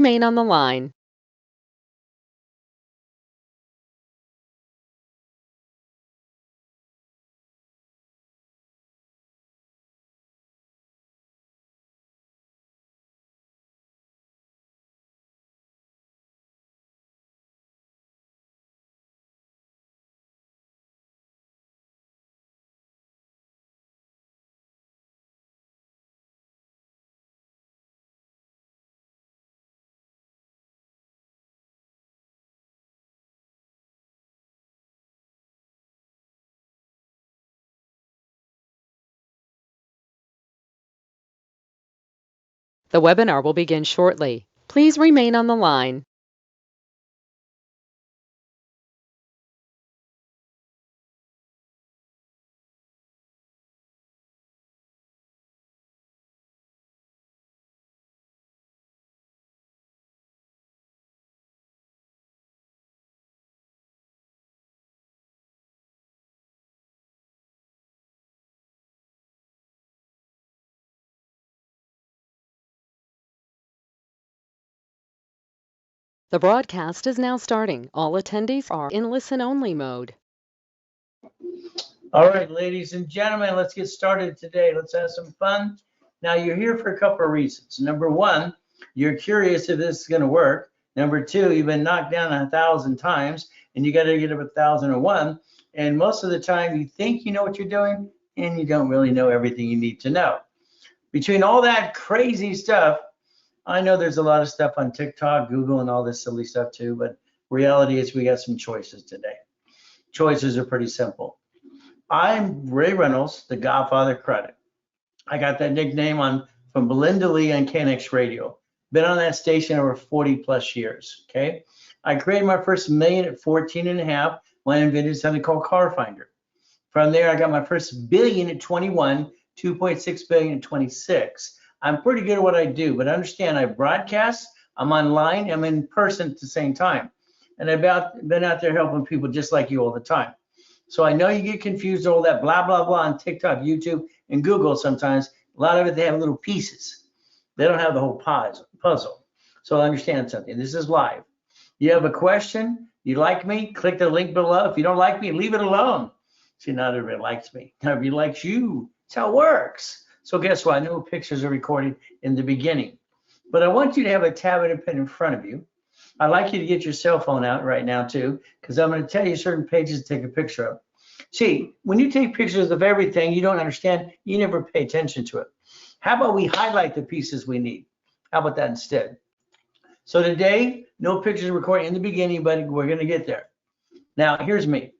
Remain on the line. The webinar will begin shortly. Please remain on the line. The broadcast is now starting. All attendees are in listen-only mode. All right, ladies and gentlemen, let's get started today. Let's have some fun. Now, you're here for a couple of reasons. Number one, you're curious if this is going to work. Number two, you've been knocked down 1,000 times and you got to get up 1,001. And most of the time, you think you know what you're doing and you don't really know everything you need to know. Between all that crazy stuff, I know there's a lot of stuff on TikTok, Google, and all this silly stuff too, but reality is we got some choices today. Choices are pretty simple. I'm Ray Reynolds, the Godfather of Credit. I got that nickname from Belinda Lee on KNX Radio. Been on that station over 40 plus years, okay? I created my first million at 14 and a half when I invented something called Car Finder. From there, I got my first billion at 21, 2.6 billion at 26. I'm pretty good at what I do, but understand I broadcast, I'm online, I'm in person at the same time. And I've been out there helping people just like you all the time. So I know you get confused all that blah, blah, blah on TikTok, YouTube, and Google sometimes. A lot of it, they have little pieces. They don't have the whole puzzle. So understand something. This is live. You have a question, you like me, click the link below. If you don't like me, leave it alone. See, not everybody likes me. Everybody likes you. That's how it works. So guess what? I know pictures are recorded in the beginning. But I want you to have a tablet and pen in front of you. I'd like you to get your cell phone out right now too, because I'm going to tell you certain pages to take a picture of. See, when you take pictures of everything you don't understand, you never pay attention to it. How about we highlight the pieces we need? How about that instead? So today, no pictures recorded in the beginning, but we're going to get there. Now, here's me.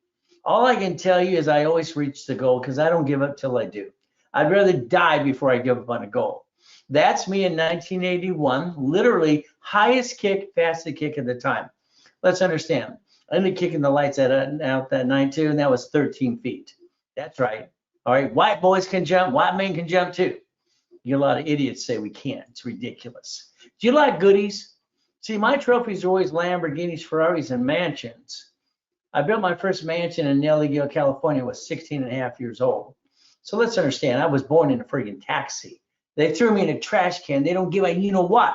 All I can tell you is I always reach the goal because I don't give up till I do. I'd rather die before I give up on a goal. That's me in 1981, literally highest kick, fastest kick at the time. Let's understand. I ended kicking the lights out that night too, and that was 13 feet. That's right. All right, white boys can jump, white men can jump too. You get a lot of idiots say we can't. It's ridiculous. Do you like goodies? See, my trophies are always Lamborghinis, Ferraris, and mansions. I built my first mansion in Nelly, California, was 16 and a half years old. So let's understand, I was born in a friggin' taxi. They threw me in a trash can. They don't give a you know what.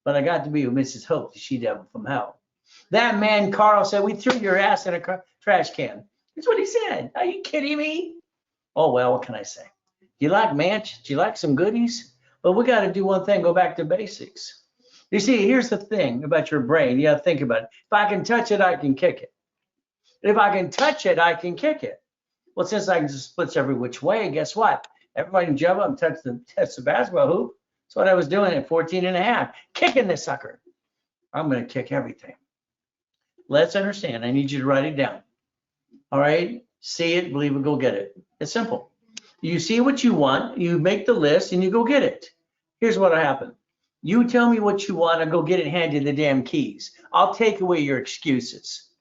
But I got to be with Mrs. Hope, the she-devil from hell. That man, Carl, said, we threw your ass in a trash can. That's what he said. Are you kidding me? Oh, well, what can I say? Do you like mansions? Do you like some goodies? But we got to do one thing, go back to basics. You see, here's the thing about your brain. You got to think about it. If I can touch it, I can kick it. If I can touch it, I can kick it. Well, since I can just splits every which way, guess what? Everybody can jump up and touch the basketball hoop. That's what I was doing at 14 and a half, kicking this sucker. I'm going to kick everything. Let's understand. I need you to write it down. All right? See it, believe it, go get it. It's simple. You see what you want, you make the list, and you go get it. Here's what'll happen. You tell me what you want, and go get it, hand you the damn keys. I'll take away your excuses.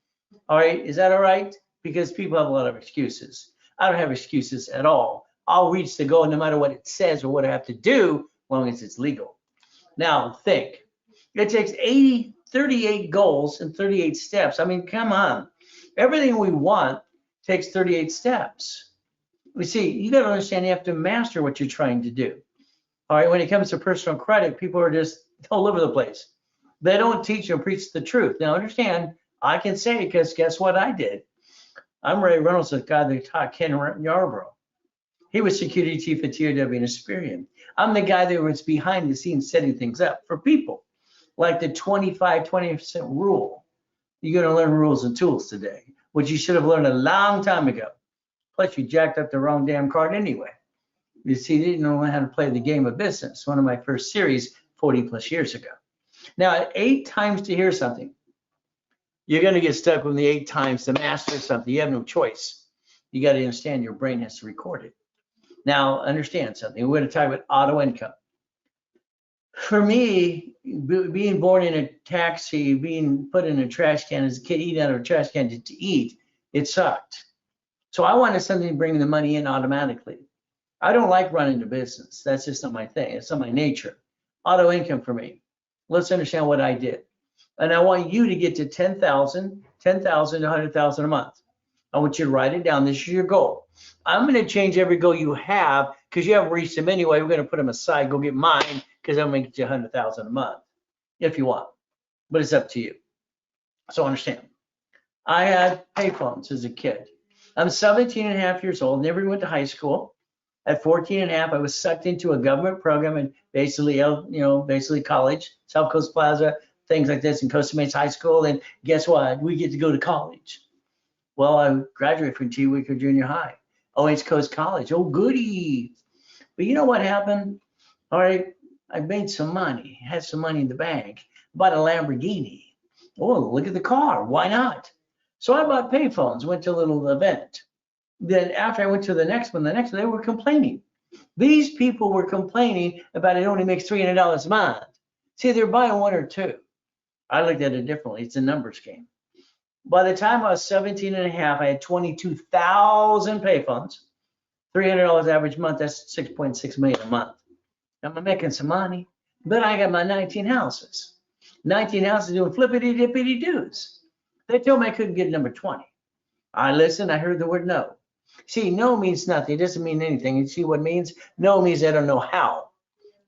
All right? Is that all right? Because people have a lot of excuses. I don't have excuses at all. I'll reach the goal no matter what it says or what I have to do, as long as it's legal. Now, think. It takes 38 goals and 38 steps. I mean, come on. Everything we want takes 38 steps. You see, you got to understand you have to master what you're trying to do. All right, when it comes to personal credit, people are just all over the place. They don't teach or preach the truth. Now understand, I can say it because guess what I did? I'm Ray Reynolds, the guy that taught Ken Yarborough. He was security chief at TOW and Experian. I'm the guy that was behind the scenes setting things up for people, like the 25-20% rule. You're going to learn rules and tools today, which you should have learned a long time ago. Plus, you jacked up the wrong damn card anyway. You see, you didn't know how to play the game of business. One of my first series 40 plus years ago. Now, 8 times to hear something, you're going to get stuck with the 8 times to master something. You have no choice. You got to understand your brain has to record it. Now, understand something. We're going to talk about auto income. For me, being born in a taxi, being put in a trash can as a kid, eating out of a trash can to eat, it sucked. So I wanted something to bring the money in automatically. I don't like running the business. That's just not my thing. It's not my nature. Auto income for me. Let's understand what I did. And I want you to get to 10,000 to 100,000 a month. I want you to write it down. This is your goal. I'm going to change every goal you have because you haven't reached them anyway. We're going to put them aside. Go get mine because I'm going to get you 100,000 a month if you want. But it's up to you. So understand. I had payphones as a kid. I'm 17 and a half years old. Never went to high school. At 14 and a half, I was sucked into a government program and basically college, South Coast Plaza, things like this in Costa Mesa High School. And guess what? We get to go to college. Well, I graduated from Chihuahua Junior High, East Coast College. Oh, goody. But you know what happened? All right, I made some money, had some money in the bank, bought a Lamborghini. Oh, look at the car. Why not? So I bought payphones, went to a little event. Then after I went to the next one, they were complaining. These people were complaining about it only makes $300 a month. See, they're buying 1 or 2. I looked at it differently. It's a numbers game. By the time I was 17 and a half, I had 22,000 payphones, $300 average month. That's 6.6 million a month. I'm making some money, but I got my 19 houses. 19 houses doing flippity dippity doos. They told me I couldn't get number 20. I listened. I heard the word no. See, no means nothing. It doesn't mean anything. You see what it means? No means I don't know how.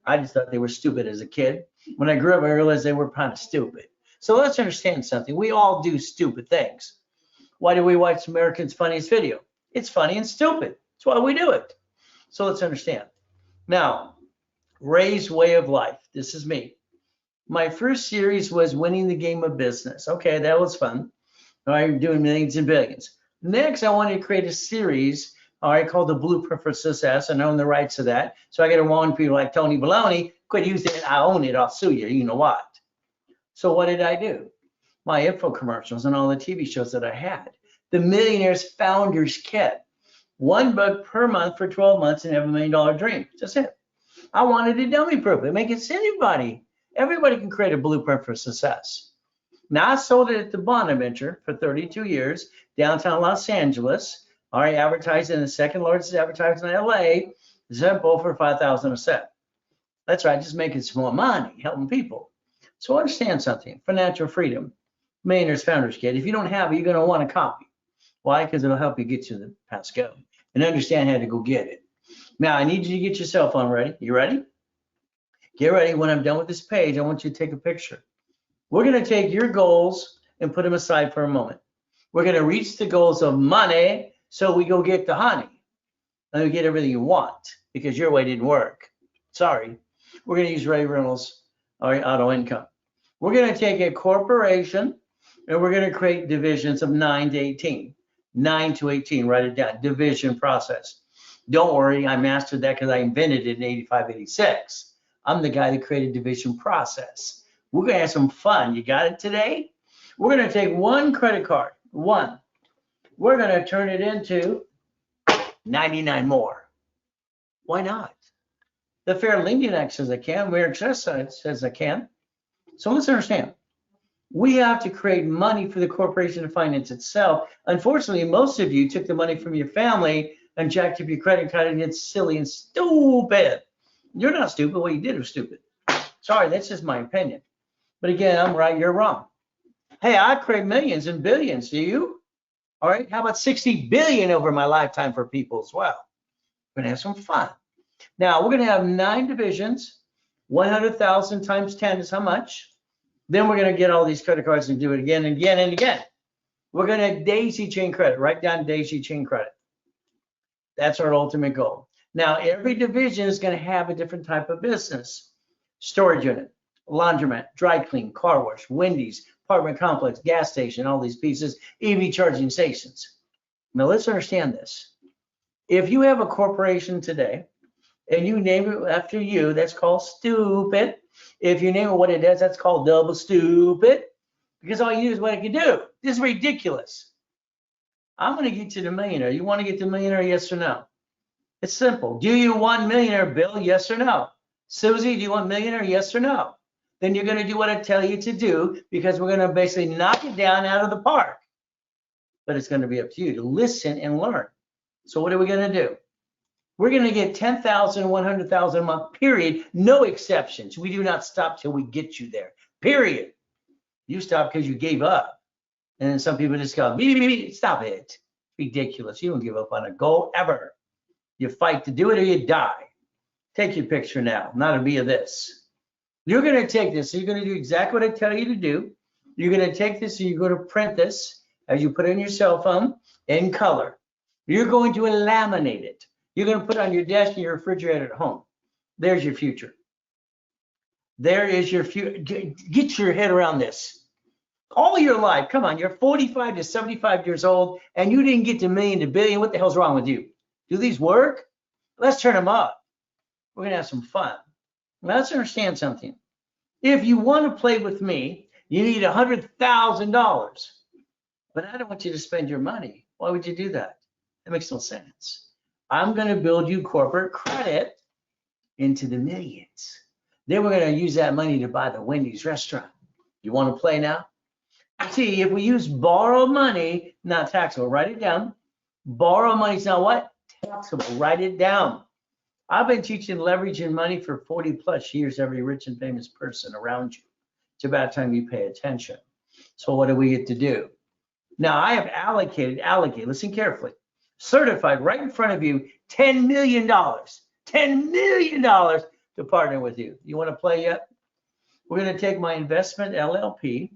I just thought they were stupid as a kid. When I grew up, I realized they were kind of stupid. So let's understand something. We all do stupid things. Why do we watch American's Funniest Video? It's funny and stupid. That's why we do it. So let's understand. Now, Ray's Way of Life. This is me. My first series was Winning the Game of Business. Okay, that was fun. All right, doing millions and billions. Next, I wanted to create a series, all right, called The Blueprint for Success, and I own the rights to that. So I got to warn people like Tony Baloney, quit using it. I own it. I'll sue you. You know what? So what did I do? My info commercials and all the TV shows that I had. The Millionaire's Founders Kit. $1 per month for 12 months and have $1 million dream. That's it. I wanted to dummy proof it. Make it to anybody. Everybody can create a blueprint for success. Now, I sold it at the Bonaventure for 32 years, downtown Los Angeles. All right, advertised in the second largest advertiser in LA, Zimple for $5,000 a set. That's right, just making some more money, helping people. So understand something, financial freedom, Millionaire's Founders Kit. If you don't have it, you're going to want a copy. Why? Because it'll help you get to the Pasco and understand how to go get it. Now, I need you to get your cell phone ready. You ready? Get ready. When I'm done with this page, I want you to take a picture. We're going to take your goals and put them aside for a moment. We're going to reach the goals of money so we go get the honey. And we get everything you want because your way didn't work. Sorry. We're going to use Ray Reynolds, all right, auto income. We're going to take a corporation and we're going to create divisions of 9 to 18. 9 to 18, write it down, division process. Don't worry, I mastered that because I invented it in 85, 86. I'm the guy that created division process. We're going to have some fun. You got it today? We're going to take one credit card, one. We're going to turn it into 99 more. Why not? The Fair Lending Act says I can. Fair Exercise says I can. So let's understand. We have to create money for the corporation to finance itself. Unfortunately, most of you took the money from your family and jacked up your credit card, and it's silly and stupid. You're not stupid. What you did was stupid. Sorry, that's just my opinion. But again, I'm right, you're wrong. Hey, I create millions and billions. Do you? All right. How about 60 billion over my lifetime for people as well? We're going to have some fun. Now, we're going to have 9 divisions. 100,000 times 10 is how much? Then we're going to get all these credit cards and do it again and again and again. We're going to daisy chain credit, write down daisy chain credit. That's our ultimate goal. Now, every division is going to have a different type of business. Storage unit, laundromat, dry clean, car wash, Wendy's, apartment complex, gas station, all these pieces, EV charging stations. Now, let's understand this. If you have a corporation today and you name it after you, that's called stupid. If you name it what it does, that's called double stupid, because all you do is what it can do. This is ridiculous. I'm going to get you to millionaire. You want to get to millionaire, yes or no? It's simple. Do you want millionaire, Bill? Yes or no? Susie, do you want millionaire? Yes or no? Then you're going to do what I tell you to do, because we're going to basically knock it down out of the park. But it's going to be up to you to listen and learn. So what are we going to do? We're going to get 10,000, 100,000 a month, period. No exceptions. We do not stop till we get you there, period. You stop because you gave up. And then some people just go, stop it. Ridiculous. You don't give up on a goal ever. You fight to do it or you die. Take your picture now, not a be of this. You're going to take this. So you're going to do exactly what I tell you to do. You're going to take this and you're going to print this as you put it in your cell phone in color. You're going to laminate it. You're going to put it on your desk and your refrigerator at home. There's your future. There is your future. Get your head around this. All your life, come on, you're 45 to 75 years old and you didn't get to million to billion. What the hell's wrong with you? Do these work? Let's turn them up. We're going to have some fun. Now, let's understand something. If you want to play with me, you need $100,000. But I don't want you to spend your money. Why would you do that? That makes no sense. I'm going to build you corporate credit into the millions. Then we're going to use that money to buy the Wendy's restaurant. You want to play now? See, if we use borrowed money, not taxable, write it down. Borrowed money is not what? Taxable, write it down. I've been teaching leveraging money for 40 plus years, every rich and famous person around you. It's about time you pay attention. So what do we get to do? Now I have allocated, listen carefully, certified right in front of you, $10 million to partner with you. You want to play yet? We're going to take my investment LLP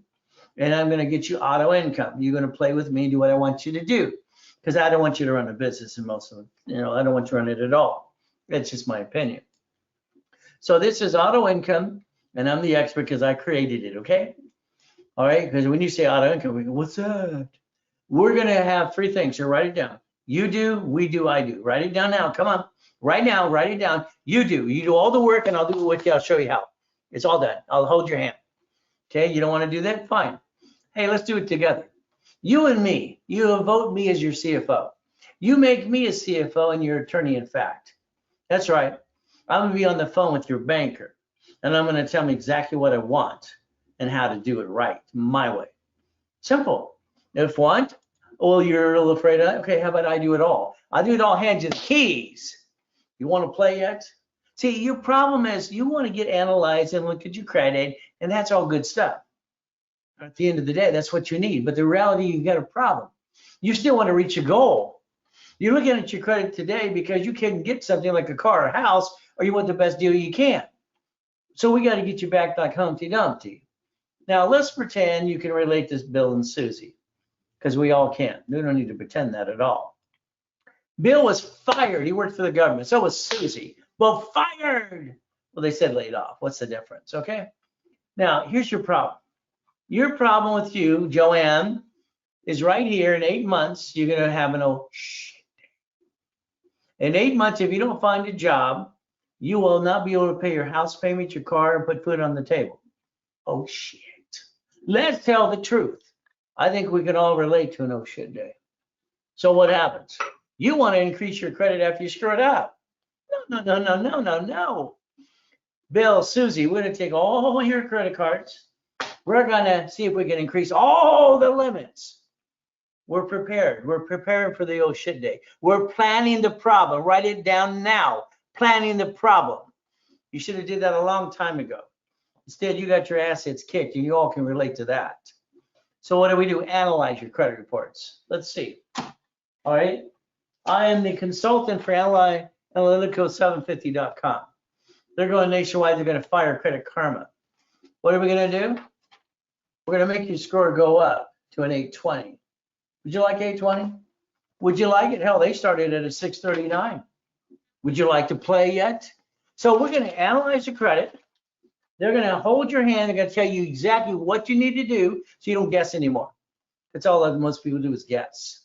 and I'm going to get you auto income. You're going to play with me and do what I want you to do, because I don't want you to run a business in most of them. I don't want you to run it at all. That's just my opinion. So this is auto income, and I'm the expert because I created it, okay? All right, because when you say auto income, we go, what's that? We're going to have three things. So write it down. You do, we do, I do. Write it down now. Come on. Right now, write it down. You do all the work, and I'll do it with you. I'll show you how. It's all done. I'll hold your hand. Okay, you don't want to do that? Fine. Hey, let's do it together. You and me, you vote me as your CFO. You make me a CFO and your attorney in fact. That's right. I'm going to be on the phone with your banker, and I'm going to tell him exactly what I want and how to do it right, my way. Simple. If want, well, you're a little afraid of that. Okay, how about I do it all? I do it all, hand you the keys. You want to play yet? See, your problem is you want to get analyzed and look at your credit, and that's all good stuff. At the end of the day, that's what you need. But the reality, you got a problem. You still want to reach a goal. You're looking at your credit today because you can get something like a car or a house, or you want the best deal you can. So we got to get you back like Humpty Dumpty. Now let's pretend you can relate this Bill and Susie, because we all can. We don't need to pretend that at all. Bill was fired. He worked for the government. So was Susie. Well, fired. Well, they said laid off. What's the difference? Okay. Now here's your problem. Your problem with you, Joanne, is right here. In 8 months, you're going to have an oh shit day. In 8 months, if you don't find a job, you will not be able to pay your house payment, your car, and put food on the table. Oh shit. Let's tell the truth. I think we can all relate to an oh shit day. So what happens? You want to increase your credit after you screw it up. No. Bill, Susie, we're going to take all your credit cards. We're going to see if we can increase all the limits. We're prepared. We're preparing for the oh shit day. We're planning the problem. Write it down now. Planning the problem. You should have did that a long time ago. Instead, you got your assets kicked, and you all can relate to that. So what do? Analyze your credit reports. Let's see. All right. I am the consultant for Analytico750.com. They're going nationwide. They're going to fire Credit Karma. What are we going to do? We're gonna make your score go up to an 820. Would you like 820? Would you like it? Hell, they started at a 639. Would you like to play yet? So we're gonna analyze the credit. They're gonna hold your hand. They're gonna tell you exactly what you need to do so you don't guess anymore. That's all that most people do is guess.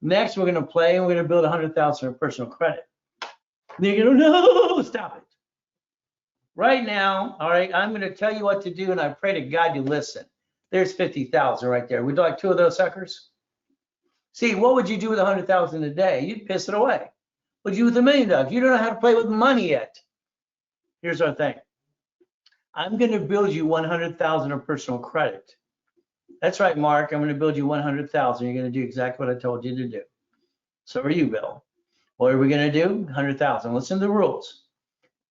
Next, we're gonna play and we're gonna build 100,000 of personal credit. Then you're gonna, no, stop it. Right now, all right, I'm gonna tell you what to do and I pray to God you listen. There's 50,000 right there. Would you like 2 of those suckers? See, what would you do with 100,000 a day? You'd piss it away. What'd you do with $1 million? You don't know how to play with money yet. Here's our thing. I'm gonna build you 100,000 of personal credit. That's right, Mark. I'm gonna build you 100,000. You're gonna do exactly what I told you to do. So are you, Bill. What are we gonna do? 100,000. Listen to the rules.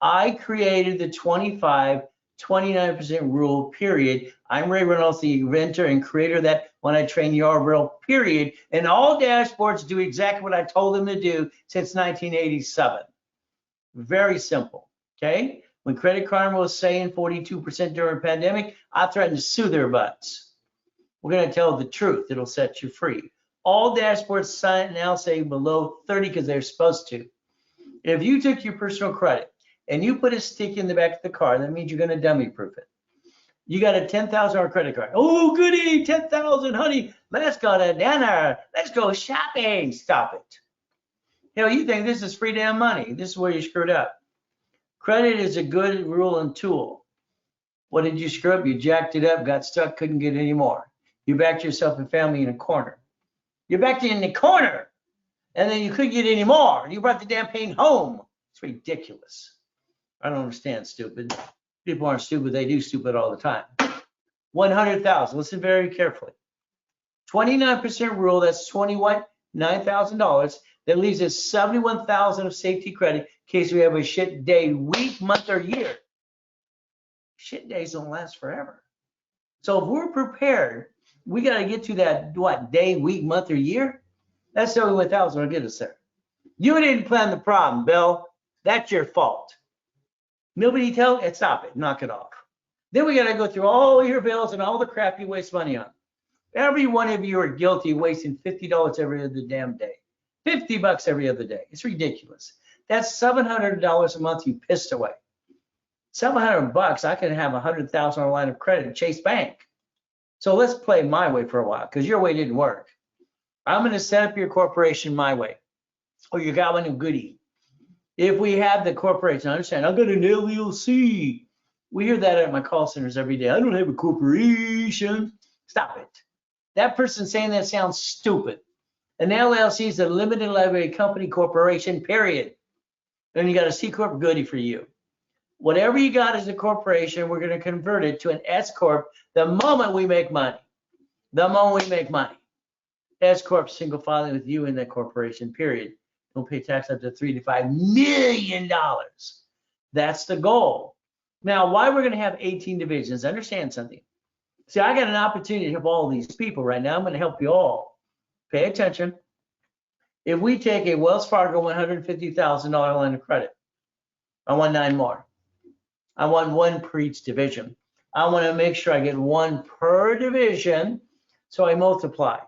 I created the 29% rule, period. I'm Ray Reynolds, the inventor and creator of that when I train your rule, period. And all dashboards do exactly what I told them to do since 1987. Very simple, okay? When Credit Karma was saying 42% during the pandemic, I threatened to sue their butts. We're gonna tell the truth, it'll set you free. All dashboards now say below 30 because they're supposed to. If you took your personal credit and you put a stick in the back of the car, that means you're gonna dummy proof it. You got a $10,000 credit card. Oh, goody, 10,000, honey. Let's go to dinner. Let's go shopping. Stop it. Hell, you think this is free damn money. This is where you screwed up. Credit is a good rule and tool. What did you screw up? You jacked it up, got stuck, couldn't get any more. You backed yourself and family in a corner. You backed it in the corner, and then you couldn't get any more. You brought the damn pain home. It's ridiculous. I don't understand, stupid. People aren't stupid, they do stupid all the time. 100,000, listen very carefully. 29% rule, that's $9,000. That leaves us 71,000 of safety credit in case we have a shit day, week, month, or year. Shit days don't last forever. So if we're prepared, we got to get to that, what, day, week, month, or year? That's 71,000 will get us there. You didn't plan the problem, Bill. That's your fault. Nobody tell it, stop it, knock it off. Then we got to go through all your bills and all the crap you waste money on. Every one of you are guilty of wasting $50 every other damn day. $50 every other day. It's ridiculous. That's $700 a month you pissed away. $700, I can have $100,000 line of credit at Chase Bank. So let's play my way for a while because your way didn't work. I'm going to set up your corporation my way. Or you got one of goodie. If we have the corporation, understand, I've got an LLC. We hear that at my call centers every day. I don't have a corporation. Stop it. That person saying that sounds stupid. An LLC is a limited liability company corporation, period. Then you got a C Corp, goodie for you. Whatever you got as a corporation, we're going to convert it to an S Corp the moment we make money. The moment we make money. S Corp, single filing with you in that corporation, period. Don't pay tax up to $3 to $5 million. That's the goal. Now, why we're going to have 18 divisions, understand something. See, I got an opportunity to help all these people right now. I'm going to help you all. Pay attention. If we take a Wells Fargo $150,000 line of credit, I want 9 more. I want 1 per each division. I want to make sure I get 1 per division, so I multiply.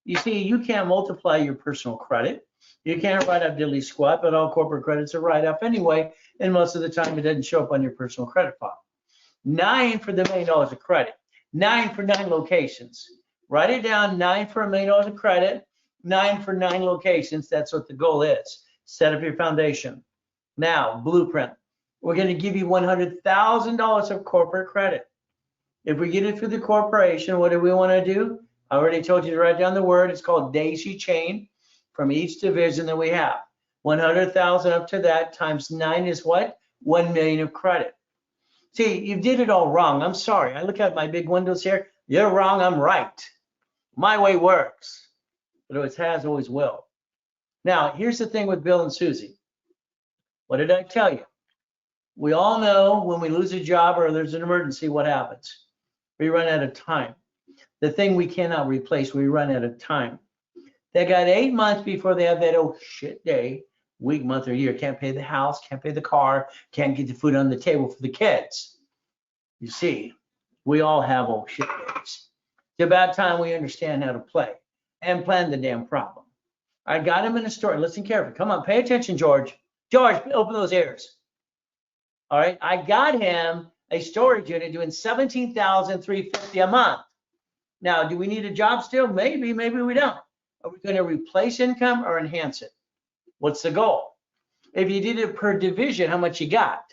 You see, you can't multiply your personal credit. You can't write up diddly squat, but all corporate credits are write up anyway, and most of the time it doesn't show up on your personal credit file. 9 for the $1 million of credit. 9 for 9 locations. Write it down, 9 for $1 million of credit, 9 for 9 locations. That's what the goal is. Set up your foundation. Now, blueprint. We're going to give you $100,000 of corporate credit. If we get it through the corporation, what do we want to do? I already told you to write down the word. It's called daisy chain from each division that we have. 100,000 up to that times 9 is what? 1 million of credit. See, you did it all wrong. I'm sorry. I look at my big windows here. You're wrong. I'm right. My way works. But it always has, always will. Now, here's the thing with Bill and Susie. What did I tell you? We all know when we lose a job or there's an emergency, what happens? We run out of time. The thing we cannot replace, we run out of time. They got 8 months before they have that oh shit day, week, month, or year. Can't pay the house, can't pay the car, can't get the food on the table for the kids. You see, We all have old shit days. It's about time we understand how to play and plan the damn problem. I got him in a story. Listen carefully. Come on, pay attention, George. George, open those ears. All right. I got him a storage unit doing $17,350 a month. Now, do we need a job still? Maybe, maybe we don't. Are we going to replace income or enhance it? What's the goal? If you did it per division, how much you got?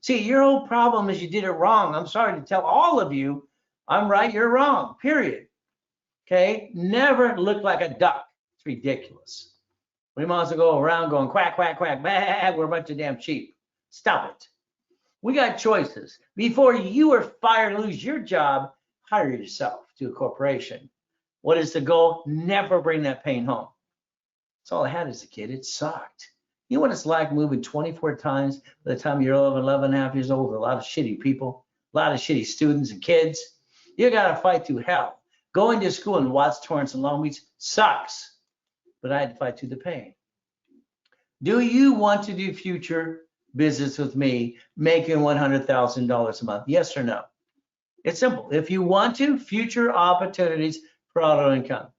See, your whole problem is you did it wrong. I'm sorry to tell all of you, I'm right, you're wrong, period. Okay? Never look like a duck. It's ridiculous. We might as well go around going quack, quack, quack, bah, we're a bunch of damn sheep. Stop it. We got choices. Before you are fired and lose your job, hire yourself to a corporation. What is the goal? Never bring that pain home. That's all I had as a kid. It sucked. You know what it's like moving 24 times by the time you're 11 and a half years old with a lot of shitty people, a lot of shitty students and kids. You got to fight through hell. Going to school in Watts, Torrance, and Long Beach sucks, but I had to fight through the pain. Do you want to do future business with me making $100,000 a month? Yes or no? It's simple. If you want to, future opportunities for auto income,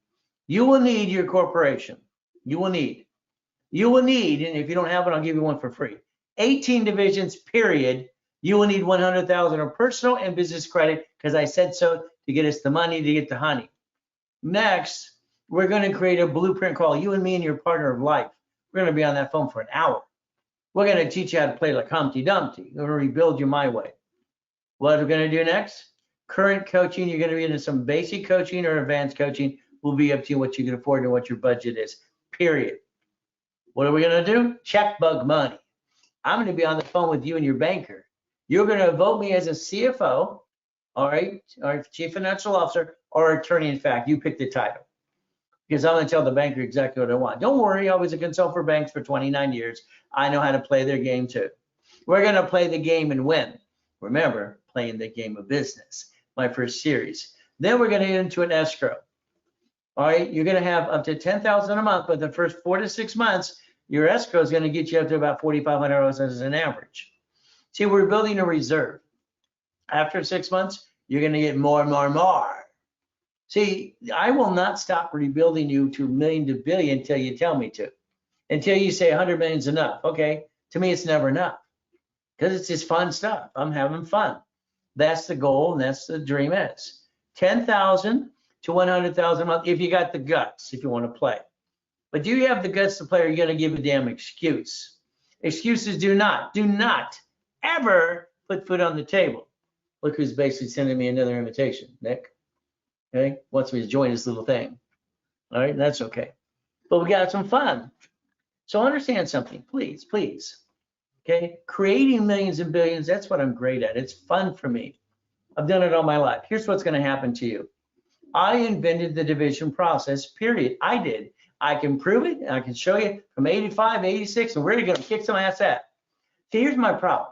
you will need your corporation. You will need, and if you don't have it, I'll give you one for free. 18 divisions, period. You will need 100,000 of personal and business credit because I said so to get us the money to get the honey. Next, we're going to create a blueprint called You and Me and Your Partner of Life. We're going to be on that phone for an hour. We're going to teach you how to play like Humpty Dumpty. We're going to rebuild you my way. What are we going to do next? Current coaching, you're going to be into some basic coaching or advanced coaching. Will be up to you what you can afford and what your budget is, period. What are we going to do? Checkbook money. I'm going to be on the phone with you and your banker. You're going to vote me as a CFO, all right, or Chief Financial Officer, or attorney in fact. You pick the title. Because I'm going to tell the banker exactly what I want. Don't worry, I was a consultant for banks for 29 years. I know how to play their game too. We're going to play the game and win. Remember, playing the game of business, my first series. Then we're going to get into an escrow. All right, you're going to have up to $10,000 a month, but the first 4 to 6 months, your escrow is going to get you up to about $4,500 as an average. See, we're building a reserve. After 6 months, you're going to get more and more and more. See, I will not stop rebuilding you to million to billion until you tell me to. Until you say 100 million is enough. Okay, to me, it's never enough because it's just fun stuff. I'm having fun. That's the goal, and that's the dream is. 10,000 to 100,000 a month if you got the guts, if you want to play. But do you have the guts to play, or are you going to give a damn excuse? Excuses do not ever put food on the table. Look who's basically sending me another invitation, Nick. Okay, wants me to join this little thing. All right, that's okay. But we got some fun. So understand something, please, please. Okay, creating millions and billions, that's what I'm great at. It's fun for me. I've done it all my life. Here's what's going to happen to you. I invented the division process, period. I did. I can prove it, and I can show you from 85, 86, and we're going to kick some ass at. See, here's my problem.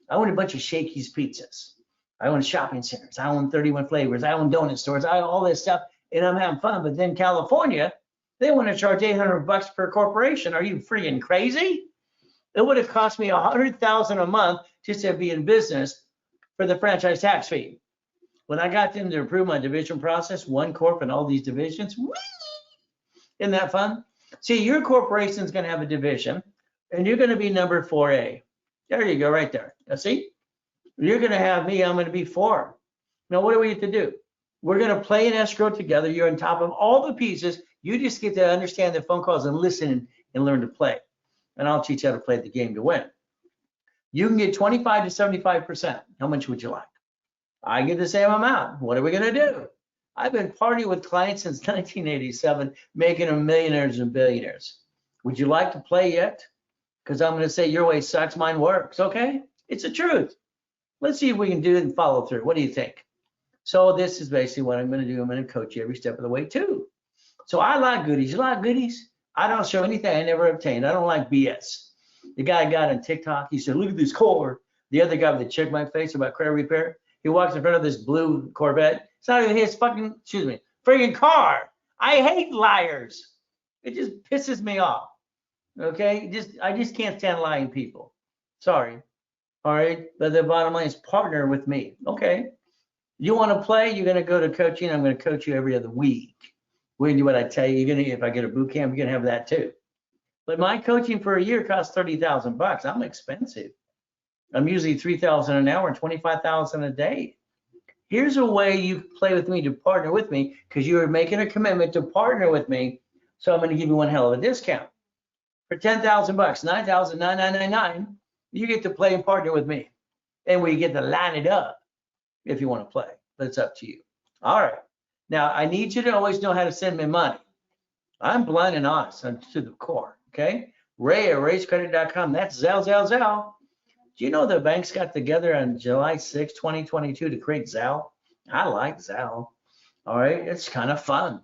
I own a bunch of Shakey's pizzas. I own shopping centers. I own 31 flavors. I own donut stores. I own all this stuff, and I'm having fun. But then California, they want to charge $800 per corporation. Are you freaking crazy? It would have cost me $100,000 a month just to be in business for the franchise tax fee. When I got them to approve my division process, one corp and all these divisions, whee! Isn't that fun? See, your corporation is going to have a division, and you're going to be number 4A. There you go, right there. Now, see? You're going to have me, I'm going to be 4. Now, what do we get to do? We're going to play an escrow together. You're on top of all the pieces. You just get to understand the phone calls and listen and learn to play. And I'll teach you how to play the game to win. You can get 25 to 75%. How much would you like? I get the same amount. What are we going to do? I've been partying with clients since 1987, making them millionaires and billionaires. Would you like to play yet? Because I'm going to say your way sucks, mine works. Okay? It's the truth. Let's see if we can do it and follow through. What do you think? So this is basically what I'm going to do. I'm going to coach you every step of the way too. So I like goodies. You like goodies? I don't show anything I never obtained. I don't like BS. The guy I got on TikTok, he said, look at this car. The other guy with the check my face about credit repair, he walks in front of this blue Corvette. It's not even his fucking, friggin' car. I hate liars. It just pisses me off. Okay? I just can't stand lying people. Sorry. All right, but the bottom line is partner with me. Okay. You want to play? You're going to go to coaching. I'm going to coach you every other week. We're going to do what I tell you. You're going to, if I get a boot camp, you're going to have that too. But my coaching for a year costs $30,000. I'm expensive. I'm usually $3,000 an hour and $25,000 a day. Here's a way you play with me to partner with me, because you are making a commitment to partner with me. So I'm going to give you one hell of a discount. For $10,000, $9,999, you get to play and partner with me. And we get to line it up if you want to play. But it's up to you. All right. Now, I need you to always know how to send me money. I'm blunt and honest to the core, okay? Ray at rayscredit.com. That's Zelle, Zelle, Zelle. Do you know the banks got together on July 6, 2022 to create Zelle? I like Zelle. All right, it's kind of fun.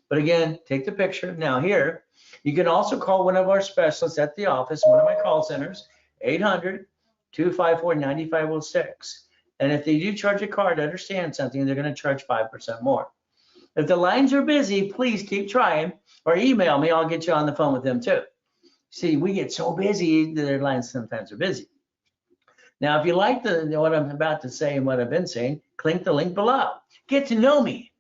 But again, take the picture. Now here, you can also call one of our specialists at the office, one of my call centers, 800-254-9506. And if they do charge a card, understand something, they're going to charge 5% more. If the lines are busy, please keep trying, or email me. I'll get you on the phone with them too. See, we get so busy, their lines sometimes are busy. Now, if you like what I'm about to say and what I've been saying, click the link below. Get to know me.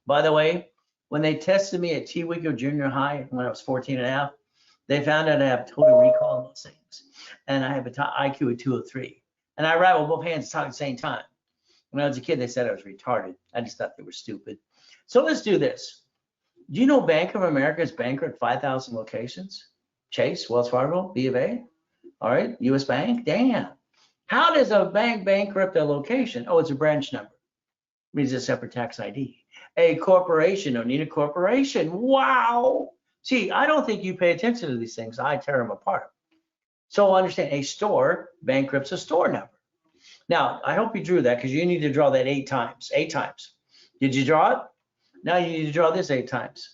By the way, when they tested me at Tewico Junior High when I was 14 and a half, they found out I have total recall on those things. And I have an IQ of 203. And I write with both hands talk at the same time. When I was a kid, they said I was retarded. I just thought they were stupid. So let's do this. Do you know Bank of America is bankrupt 5,000 locations? Chase, Wells Fargo, B of A, all right, US Bank, damn. How does a bank bankrupt a location? Oh, it's a branch number. It means a separate tax ID. A corporation, don't need a corporation. Wow. See, I don't think you pay attention to these things. I tear them apart. So understand, a store bankrupts a store number. Now, I hope you drew that, because you need to draw that 8 times. 8 times. Did you draw it? Now you need to draw this 8 times.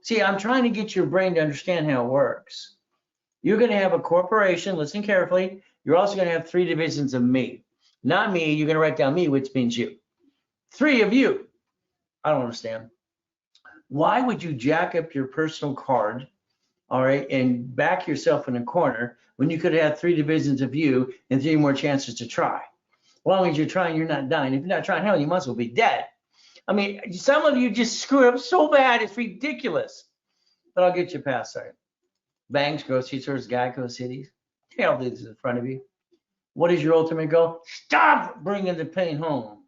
See, I'm trying to get your brain to understand how it works. You're going to have a corporation, listen carefully. You're also going to have 3 divisions of me. Not me, you're going to write down me, which means you. 3 of you. I don't understand. Why would you jack up your personal card, all right, and back yourself in a corner when you could have 3 divisions of you and 3 more chances to try? As long as you're trying, you're not dying. If you're not trying, hell, you might as well be dead. I mean, some of you just screw up so bad, it's ridiculous. But I'll get you past that. Banks, grocery stores, Geico, cities. Hell, this is in front of you. What is your ultimate goal? Stop bringing the pain home.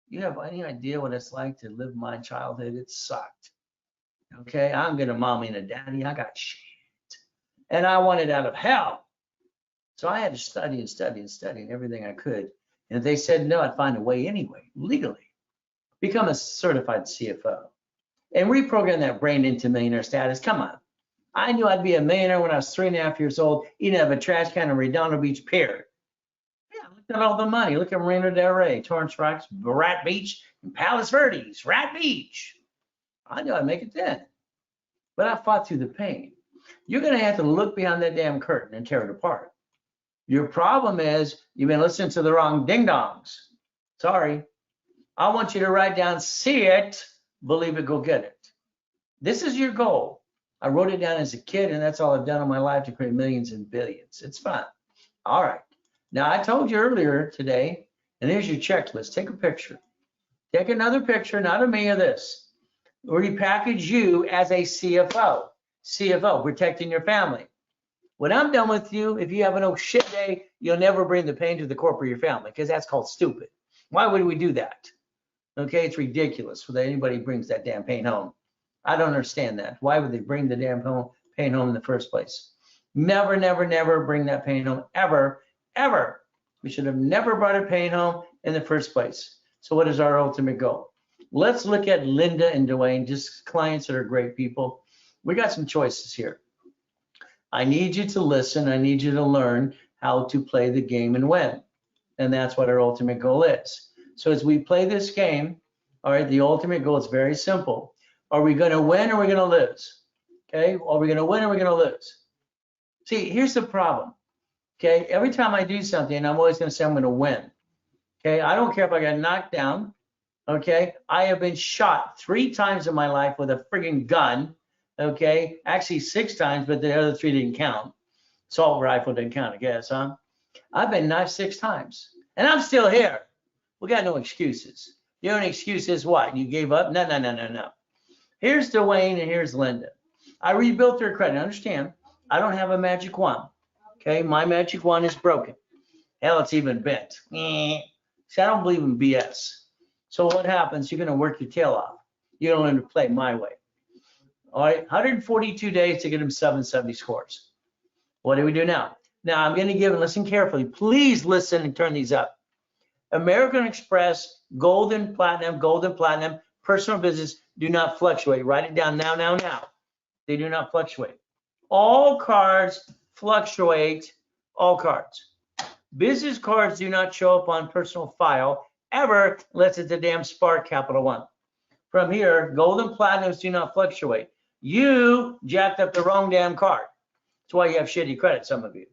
You have any idea what it's like to live my childhood? It sucked. Okay, I'm gonna mommy and a daddy. I got shit. And I wanted out of hell. So I had to study and study and study and everything I could. And if they said no, I'd find a way anyway, legally. Become a certified CFO. And reprogram that brain into millionaire status. Come on. I knew I'd be a millionaire when I was 3.5 years old, eating out of a trash can in Redondo Beach Pier. Yeah, look at all the money. Look at Marina Del Rey, Torrance Rocks, Rat Beach, and Palos Verdes, Rat Beach. I knew I'd make it then. But I fought through the pain. You're going to have to look behind that damn curtain and tear it apart. Your problem is you've been listening to the wrong ding-dongs. Sorry. I want you to write down, see it, believe it, go get it. This is your goal. I wrote it down as a kid, and that's all I've done in my life to create millions and billions. It's fun. All right. Now, I told you earlier today, and here's your checklist. Take a picture. Take another picture, not of me, of this. Repackage you as a CFO. CFO, protecting your family. When I'm done with you, if you have an oh shit day, you'll never bring the pain to the corporate of your family, because that's called stupid. Why would we do that? Okay, it's ridiculous that anybody brings that damn pain home. I don't understand that. Why would they bring the damn pain home in the first place? Never, never, never bring that pain home, ever, ever. We should have never brought a pain home in the first place. So what is our ultimate goal? Let's look at Linda and Dwayne, just clients that are great people. We got some choices here. I need you to listen. I need you to learn how to play the game and win. And that's what our ultimate goal is. So as we play this game, all right, the ultimate goal is very simple. Are we going to win or are we going to lose? Okay, are we going to win or are we going to lose? See, here's the problem. Okay, every time I do something, I'm always going to say I'm going to win. Okay, I don't care if I got knocked down. Okay, I have been shot 3 times in my life with a friggin' gun. Okay, actually 6 times, but the other 3 didn't count. Assault rifle didn't count, I guess, huh? I've been knifed 6 times, and I'm still here. We got no excuses. Your only excuse is what? You gave up? No, no, no, no, no. Here's Dwayne and here's Linda. I rebuilt their credit. Understand, I don't have a magic wand. Okay, my magic wand is broken. Hell, it's even bent. See, I don't believe in BS. So what happens? You're going to work your tail off. You don't learn to play my way. All right, 142 days to get them 770 scores. What do we do now? Now I'm going to give, and listen carefully. Please listen and turn these up. American Express, gold and platinum, personal business do not fluctuate. Write it down now, now, now. They do not fluctuate. All cards fluctuate, all cards. Business cards do not show up on personal file ever unless it's a damn Spark Capital One. From here, gold and platinums do not fluctuate. You jacked up the wrong damn card. That's why you have shitty credit, some of you.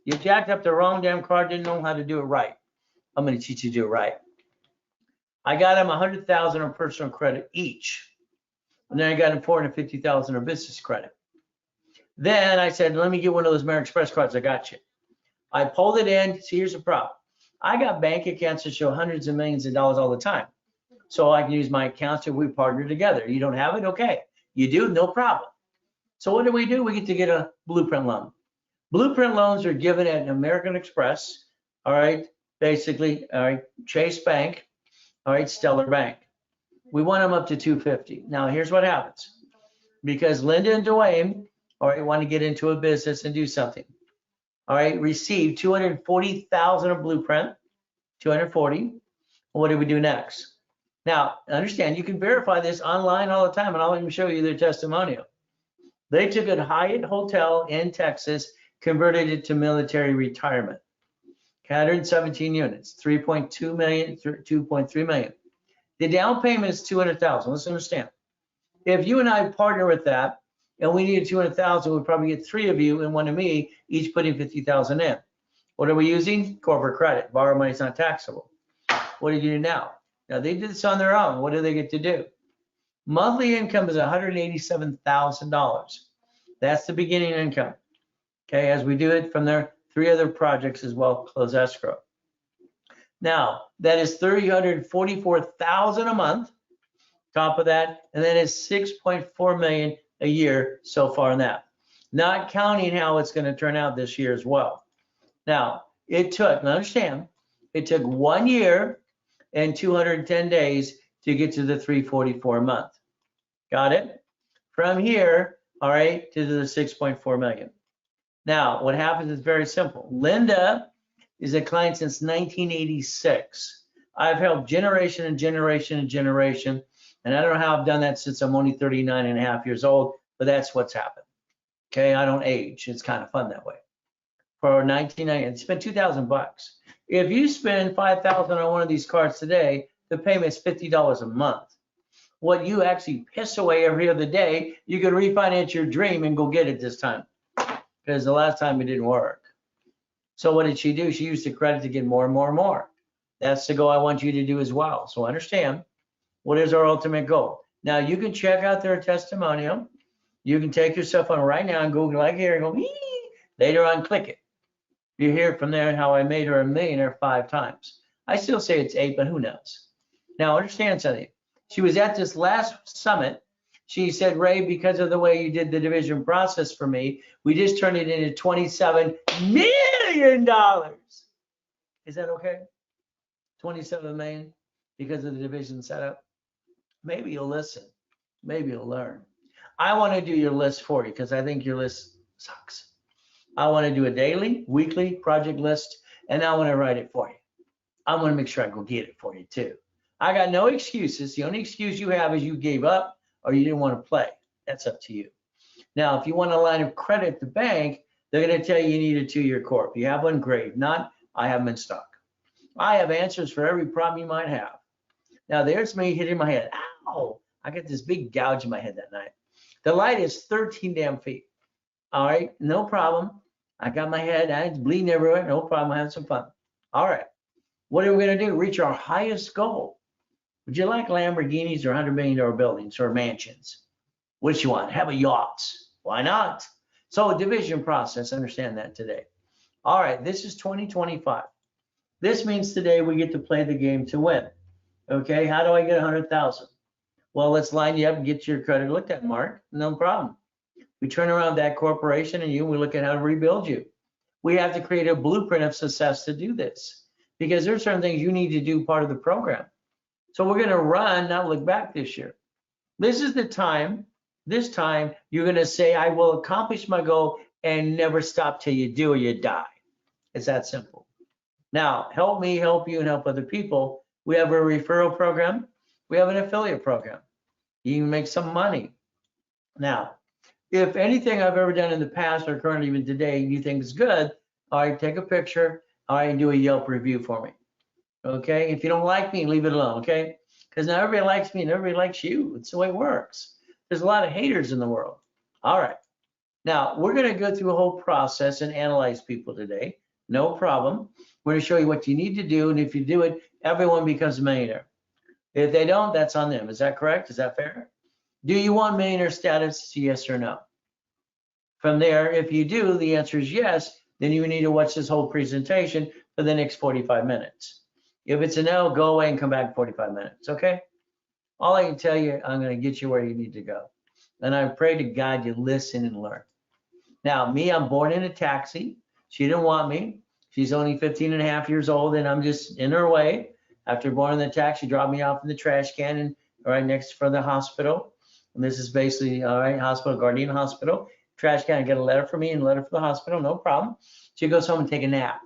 You jacked up the wrong damn card, didn't know how to do it right. I'm going to teach you to do it right. I got them 100,000 on personal credit each. And then I got them 450,000 on business credit. Then I said, let me get one of those American Express cards. I got you. I pulled it in. See, here's the problem. I got bank accounts that show hundreds of millions of dollars all the time. So I can use my accounts if we partner together. You don't have it? Okay. You do? No problem. So what do? We get to get a blueprint loan. Blueprint loans are given at American Express, all right, basically, all right, Chase Bank, all right, Stellar Bank. We want them up to 250. Now, here's what happens. Because Linda and Dwayne, all right, want to get into a business and do something. All right, receive 240,000 of blueprint, 240. What do we do next? Now, understand, you can verify this online all the time, and I'll even show you their testimonial. They took a Hyatt hotel in Texas, converted it to military retirement. 117 units, 3.2 million, 2.3 million. The down payment is 200,000. Let's understand. If you and I partner with that, and we need 200,000, we'll probably get 3 of you and 1 of me, each putting 50,000 in. What are we using? Corporate credit. Borrow money is not taxable. What do you do now? Now they did this on their own. What do they get to do? Monthly income is $187,000. That's the beginning income. Okay, as we do it from their 3 other projects as well, close escrow. Now that is $344,000 a month. Top of that, and then it's 6.4 million a year so far in that. Not counting how it's going to turn out this year as well. Now it took, now understand, it took 1 year and 210 days to get to the 344 a month. Got it? From here, all right, to the 6.4 million. Now, what happens is very simple. Linda is a client since 1986. I've helped generation and generation and generation, and I don't know how I've done that since I'm only 39 and a half years old, but that's what's happened. Okay, I don't age. It's kind of fun that way. For 1990, spend $2,000. If you spend $5,000 on one of these cards today, the payment is $50 a month. What you actually piss away every other day, you can refinance your dream and go get it this time, because the last time it didn't work. So what did she do? She used the credit to get more and more and more. That's the goal I want you to do as well. So understand, what is our ultimate goal? Now you can check out their testimonial. You can take your cell phone right now and go like here and go, later on, click it. You hear from there how I made her a millionaire 5 times. I still say it's 8, but who knows? Now understand something. She was at this last summit. She said, Ray, because of the way you did the division process for me, we just turned it into $27 million. Is that okay? 27 million because of the division setup. Maybe you'll listen. Maybe you'll learn. I want to do your list for you because I think your list sucks. I want to do a daily, weekly project list, and I want to write it for you. I want to make sure I go get it for you too. I got no excuses. The only excuse you have is you gave up or you didn't want to play. That's up to you. Now, if you want a line of credit at the bank, they're going to tell you you need a 2-year corp. You have one, great. Not, I have them in stock. I have answers for every problem you might have. Now, there's me hitting my head. Ow! I got this big gouge in my head that night. The light is 13 damn feet. All right, no problem. I got my head, it's bleeding everywhere. No problem, I had some fun. All right, what are we going to do? Reach our highest goal. Would you like Lamborghinis or $100 million buildings or mansions? Which you want? Have a yacht. Why not? So a division process, understand that today. All right, this is 2025. This means today we get to play the game to win. Okay, how do I get 100,000? Well, let's line you up and get your credit looked at, Mark. No problem. We turn around that corporation and we look at how to rebuild you. We have to create a blueprint of success to do this because there's certain things you need to do part of the program. So we're going to run, not look back this year. This is the time, this time you're going to say, I will accomplish my goal and never stop till you do or you die. It's that simple. Now, help me, help you, and help other people. We have a referral program. We have an affiliate program. You can make some money. Now, if anything I've ever done in the past or currently even today you think is good, all right, take a picture, all right, and do a Yelp review for me. Okay, if you don't like me, leave it alone, okay? Because now everybody likes me and everybody likes you. It's the way it works. There's a lot of haters in the world. All right, now we're going to go through a whole process and analyze people today. No problem. We're going to show you what you need to do, and if you do it, everyone becomes a millionaire. If they don't, that's on them. Is that correct? Is that fair? Do you want millionaire status? Yes or no? From there, if you do, the answer is yes, then you need to watch this whole presentation for the next 45 minutes. If it's a no, go away and come back 45 minutes, okay? All I can tell you, I'm going to get you where you need to go. And I pray to God you listen and learn. Now, me, I'm born in a taxi. She didn't want me. She's only 15 and a half years old, and I'm just in her way. After born in the taxi, dropped me off in the trash can and right next for the hospital. And this is basically, all right, hospital, Guardian Hospital. Trash can, get a letter for me and a letter for the hospital, no problem. She goes home and take a nap.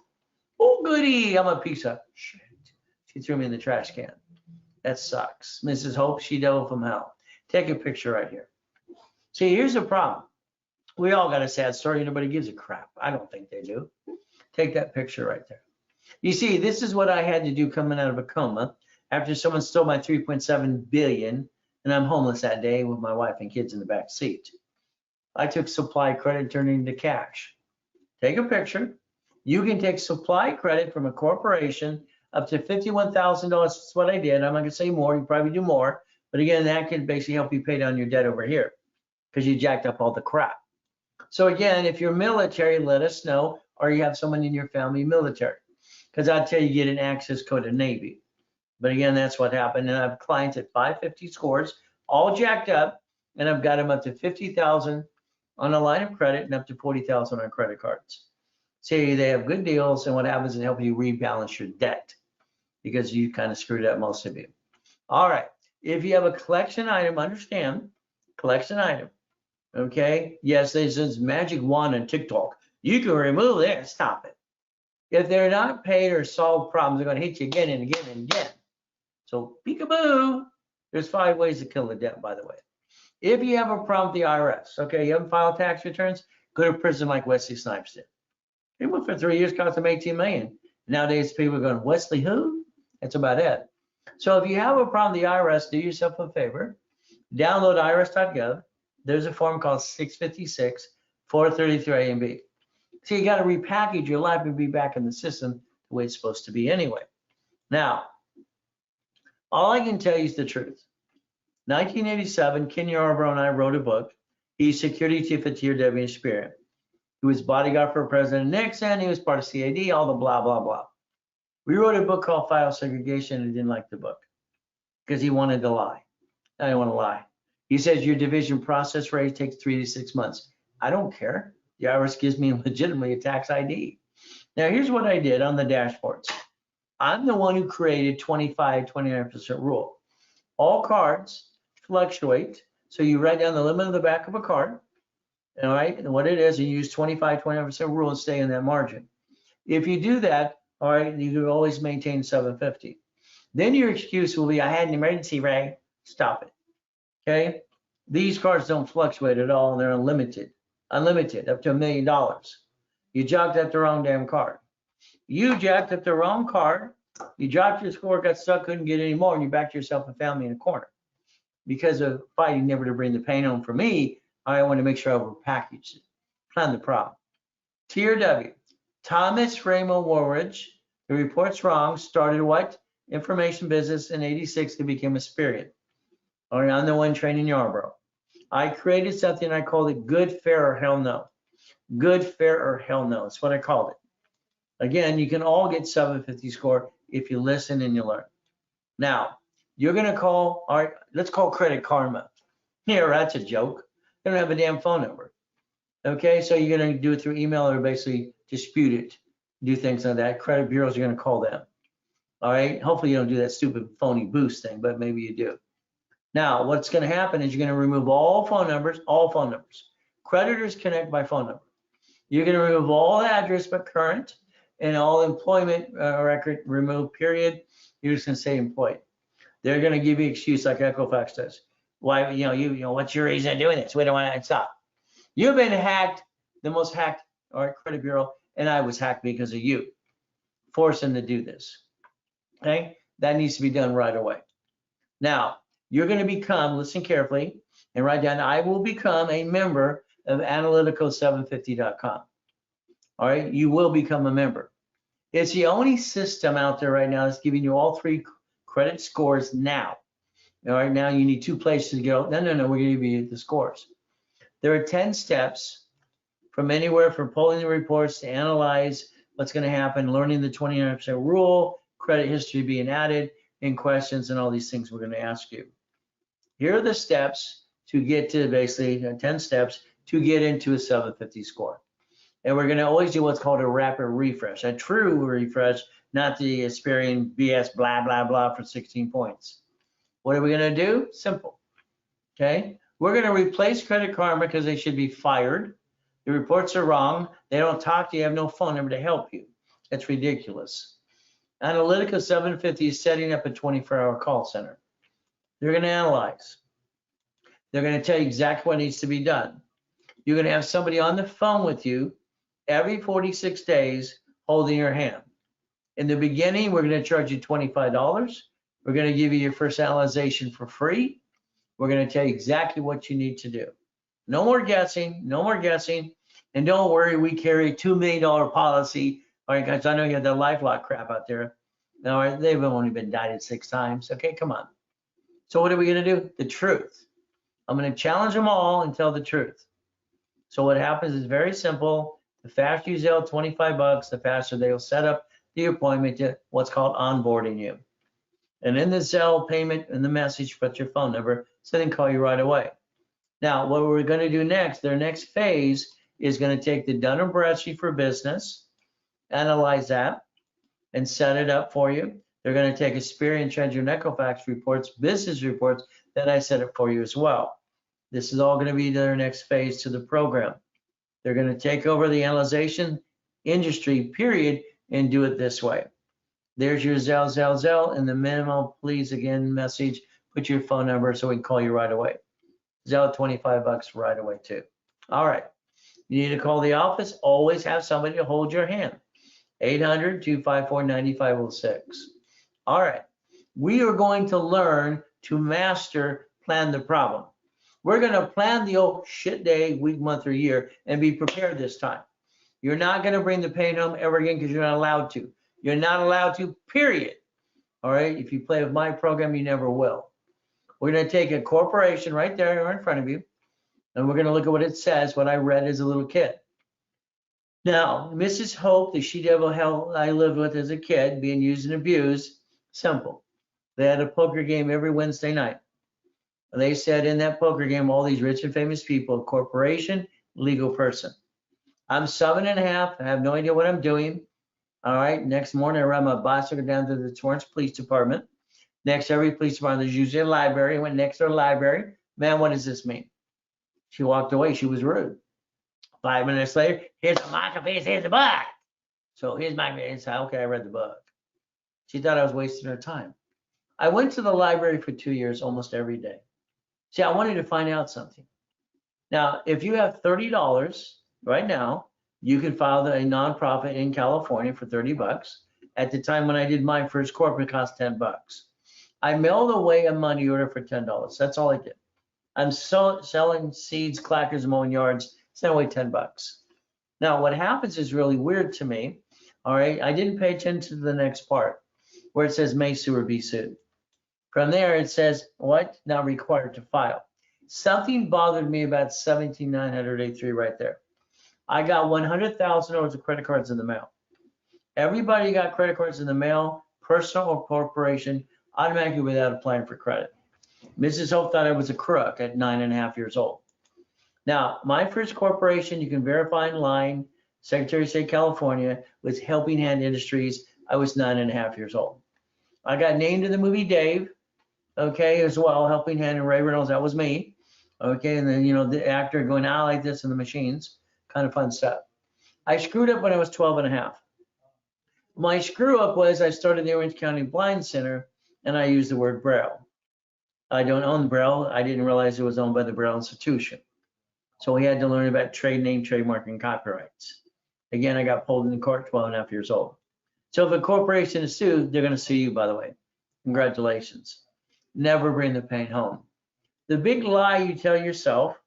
Oh, goody, I'm a piece of shit. She threw me in the trash can. That sucks. Mrs. Hope, she devil from hell. Take a picture right here. See, here's the problem. We all got a sad story. Nobody gives a crap. I don't think they do. Take that picture right there. You see, this is what I had to do coming out of a coma after someone stole my 3.7 billion, and I'm homeless that day with my wife and kids in the back seat. I took supply credit and turned it into cash. Take a picture. You can take supply credit from a corporation up to $51,000. That's what I did. I'm not going to say more. You probably do more. But again, that can basically help you pay down your debt over here because you jacked up all the crap. So again, if you're military, let us know, or you have someone in your family military, because I'll tell you, get an access code to Navy. But again, that's what happened. And I have clients at 550 scores, all jacked up, and I've got them up to 50,000 on a line of credit and up to 40,000 on credit cards. See, they have good deals, and what happens is help you rebalance your debt because you kind of screwed up, most of you. All right, if you have a collection item, understand, collection item, okay? Yes, there's this magic wand on TikTok. You can remove it, stop it. If they're not paid or solved problems, they're gonna hit you again and again and again. So peekaboo, there's 5 ways to kill the debt, by the way. If you have a problem with the IRS, okay, you haven't filed tax returns, go to prison like Wesley Snipes did. He went for 3 years, cost him 18 million. Nowadays, people are going, Wesley who? That's about it. So if you have a problem with the IRS, do yourself a favor. Download irs.gov. There's a form called 656 433 A and B. So you got to repackage your life and be back in the system the way it's supposed to be anyway. Now, all I can tell you is the truth. 1987, Ken Yarbrough and I wrote a book. He's security chief at TRW in Spirit. He was bodyguard for President Nixon. He was part of CAD, all the blah, blah, blah. We wrote a book called File Segregation, and he didn't like the book because he wanted to lie. I didn't want to lie. He says your division process rate takes 3 to 6 months. I don't care. The IRS gives me legitimately a tax ID. Now, here's what I did on the dashboards. I'm the one who created 25-29% rule. All cards fluctuate. So you write down the limit of the back of a card, all right, and what it is, and you use 25-29% rule and stay in that margin. If you do that, all right, you can always maintain 750. Then your excuse will be, I had an emergency, Ray. Stop it, okay? These cards don't fluctuate at all, and they're unlimited, up to $1 million. You jacked up the wrong damn card. You jacked up the wrong card, you dropped your score, got stuck, couldn't get any more, and you backed yourself and family in a corner. Because of fighting never to bring the pain home for me, I want to make sure I repackage it. Plan the problem. TRW, Thomas Raymond Woolridge, the report's wrong, started what? Information business in 86 to become a spirit. Or I'm the one training Yarbrough. I created something, I called it good, fair, or hell no. Good, fair, or hell no. That's what I called it. Again, you can all get 750 score if you listen and you learn. Now, You're gonna call, all right, let's call Credit Karma. Here, that's a joke. They don't have a damn phone number. Okay, so you're gonna do it through email or basically dispute it, do things like that. Credit bureaus are gonna call them. All right, hopefully you don't do that stupid phony boost thing, but maybe you do. Now, what's gonna happen is you're gonna remove all phone numbers, Creditors connect by phone number. You're gonna remove all address but current, and all employment record remove, period. You're just gonna say employed. They're gonna give you excuse like Equifax does. Why, you know, what's your reason of doing this? We don't want to stop. You've been hacked, the most hacked, all right, credit bureau, and I was hacked because of you. Force them to do this. Okay, that needs to be done right away. Now, you're going to become, listen carefully, and write down, I will become a member of analytical750.com. All right, you will become a member. It's the only system out there right now that's giving you all 3 credit scores now. All right, now you need 2 places to go. No, we're going to give you the scores. There are 10 steps from anywhere from pulling the reports to analyze what's going to happen, learning the 29% rule, credit history being added, and questions and all these things we're going to ask you. Here are the steps to get to basically 10 steps to get into a 750 score. And we're going to always do what's called a rapid refresh, a true refresh, not the Experian BS blah, blah, blah for 16 points. What are we going to do? Simple. Okay. We're going to replace Credit Karma because they should be fired. The reports are wrong. They don't talk to you. Have no phone number to help you. That's ridiculous. Analytica 750 is setting up a 24-hour call center. They're going to analyze. They're going to tell you exactly what needs to be done. You're going to have somebody on the phone with you every 46 days holding your hand. In the beginning, we're going to charge you $25. We're going to give you your first analyzation for free. We're going to tell you exactly what you need to do. No more guessing, no more guessing. And don't worry, we carry a $2 million policy. All right, guys, I know you have that LifeLock crap out there. All right, they've only been indicted 6 times. Okay, come on. So what are we going to do? The truth. I'm going to challenge them all and tell the truth. So what happens is very simple. The faster you Zelle $25, the faster they'll set up the appointment to what's called onboarding you. And in the Zelle payment and the message, put your phone number so they can call you right away. Now, what we're going to do next, their next phase is going to take the Dun & Bradstreet for business, analyze that, and set it up for you. They're going to take Experian, Treasury, and Equifax reports, business reports, that I set up for you as well. This is all going to be their next phase to the program. They're going to take over the analyzation industry, period, and do it this way. There's your Zelle, and the minimal, please, again, message, put your phone number so we can call you right away. Zelle, $25 right away too. All right, you need to call the office, always have somebody to hold your hand. 800-254-9506. All right, we are going to learn to master plan the problem. We're going to plan the old shit day, week, month, or year and be prepared this time. You're not going to bring the pain home ever again because you're not allowed to. You're not allowed to, period. All right, if you play with my program, you never will. We're going to take a corporation right there in front of you, and we're going to look at what it says, what I read as a little kid. Now, Mrs. Hope, the she-devil hell I lived with as a kid, being used and abused, simple. They had a poker game every Wednesday night. They said in that poker game, all these rich and famous people, corporation, legal person. I'm 7.5, I have no idea what I'm doing. All right, next morning I ride my bicycle down to the Torrance Police Department. Next to every police department, there's usually a library. I went next to the library. Man, what does this mean? She walked away, she was rude. 5 minutes later, here's a microphone, here's the book. So here's my, okay, I read the book. She thought I was wasting her time. I went to the library for 2 years, almost every day. See, I wanted to find out something. Now, if you have $30 right now, you can file a nonprofit in California for $30. At the time when I did my first corporate, it cost $10. I mailed away a money order for $10. That's all I did. I'm selling seeds, clackers, mowing yards, sent away $10. Now, what happens is really weird to me. All right, I didn't pay attention to the next part where it says may sue or be sued. From there, it says what? Not required to file. Something bothered me about 17983 right there. I got $100,000 of credit cards in the mail. Everybody got credit cards in the mail, personal or corporation, automatically without applying for credit. Mrs. Hope thought I was a crook at 9.5 years old. Now, my first corporation, you can verify online, Secretary of State, California, was Helping Hand Industries. I was 9.5 years old. I got named in the movie Dave, okay, as well, Helping Hand and Ray Reynolds, that was me. Okay, and then, the actor going out like this in the machines, kind of fun stuff. I screwed up when I was 12.5. My screw up was I started the Orange County Blind Center and I used the word Braille. I don't own Braille. I didn't realize it was owned by the Braille Institution. So we had to learn about trade name, trademark, and copyrights. Again, I got pulled into court 12.5 years old. So if a corporation is sued, they're going to sue you, by the way. Congratulations. Never bring the pain home. The big lie you tell yourself,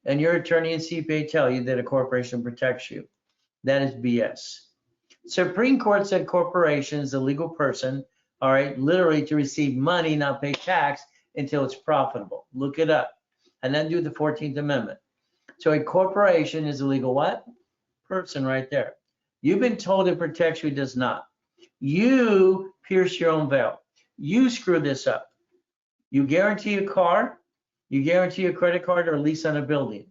and your attorney and CPA tell you that a corporation protects you. That is BS. Supreme Court said corporations, the legal person, all right, literally to receive money, not pay tax until it's profitable. Look it up. And then do the 14th Amendment. So a corporation is a legal what? Person right there. You've been told it protects you, it does not. You pierce your own veil. You screw this up. You guarantee a car, you guarantee a credit card or a lease on a building.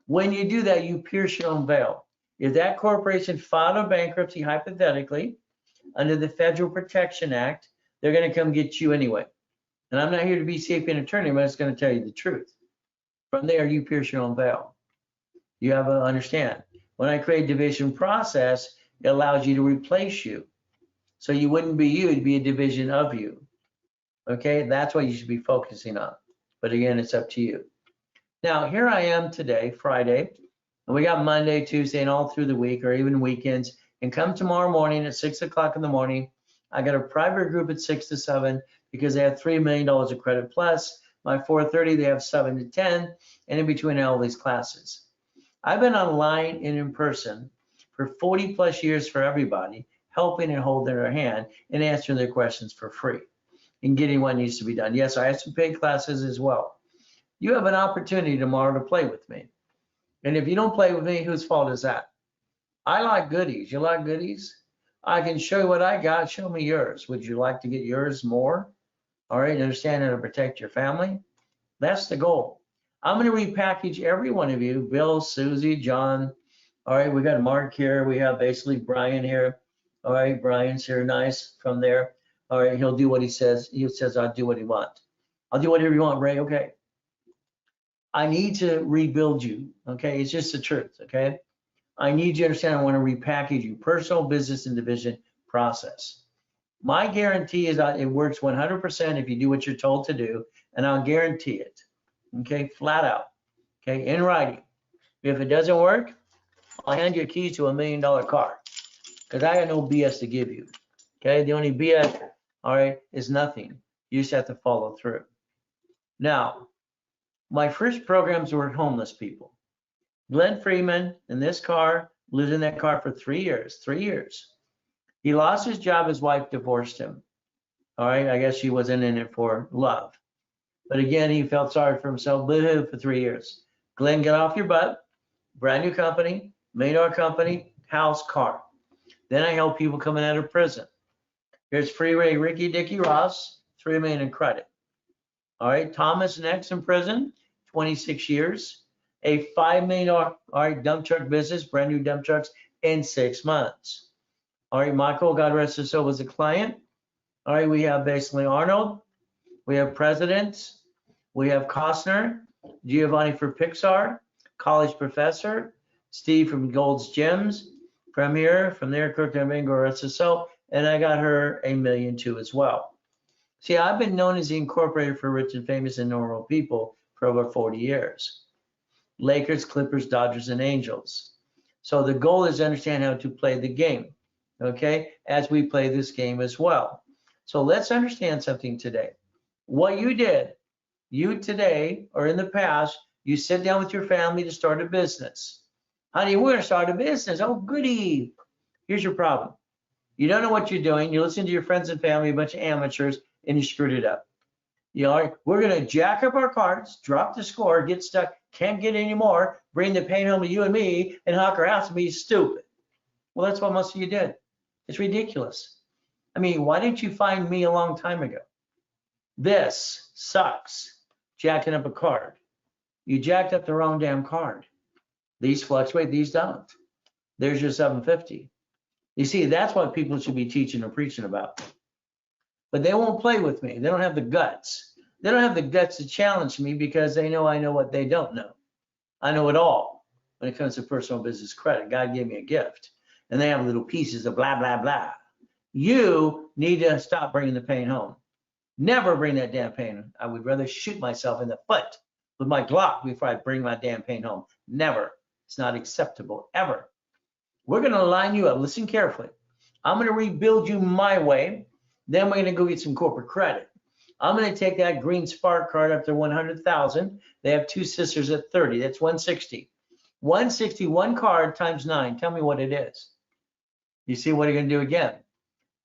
When you do that, you pierce your own veil. If that corporation filed a bankruptcy, hypothetically, under the Federal Protection Act, they're going to come get you anyway. And I'm not here to be CPA an attorney, but I'm just going to tell you the truth. From there, you pierce your own veil. You have to understand. When I create division process, it allows you to replace you. So you wouldn't be you, it'd be a division of you. Okay, that's what you should be focusing on. But again, it's up to you. Now, here I am today, Friday, and we got Monday, Tuesday, and all through the week, or even weekends. And come tomorrow morning at 6 o'clock in the morning, I got a private group at 6 to 7 because they have $3 million of credit plus. My 4:30, they have 7 to 10, and in between all these classes. I've been online and in person for 40 plus years for everybody, helping and holding their hand and answering their questions for free and getting what needs to be done. Yes, I have some paid classes as well. You have an opportunity tomorrow to play with me. And if you don't play with me, whose fault is that? I like goodies. You like goodies? I can show you what I got. Show me yours. Would you like to get yours more? All right, understand how to protect your family? That's the goal. I'm going to repackage every one of you, Bill, Susie, John. All right, we got Mark here. We have basically Brian here. All right, Brian's here, nice from there. All right, he'll do what he says. He says, I'll do what he wants. I'll do whatever you want, Ray, okay. I need to rebuild you, okay? It's just the truth, okay? I need you to understand I want to repackage you, personal, business, and division process. My guarantee is that it works 100% if you do what you're told to do, and I'll guarantee it, okay, flat out, okay, in writing. If it doesn't work, I'll hand you keys to $1 million car, because I got no BS to give you, okay? The only BS, all right, is nothing. You just have to follow through. Now, my first programs were homeless people. Glenn Freeman in this car lived in that car for 3 years, 3 years. He lost his job, his wife divorced him. All right, I guess she wasn't in it for love. But again, he felt sorry for himself, boo-hoo, for 3 years. Glenn, get off your butt, brand new company, $1 million company, house, car. Then I help people coming out of prison. Here's Free Ray, Ricky, Dickie Ross, $3 million in credit. All right, Thomas next in prison, 26 years. A $5 million, all right, dump truck business, brand new dump trucks in 6 months. All right, Michael, God rest his soul, was a client. All right, we have basically Arnold, we have presidents, we have Costner, Giovanni for Pixar, college professor, Steve from Gold's Gems, from here, from there, Kirk Domingo, rest his soul, and I got her $1 million too as well. See, I've been known as the incorporator for rich and famous and normal people for over 40 years. Lakers, Clippers, Dodgers, and Angels. So the goal is to understand how to play the game, okay, as we play this game as well. So let's understand something today. What you did, you today or in the past, you sit down with your family to start a business. Honey, we're gonna start a business. Oh, goody. Here's your problem. You don't know what you're doing. You listen to your friends and family, a bunch of amateurs, and you screwed it up. You know, we're gonna jack up our cards, drop the score, get stuck, can't get any more, bring the pain home to you and me, and hawk our house and be stupid. Well, that's what most of you did. It's ridiculous. I mean, why didn't you find me a long time ago? This sucks. Jacking up a card. You jacked up the wrong damn card. These fluctuate, these don't. There's your 750. You see, that's what people should be teaching and preaching about. But they won't play with me. They don't have the guts. They don't have the guts to challenge me because they know I know what they don't know. I know it all when it comes to personal business credit. God gave me a gift. And they have little pieces of blah, blah, blah. You need to stop bringing the pain home. Never bring that damn pain. I would rather shoot myself in the foot with my Glock before I bring my damn pain home. Never. It's not acceptable, ever. We're going to line you up. Listen carefully. I'm going to rebuild you my way. Then we're going to go get some corporate credit. I'm going to take that green spark card up to 100,000. They have two sisters at 30. That's 160. 160, one card times 9. Tell me what it is. You see what you're going to do again.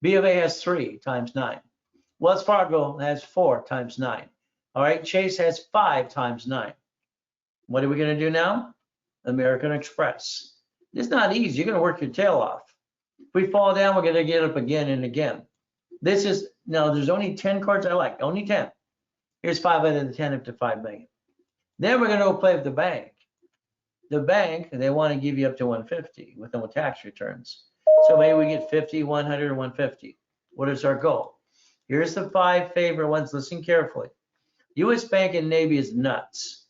B of A has 3 times 9. Wells Fargo has 4 times 9. All right, Chase has 5 times 9. What are we going to do now? American Express. It's not easy. You're going to work your tail off. If we fall down, we're going to get up again and again. This is, no, there's only 10 cards I like, only 10. Here's 5 out of the 10 up to 5 million. Then we're going to go play with the bank. The bank, they want to give you up to 150 with no tax returns. So maybe we get 50, 100, or 150. What is our goal? Here's the 5 favorite ones. Listen carefully. U.S. Bank and Navy is nuts,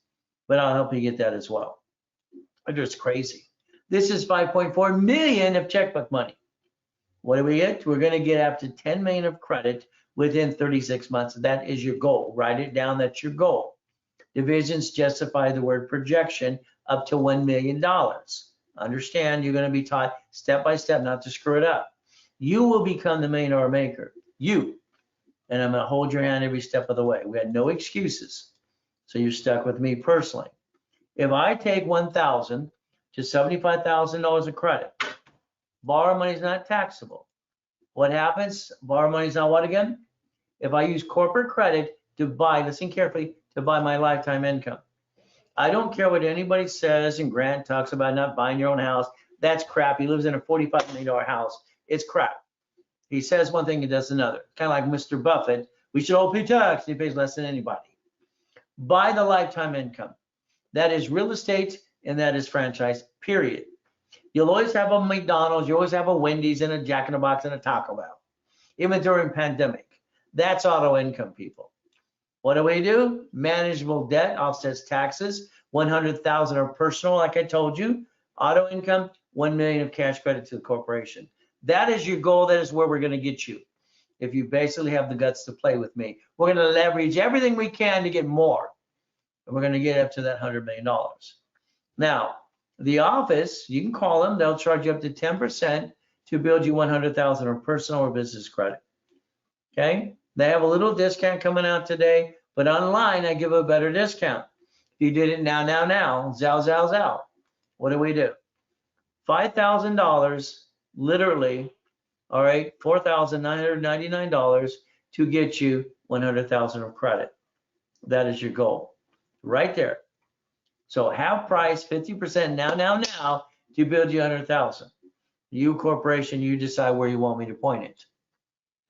but I'll help you get that as well. They're just crazy. This is 5.4 million of checkbook money. What do we get? We're going to get up to 10 million of credit within 36 months. That is your goal. Write it down. That's your goal. Divisions justify the word projection up to $1 million. Understand, you're going to be taught step by step not to screw it up. You will become the $1 million maker. You. And I'm going to hold your hand every step of the way. We had no excuses. So you're stuck with me personally. If I take $1,000 to $75,000 of credit, borrow money is not taxable. What happens? Borrow money is not what again? If I use corporate credit to buy, listen carefully, to buy my lifetime income. I don't care what anybody says, and Grant talks about not buying your own house. That's crap. He lives in a $45 million house. It's crap. He says one thing, he does another. Kind of like Mr. Buffett. We should all pay tax. He pays less than anybody. Buy the lifetime income. That is real estate, and that is franchise, period. You'll always have a McDonald's, you always have a Wendy's and a Jack in the Box and a Taco Bell, even during pandemic. That's auto income, people. What do we do? Manageable debt offsets taxes. 100,000 are personal, like I told you. Auto income, 1 million of cash credit to the corporation. That is your goal. That is where we're going to get you. If you basically have the guts to play with me, we're going to leverage everything we can to get more. And we're going to get up to that $100 million. Now, the office, you can call them. They'll charge you up to 10% to build you 100,000 of personal or business credit. Okay? They have a little discount coming out today, but online I give a better discount. If you did it now, zow. What do we do? $5,000, literally, all right, $4,999 to get you 100,000 of credit. That is your goal, right there. So half price, 50% now to build you 100,000. You corporation, you decide where you want me to point it.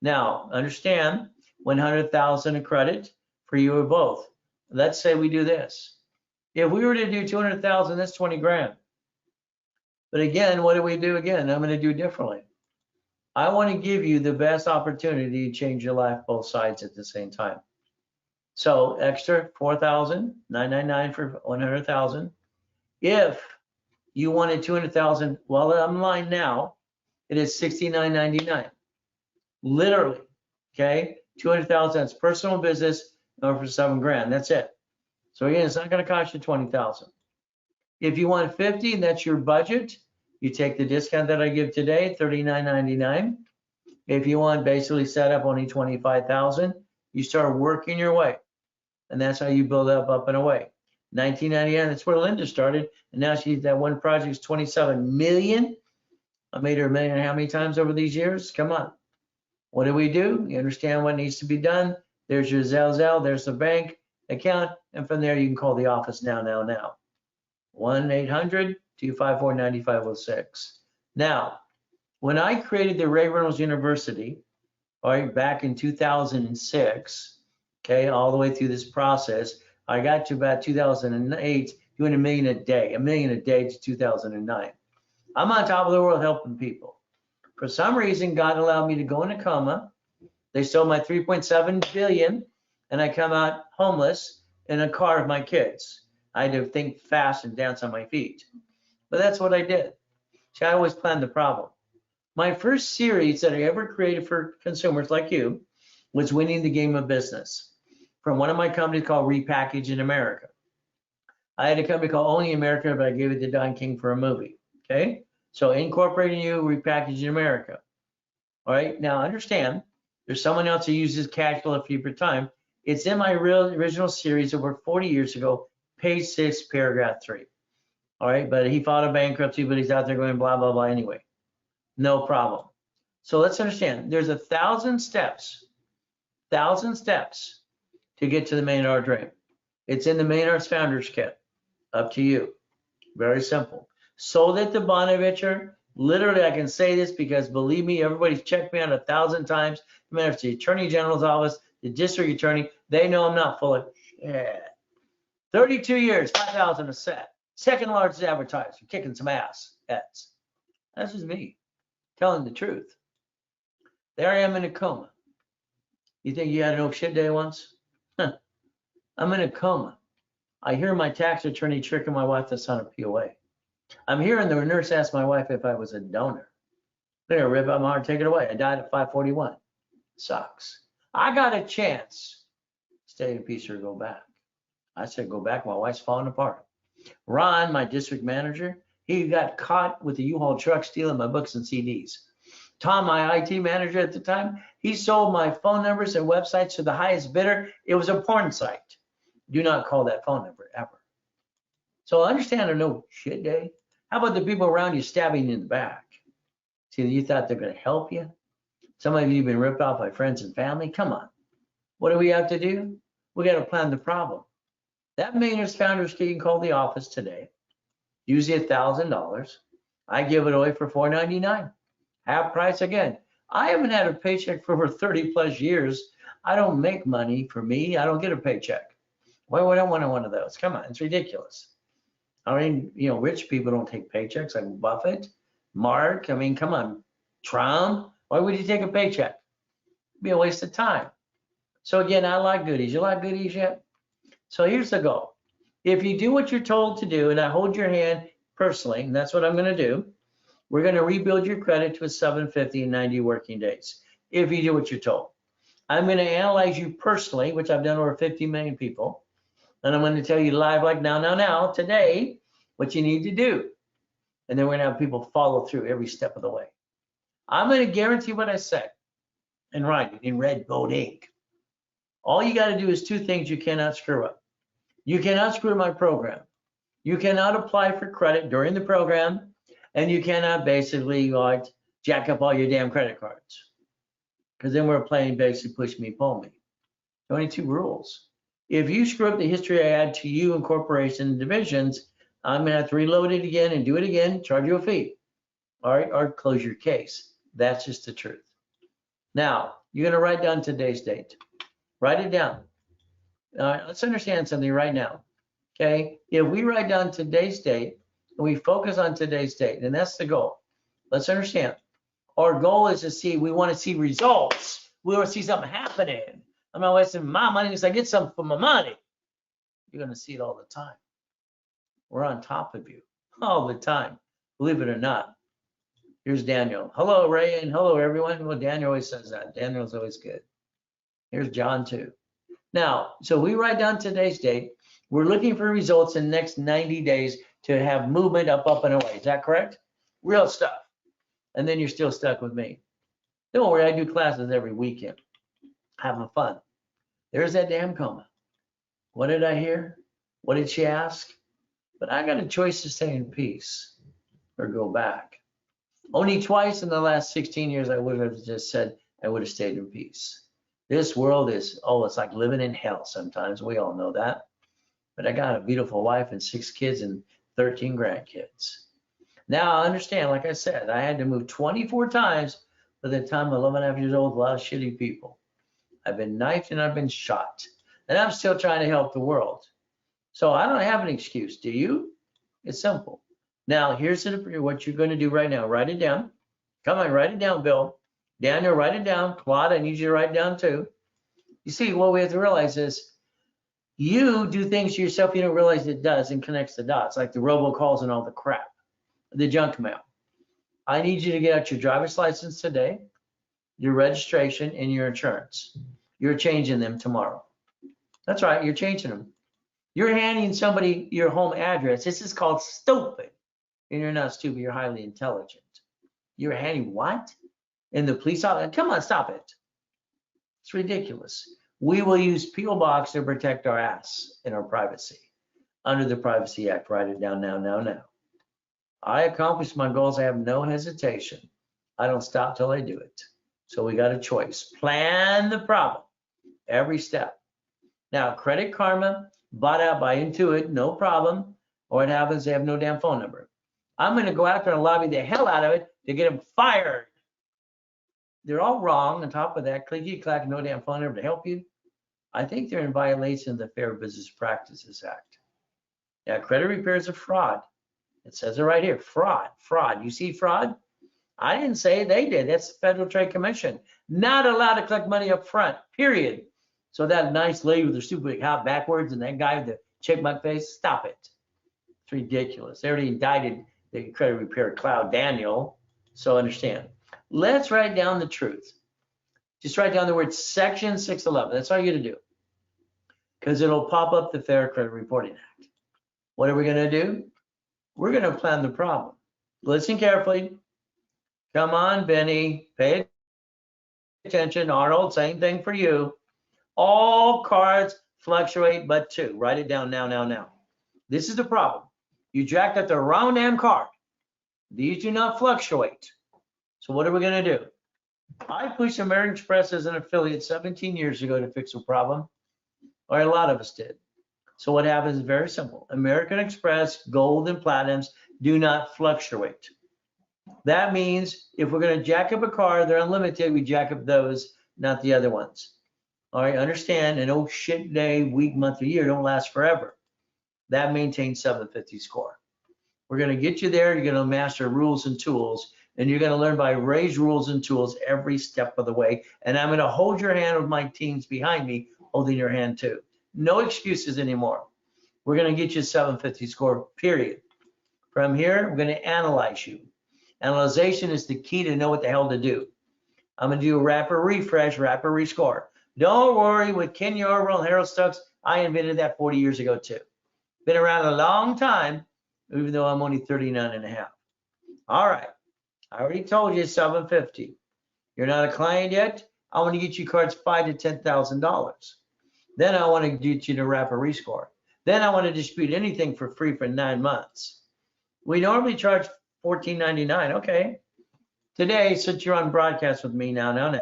Now, understand, 100,000 of credit for you or both. Let's say we do this. If we were to do 200,000, that's 20 grand. But again, what do we do again? I'm going to do differently. I want to give you the best opportunity to change your life both sides at the same time. So extra 4,999 for 100,000. If you wanted 200,000, well, I'm lying now, it is $69.99. Literally, okay? 200,000, that's personal business, or for 7 grand, that's it. So again, it's not going to cost you 20,000. If you want 50, and that's your budget, you take the discount that I give today, $39.99. If you want basically set up only 25,000, you start working your way. And that's how you build up and away. 1999, that's where Linda started. And now she's that one project is 27 million. I made her $1 million how many times over these years? Come on. What do? You understand what needs to be done. There's your Zelle, there's the bank account. And from there, you can call the office now. 1-800-254-9506. Now, when I created the Ray Reynolds University, all right, back in 2006, okay, all the way through this process. I got to about 2008, doing a million a day to 2009. I'm on top of the world helping people. For some reason, God allowed me to go in a coma. They stole my 3.7 billion, and I come out homeless in a car with my kids. I had to think fast and dance on my feet. But that's what I did. See, I always planned the problem. My first series that I ever created for consumers like you was Winning the Game of Business from one of my companies called Repackage in America. I had a company called Only America, but I gave it to Don King for a movie. Okay, so incorporating you, Repackage in America. All right, now understand, there's someone else who uses cash flow for your time. It's in my original series over 40 years ago, page 6, paragraph 3. All right, but he filed a bankruptcy, but he's out there going blah, blah, blah anyway. No problem. So let's understand, there's 1,000 steps to get to the $1 million dream. It's in the Maynard's Founders Kit. Up to you. Very simple. So that the Bonaventure, literally I can say this because believe me, everybody's checked me out 1,000 times. No matter if it's the Attorney General's office, the district attorney, they know I'm not full of shit. 32 years, 5,000 a set. Second largest advertiser, kicking some ass. That's just me telling the truth. There I am in a coma. You think you had an oh shit day once? Huh. I'm in a coma. I hear my tax attorney tricking my wife to sign a POA. I'm hearing the nurse ask my wife if I was a donor. They're gonna rip out my heart, take it away. I died at 5:41. Sucks. I got a chance. Stay in peace or go back. I said go back. My wife's falling apart. Ron, my district manager, he got caught with a U-Haul truck stealing my books and CDs. Tom, my IT manager at the time, he sold my phone numbers and websites to the highest bidder. It was a porn site. Do not call that phone number ever. So understand a no shit day. How about the people around you stabbing you in the back? See, you thought they're going to help you? Some of you have been ripped off by friends and family. Come on. What do we have to do? We got to plan the problem. That Maynard's Founders Kit, you can call the office today. Usually $1,000. I give it away for $4.99. Half price again. I haven't had a paycheck for over 30 plus years. I don't make money for me. I don't get a paycheck. Why would I want one of those? Come on, it's ridiculous. I mean, rich people don't take paychecks like Buffett, Mark. I mean, come on, Trump. Why would you take a paycheck? It'd be a waste of time. So again, I like goodies. You like goodies yet? So here's the goal. If you do what you're told to do, and I hold your hand personally, and that's what I'm going to do, we're going to rebuild your credit to a 750 in 90 working days. If you do what you're told. I'm going to analyze you personally, which I've done over 50 million people. And I'm going to tell you live like now, today, what you need to do. And then we're going to have people follow through every step of the way. I'm going to guarantee what I say and write it in red gold ink. All you got to do is two things you cannot screw up. You cannot screw up my program. You cannot apply for credit during the program, and you cannot basically jack up all your damn credit cards. Because then we're playing basically push me, pull me. 22 rules. If you screw up the history I add to you and corporation and divisions, I'm going to have to reload it again and do it again, charge you a fee. All right, or close your case. That's just the truth. Now, you're going to write down today's date. Write it down. All right, let's understand something right now. Okay, if we write down today's date and we focus on today's date, and that's the goal. Let's understand. Our goal is to see, we want to see results. We want to see something happening. I'm not wasting my money because I get something for my money. You're going to see it all the time. We're on top of you all the time, believe it or not. Here's Daniel. Hello, Ray, and hello, everyone. Well, Daniel always says that. Daniel's always good. Here's John, too. Now, so we write down today's date. We're looking for results in the next 90 days to have movement up, and away. Is that correct? Real stuff. And then you're still stuck with me. Don't worry, I do classes every weekend. Having fun. There's that damn coma. What did I hear? What did she ask? But I got a choice to stay in peace or go back. Only twice in the last 16 years I would have just said I would have stayed in peace. This world is, it's like living in hell sometimes. We all know that. But I got a beautiful wife and 6 kids and 13 grandkids. Now I understand, like I said, I had to move 24 times by the time I'm 11 and a half years old with a lot of shitty people. I've been knifed and I've been shot. and I'm still trying to help the world. So I don't have an excuse, do you? It's simple. Now, here's what you're going to do right now. Write it down. Come on, write it down, Bill. Daniel, write it down. Claude, I need you to write it down too. You see, what we have to realize is you do things to yourself you don't realize it does and connects the dots, like the robocalls and all the crap, the junk mail. I need you to get out your driver's license today, your registration, and your insurance. You're changing them tomorrow. That's right, you're changing them. You're handing somebody your home address. This is called stupid. And you're not stupid, you're highly intelligent. You're handing what? And the police officer, come on, stop it. It's ridiculous. We will use P.O. Box to protect our ass and our privacy. Under the Privacy Act, write it down now. I accomplish my goals, I have no hesitation. I don't stop till I do it. So we got a choice. Plan the problem, every step. Now, Credit Karma, bought out by Intuit, no problem. Or what happens, they have no damn phone number. I'm going to go out there and lobby the hell out of it to get them fired. They're all wrong. On top of that, clicky clack, no damn phone number to help you. I think they're in violation of the Fair Business Practices Act. Now, credit repair is a fraud. It says it right here, fraud. You see fraud? I didn't say it, they did. That's the Federal Trade Commission. Not allowed to collect money up front, period. So that nice lady with her stupid hat backwards and that guy with the chipmunk face, stop it. It's ridiculous. They already indicted the credit repair cloud, Daniel. So understand. Let's write down the truth. Just write down the word Section 611. That's all you got to do. Because it'll pop up the Fair Credit Reporting Act. What are we going to do? We're going to plan the problem. Listen carefully. Come on, Benny. Pay attention. Arnold, same thing for you. All cards fluctuate but two. Write it down now. This is the problem. You jacked up the wrong damn card. These do not fluctuate. So what are we going to do? I pushed American Express as an affiliate 17 years ago to fix a problem, or a lot of us did. So what happens is very simple. American Express, gold and platinums do not fluctuate. That means if we're going to jack up a car, they're unlimited, we jack up those, not the other ones. All right, understand, an old shit day, week, month, or year don't last forever. That maintains 750 score. We're going to get you there. You're going to master rules and tools, and you're going to learn by Ray's rules and tools every step of the way. And I'm going to hold your hand with my teams behind me, holding your hand too. No excuses anymore. We're going to get you a 750 score, period. From here, we're going to analyze you. Analyzation is the key to know what the hell to do. I'm going to do a rapid refresh, rapid rescore. Don't worry, with Kenya Orwell and Harold Stokes, I invented that 40 years ago too. Been around a long time, even though I'm only 39 and a half. All right, I already told you 750. You're not a client yet? I want to get you cards $5,000 to $10,000. Then I want to get you to rapid rescore. Then I want to dispute anything for free for 9 months. We normally charge $14.99. Okay. Today, since you're on broadcast with me now,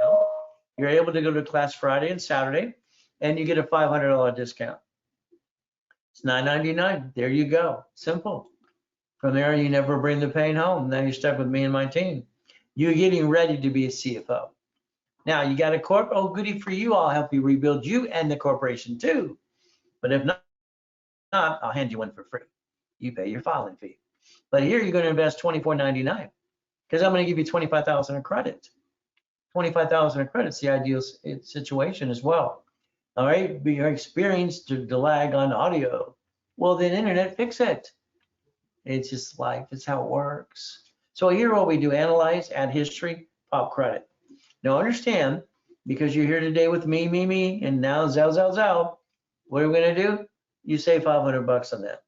you're able to go to class Friday and Saturday, and you get a $500 discount. It's $9.99. There you go. Simple. From there, you never bring the pain home. Now you're stuck with me and my team. You're getting ready to be a CFO. Now you got a corp. Oh, goody for you. I'll help you rebuild you and the corporation too. But if not, I'll hand you one for free. You pay your filing fee. But here you're going to invest $24.99 because I'm going to give you $25,000 in credit. $25,000 in credit's the ideal situation as well. All right, but you're experienced the lag on audio. Well, then internet, fix it. It's just life. It's how it works. So here what we do, analyze, add history, pop credit. Now understand, because you're here today with me, and now Zell. What are we going to do? You save $500 on that.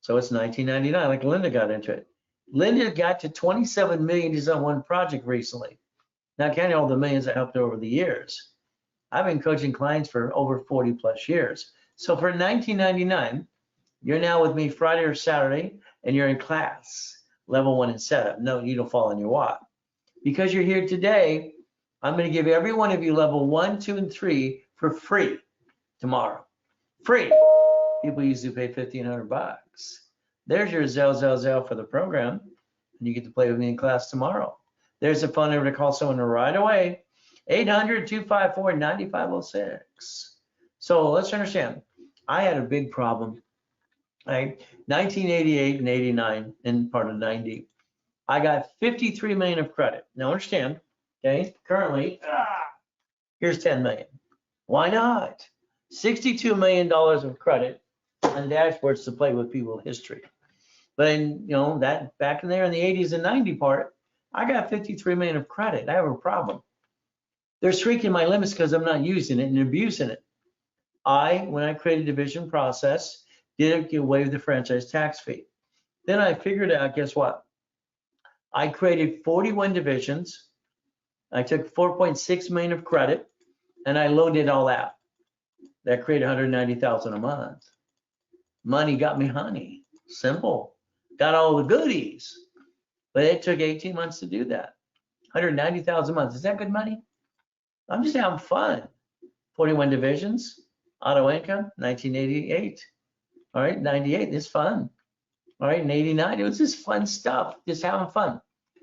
So it's $19.99, like Linda got into it. Linda got to 27 million just on one project recently. Now, counting all the millions I helped over the years. I've been coaching clients for over 40 plus years. So for $19.99, you're now with me Friday or Saturday, and you're in class, level 1 in setup. No, you don't fall on your what. Because you're here today, I'm going to give every one of you level 1, 2, and 3 for free tomorrow. Free. People usually pay $1,500. There's your Zell for the program, and you get to play with me in class tomorrow. There's a phone number to call someone right away, 800-254-9506. So let's understand, I had a big problem, right? 1988 and 89 and part of 90. I got 53 million of credit. Now understand, okay, currently, here's 10 million. Why not? $62 million of credit on dashboards to play with people's history. But in, that back in there in the 80s and 90 part, I got 53 million of credit. I have a problem. They're shrinking my limits because I'm not using it and abusing it. When I created a division process, did it waive the franchise tax fee. Then I figured out, guess what? I created 41 divisions. I took 4.6 million of credit and I loaded it all out. That created 190,000 a month. Money got me honey. Simple. Got all the goodies. But it took 18 months to do that. 190,000 a month. Is that good money? I'm just having fun. 41 divisions, auto income, 1988. All right, 98, it's fun. All right, in 89, it was just fun stuff, just having fun.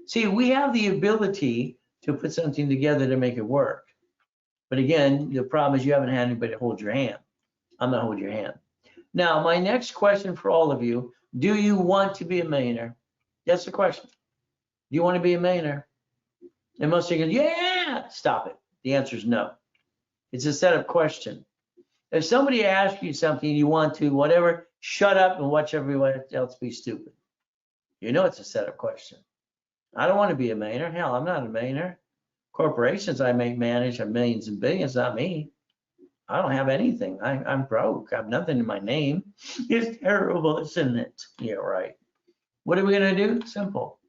See, we have the ability to put something together to make it work. But again, the problem is you haven't had anybody hold your hand. I'm gonna hold your hand. Now, my next question for all of you, do you want to be a millionaire? That's the question. Do you want to be a millionaire? And most of you go, yeah, stop it. The answer is no. It's a setup question. If somebody asks you something, you want to, whatever, shut up and watch everyone else be stupid. You know it's a setup question. I don't want to be a millionaire. Hell, I'm not a millionaire. Corporations I may manage have millions and billions, not me. I don't have anything. I'm broke. I have nothing in my name. It's terrible, isn't it? Yeah, right. What are we going to do? Simple.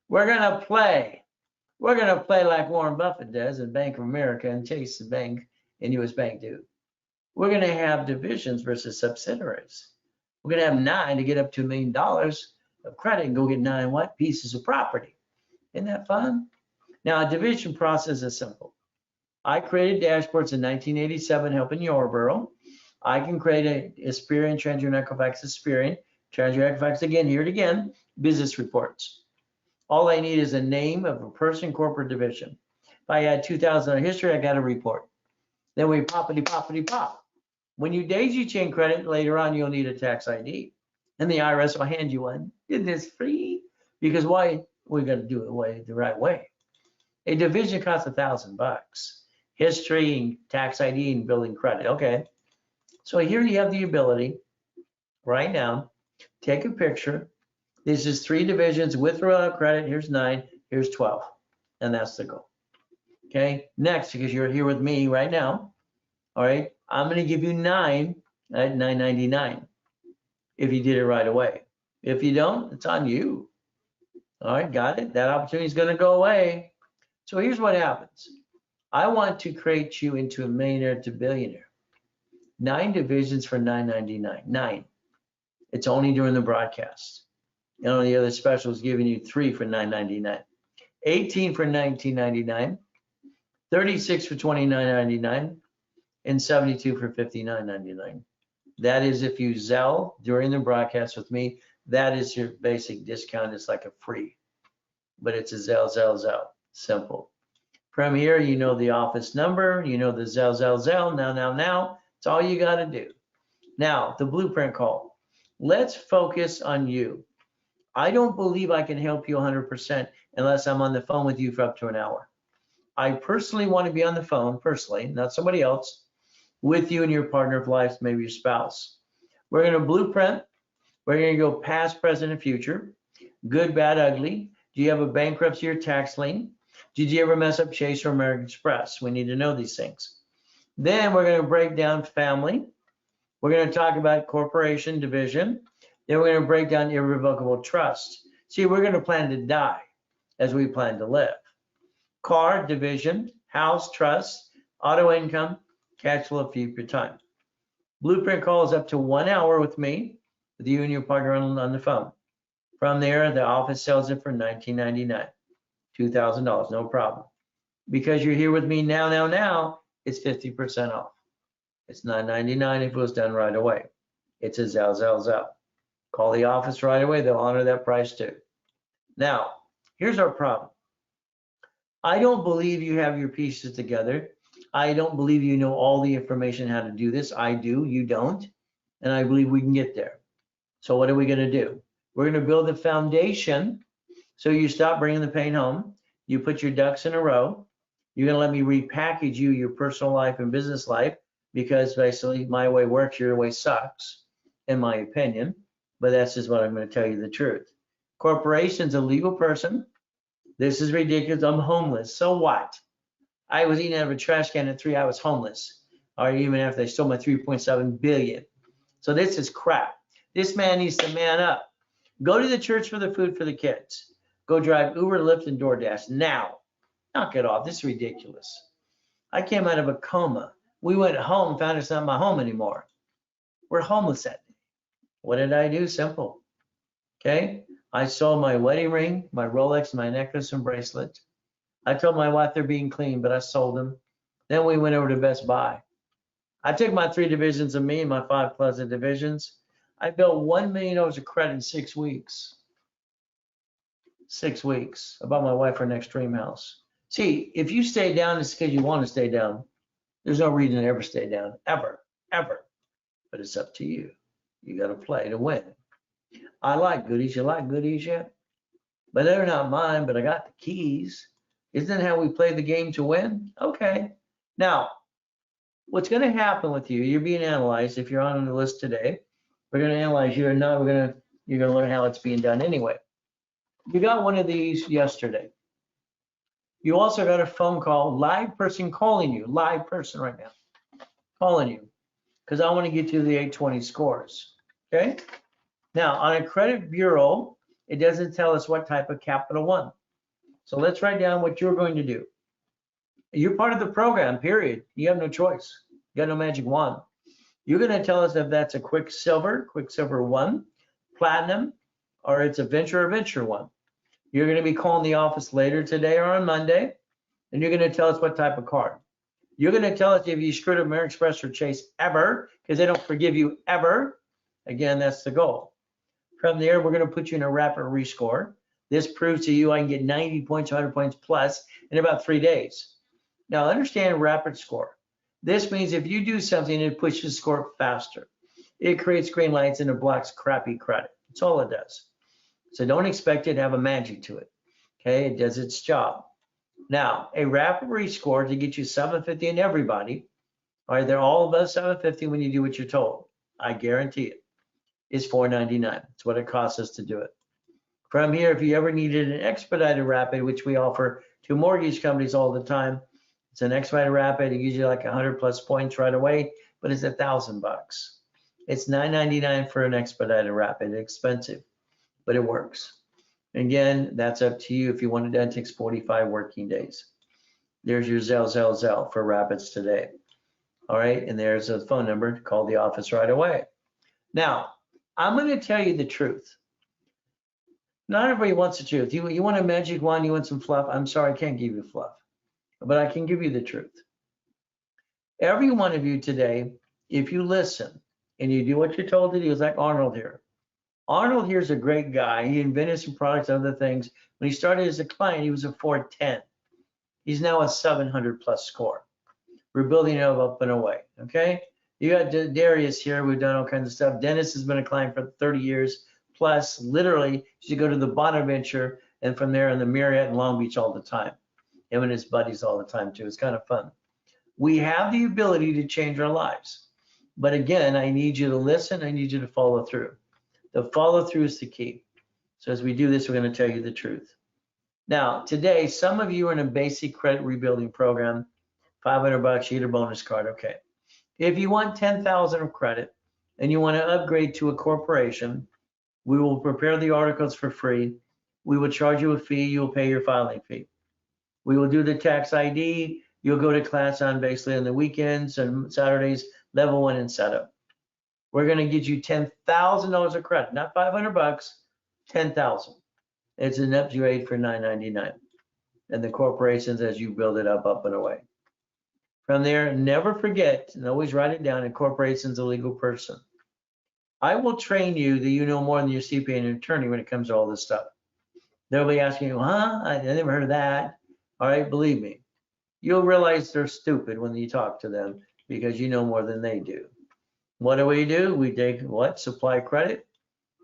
We're going to play. We're going to play like Warren Buffett does in Bank of America and Chase the Bank and US Bank do. We're going to have divisions versus subsidiaries. We're going to have 9 to get up to $1 million of credit and go get 9 what? Pieces of property. Isn't that fun? Now, a division process is simple. I created dashboards in 1987 helping Yorborough. I can create a Experian, TransUnion, Equifax, Experian, TransUnion, Equifax, again, here it again, business reports. All I need is a name of a person, corporate division. If I had 2,000 in history, I got a report. Then we poppity, poppity, pop. When you daisy chain credit later on, you'll need a tax ID. And the IRS will hand you one. Isn't this free? Because why? We got to do it the right way. A division costs $1,000. History, tax ID, and building credit. Okay. So here you have the ability right now, take a picture. This is 3 divisions with or without credit. Here's 9, here's 12. And that's the goal. Okay. Next, because you're here with me right now. All right. I'm going to give you 9 at $9.99 if you did it right away. If you don't, it's on you. All right. Got it. That opportunity is going to go away. So here's what happens. I want to create you into a millionaire to billionaire. 9 divisions for $9.99. 9. It's only during the broadcast. And on the other specials, giving you 3 for $9.99. 18 for $19.99. 36 for $29.99. And 72 for $59.99. That is if you Zelle during the broadcast with me. That is your basic discount. It's like a free, but it's a Zelle. Simple. From here, you know the office number, you know the Zelle. Now. It's all you got to do. Now, the blueprint call. Let's focus on you. I don't believe I can help you 100% unless I'm on the phone with you for up to an hour. I personally want to be on the phone, personally, not somebody else, with you and your partner of life, maybe your spouse. We're going to blueprint. We're going to go past, present, and future. Good, bad, ugly. Do you have a bankruptcy or tax lien? Did you ever mess up Chase or American Express? We need to know these things. Then we're going to break down family. We're going to talk about corporation division. Then we're going to break down irrevocable trust. See, we're going to plan to die as we plan to live. Car division, house trust, auto income, cash flow, future time. Blueprint call is up to 1 hour with me, with you and your partner on the phone. From there, the office sells it for $19.99, $2,000, no problem. Because you're here with me now, it's 50% off. It's $9.99 if it was done right away. It's a Zelle. Call the office right away. They'll honor that price too. Now, here's our problem. I don't believe you have your pieces together. I don't believe you know all the information how to do this. I do, you don't. And I believe we can get there. So what are we gonna do? We're gonna build the foundation. So you stop bringing the pain home. You put your ducks in a row. You're gonna let me repackage you your personal life and business life, because basically my way works, your way sucks, in my opinion. But that's just what I'm gonna tell you the truth. Corporation's a legal person. This is ridiculous. I'm homeless. So what? I was eating out of a trash can at 3. I was homeless. Or even after they stole my 3.7 billion. So this is crap. This man needs to man up. Go to the church for the food for the kids. Go drive Uber, Lyft, and DoorDash now. Knock it off. This is ridiculous. I came out of a coma. We went home, found it's not my home anymore. We're homeless that day. What did I do? Simple. Okay. I sold my wedding ring, my Rolex, my necklace and bracelet. I told my wife they're being clean, but I sold them. Then we went over to Best Buy. I took my 3 divisions of me and my 5 Plaza divisions. I built $1 million of credit in 6 weeks. 6 weeks. I bought my wife her next dream house. See, if you stay down, it's because you want to stay down. There's no reason to ever stay down, ever, ever. But it's up to you. You got to play to win. I like goodies. You like goodies yet? But they're not mine, but I got the keys. Isn't that how we play the game to win? Okay. Now, what's going to happen with you, you're being analyzed. If you're on the list today, we're going to analyze you, and now you're going to learn how it's being done anyway. You got one of these yesterday. You also got a phone call, live person calling you, live person right now, calling you, because I want to get you the 820 scores. Okay. Now, on a credit bureau, it doesn't tell us what type of Capital One. So let's write down what you're going to do. You're part of the program, period. You have no choice. You got no magic wand. You're going to tell us if that's a Quicksilver 1, Platinum, or it's a Venture 1. You're going to be calling the office later today or on Monday, and you're going to tell us what type of card. You're going to tell us if you screwed up American Express or Chase ever, because they don't forgive you ever. Again, that's the goal. From there, we're going to put you in a rapid rescore. This proves to you I can get 90 points, 100 points plus in about 3 days. Now, understand rapid score. This means if you do something, it pushes the score faster. It creates green lights and it blocks crappy credit. That's all it does. So don't expect it to have a magic to it. Okay, it does its job. Now, a rapid rescore to get you 750 in everybody. All right, they're all above 750 when you do what you're told. I guarantee it. Is $499. That's what it costs us to do it. From here, if you ever needed an expedited rapid, which we offer to mortgage companies all the time, it's an expedited rapid. It gives you like 100 plus points right away, but it's $1,000. It's $999 for an expedited rapid. It's expensive, but it works. Again, that's up to you. If you want it done, it takes 45 working days. There's your Zell for rapids today. All right, and there's a phone number to call the office right away. Now, I'm going to tell you the truth. Not everybody wants the truth. You want a magic wand, you want some fluff. I'm sorry, I can't give you fluff, but I can give you the truth. Every one of you today, if you listen and you do what you're told to do, it's like Arnold here. Arnold here is a great guy. He invented some products, other things. When he started as a client, he was a 410. He's now a 700 plus score. We're building it up and away, okay? You got Darius here. We've done all kinds of stuff. Dennis has been a client for 30 years. Plus, literally, you go to the Bonaventure and from there in the Marriott in Long Beach all the time. Him and his buddies all the time too. It's kind of fun. We have the ability to change our lives. But again, I need you to listen. I need you to follow through. The follow through is the key. So as we do this, we're going to tell you the truth. Now, today, some of you are in a basic credit rebuilding program, $500, you get a bonus card, okay. If you want 10,000 of credit and you want to upgrade to a corporation, we will prepare the articles for free. We will charge you a fee. You'll pay your filing fee. We will do the tax ID. You'll go to class on basically on the weekends and Saturdays, level 1 and setup. We're going to get you $10,000 of credit, not $500, 10,000. It's an upgrade for $999. And the corporations as you build it up and away. From there, never forget, and always write it down, a corporation's a legal person. I will train you that you know more than your CPA and attorney when it comes to all this stuff. They'll be asking you, huh? I never heard of that. All right, believe me. you'll realize they're stupid when you talk to them because you know more than they do. What do? We take what? Supply credit,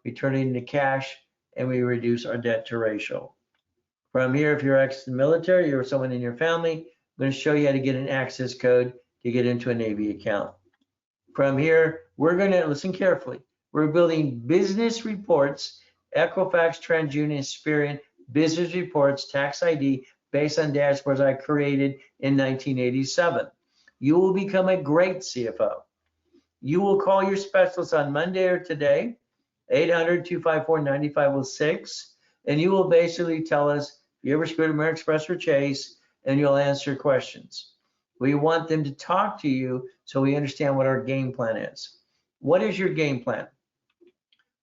we turn it into cash, and we reduce our debt to ratio. From here, if you're ex-military or someone in your family, I'm going to show you how to get an access code to get into a Navy account. From here, we're going to listen carefully. We're building business reports, Equifax, TransUnion, Experian, business reports, tax ID, based on dashboards I created in 1987. You will become a great CFO. You will call your specialist on Monday or today, 800-254-9506, and you will basically tell us if you ever screwed American Express or Chase, and you'll answer questions. We want them to talk to you so we understand what our game plan is. What is your game plan?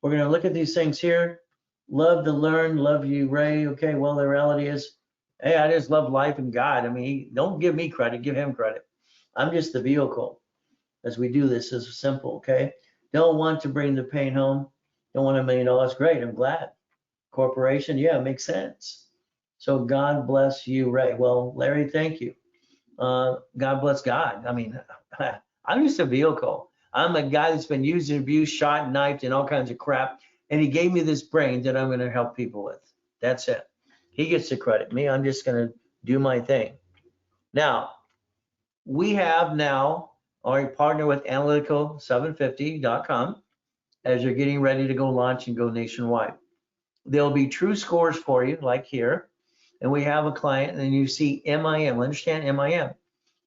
We're going to look at these things here. Love to learn, love you, Ray. Okay, well, the reality is, hey, I just love life and God. I mean, don't give me credit, give him credit. I'm just the vehicle as we do this. Is simple, okay? Don't want to bring the pain home. Don't want $1 million. Great, I'm glad. Corporation, yeah, it makes sense. So God bless you, Ray. Well, Larry, thank you. God bless God. I mean, I'm just a vehicle. I'm a guy that's been used and abused, shot, knifed, and all kinds of crap. And he gave me this brain that I'm going to help people with. That's it. He gets the credit. Me, I'm just going to do my thing. Now, we have now our partner with analytical750.com as you're getting ready to go launch and go nationwide. There'll be true scores for you, like here. And we have a client, and you see MIM. Understand MIM.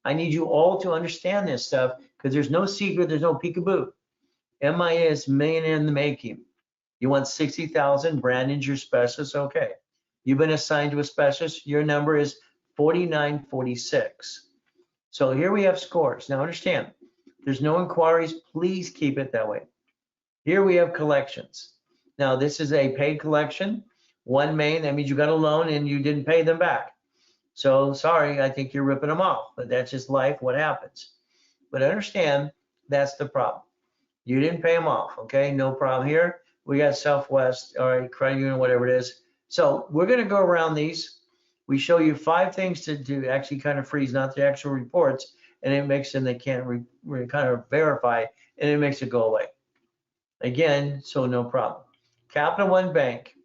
I need you all to understand this stuff because there's no secret, there's no peekaboo. MIM is millionaire in the making. You want 60,000, Brandon's your specialist, okay. You've been assigned to a specialist, your number is 4946. So here we have scores. Now understand, there's no inquiries, please keep it that way. Here we have collections. Now this is a paid collection. $1 million, that means you got a loan and you didn't pay them back. So sorry, I think you're ripping them off, but that's just life, what happens. But understand, that's the problem. You didn't pay them off, okay? No problem here. We got Southwest, all right, credit union, whatever it is. So we're gonna go around these. We show you 5 things to actually kind of freeze, not the actual reports, and it makes them, they can't kind of verify, and it makes it go away. Again, so no problem. Capital One Bank.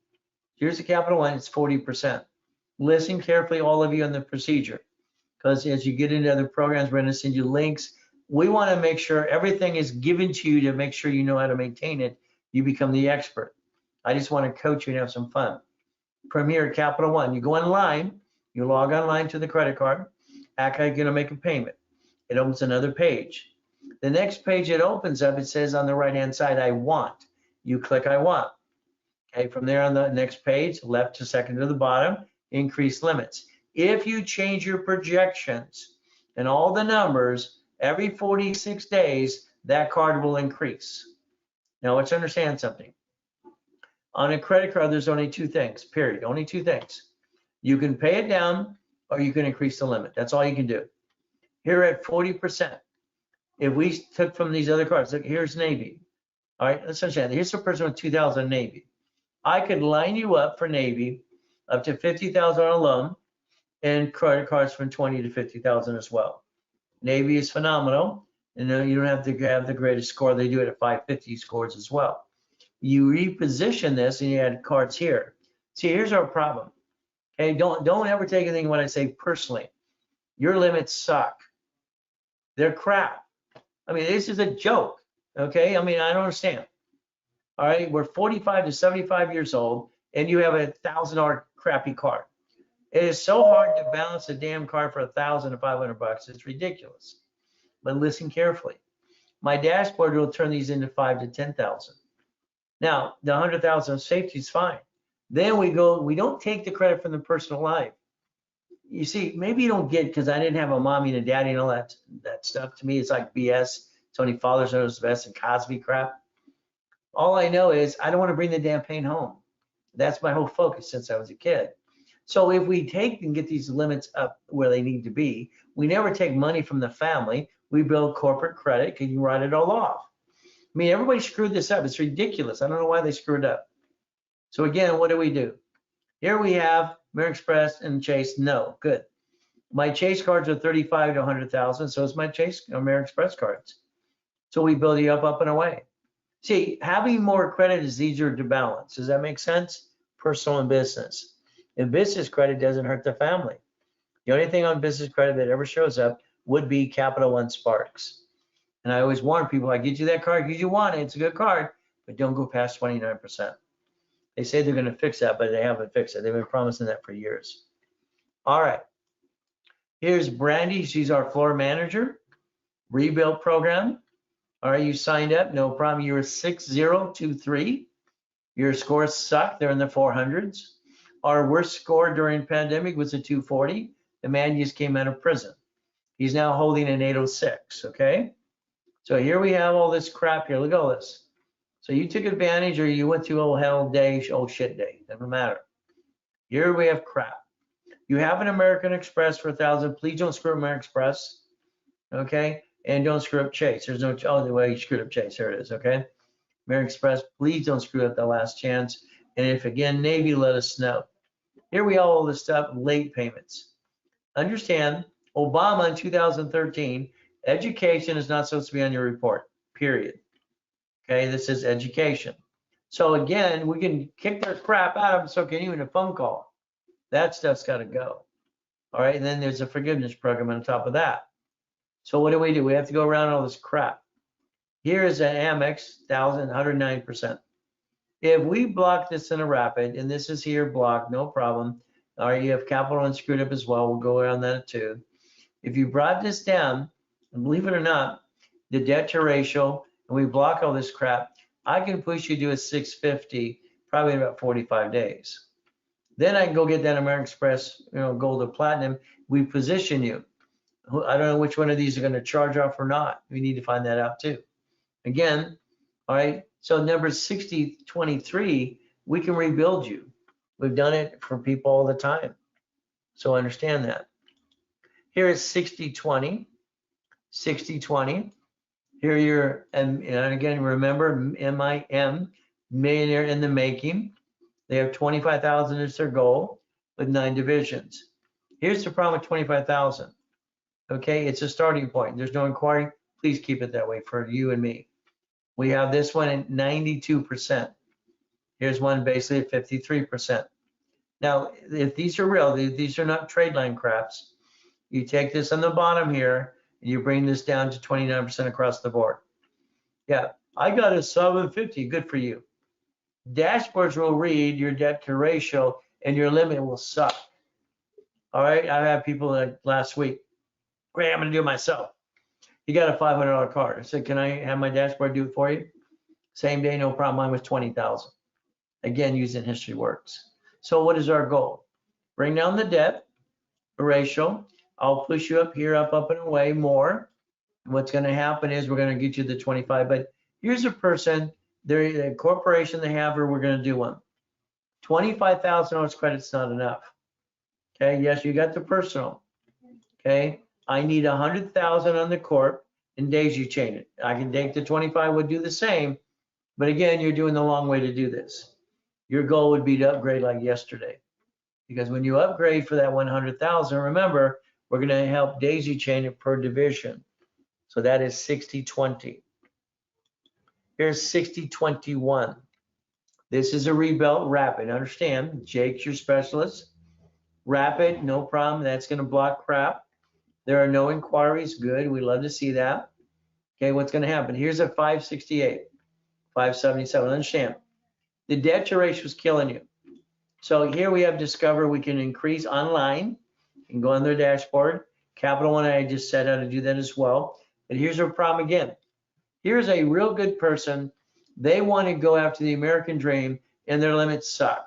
Here's the Capital One, it's 40%. Listen carefully, all of you, on the procedure, because as you get into other programs, we're going to send you links. We want to make sure everything is given to you to make sure you know how to maintain it. You become the expert. I just want to coach you and have some fun. From here, Capital One, you go online, you log online to the credit card, act like you're going to make a payment. It opens another page. The next page it opens up, it says on the right-hand side, I want. You click I want. Okay, from there on the next page, left to second to the bottom, increase limits. If you change your projections and all the numbers every 46 days, that card will increase. Now let's understand something. On a credit card, there's only 2 things, period, only 2 things. You can pay it down or you can increase the limit. That's all you can do. Here at 40%, if we took from these other cards, look, here's Navy. All right, let's understand. Here's a person with 2,000 Navy. I could line you up for Navy up to 50,000 on a loan and credit cards from 20 to 50,000 as well. Navy is phenomenal, and you don't have to have the greatest score. They do it at 550 scores as well. You reposition this and you add cards here. See, here's our problem. Okay, don't ever take anything when I say personally. Your limits suck. They're crap. I mean, this is a joke. Okay, I mean, I don't understand. All right, we're 45 to 75 years old, and you have a $1,000 crappy card. It is so hard to balance a damn card for $1,000 to $500. It's ridiculous. But listen carefully. My dashboard will turn these into 5 to 10,000. Now, the 100,000 of safety is fine. Then we don't take the credit from the personal life. You see, maybe you don't get, because I didn't have a mommy and a daddy and all that stuff. To me, it's like BS. It's only fathers know the best and Cosby crap. All I know is I don't want to bring the damn pain home. That's my whole focus since I was a kid. So if we take and get these limits up where they need to be, we never take money from the family. We build corporate credit. Can you write it all off? I mean, everybody screwed this up. It's ridiculous. I don't know why they screwed up. So again, what do? Here we have American Express and Chase. No, good. My Chase cards are 35 to 100,000, so is my Chase American Express cards. So we build you up and away. See, having more credit is easier to balance. Does that make sense? Personal and business. And business credit doesn't hurt the family. The only thing on business credit that ever shows up would be Capital One Sparks. And I always warn people, I get you that card because you want it. It's a good card, but don't go past 29%. They say they're going to fix that, but they haven't fixed it. They've been promising that for years. All right. Here's Brandy. She's our floor manager. Rebuild program. All right, you signed up. No problem. You're a 6023. Your scores suck. They're in the 400s. Our worst score during pandemic was a 240. The man just came out of prison. He's now holding an 806, okay? So here we have all this crap here. Look at all this. So you took advantage or you went through old hell day, old shit day. Doesn't matter. Here we have crap. You have an American Express for 1,000. Please don't screw up American Express, okay? And don't screw up Chase. There's no other way you screwed up Chase. Here it is, okay? American Express, please don't screw up the last chance. And if again, Navy, let us know. Here we have all this stuff, late payments. Understand, Obama in 2013, education is not supposed to be on your report, period. Okay, this is education. So again, we can kick their crap out of them, so can you in a phone call. That stuff's got to go. All right, and then there's a forgiveness program on top of that. So what do? We have to go around all this crap. Here is an Amex, 109%. If we block this in a rapid, and this is here blocked, no problem. All right, you have Capital One screwed up as well. We'll go around that too. If you brought this down, and believe it or not, the debt to ratio, and we block all this crap, I can push you to a 650 probably in about 45 days. Then I can go get that American Express, gold or platinum. We position you. I don't know which one of these are going to charge off or not. We need to find that out too. Again, all right, so number 6023, we can rebuild you. We've done it for people all the time. So understand that. Here is 6020, 6020. Here you're, and again, remember MIM, millionaire in the making. They have 25,000 as their goal with 9 divisions. Here's the problem with 25,000. Okay, it's a starting point. There's no inquiry. Please keep it that way for you and me. We have this one at 92%. Here's one basically at 53%. Now, if these are real, these are not trade line craps. You take this on the bottom here, and you bring this down to 29% across the board. Yeah, I got a 750, good for you. Dashboards will read your debt to ratio, and your limit will suck. All right, I had people like last week, Ray, I'm gonna do it myself. You got a $500 card. I said, can I have my dashboard do it for you? Same day, no problem. Mine was 20,000. Again, using History Works. So what is our goal? Bring down the debt ratio. I'll push you up here, up and away more. What's going to happen is we're going to get you the 25. But here's a person, they're a corporation they have, or we're going to do one. $25,000 credit's not enough. Okay, yes, you got the personal. Okay, I need 100,000 on the corp and daisy chain it. I can take the 25, would do the same, but again, you're doing the long way to do this. Your goal would be to upgrade like yesterday, because when you upgrade for that 100,000, remember, we're going to help daisy chain it per division. So that is 6020. Here's 6021. This is a rebuilt rapid. Understand, Jake's your specialist. Rapid, no problem. That's going to block crap. There are no inquiries. Good. We love to see that. Okay, what's going to happen? Here's a 568, 577. Understand, the debt to ratio is killing you. So here we have Discover. We can increase online. You can go on their dashboard. Capital One, I just said how to do that as well. But here's our problem again. Here's a real good person. They want to go after the American dream, and their limits suck.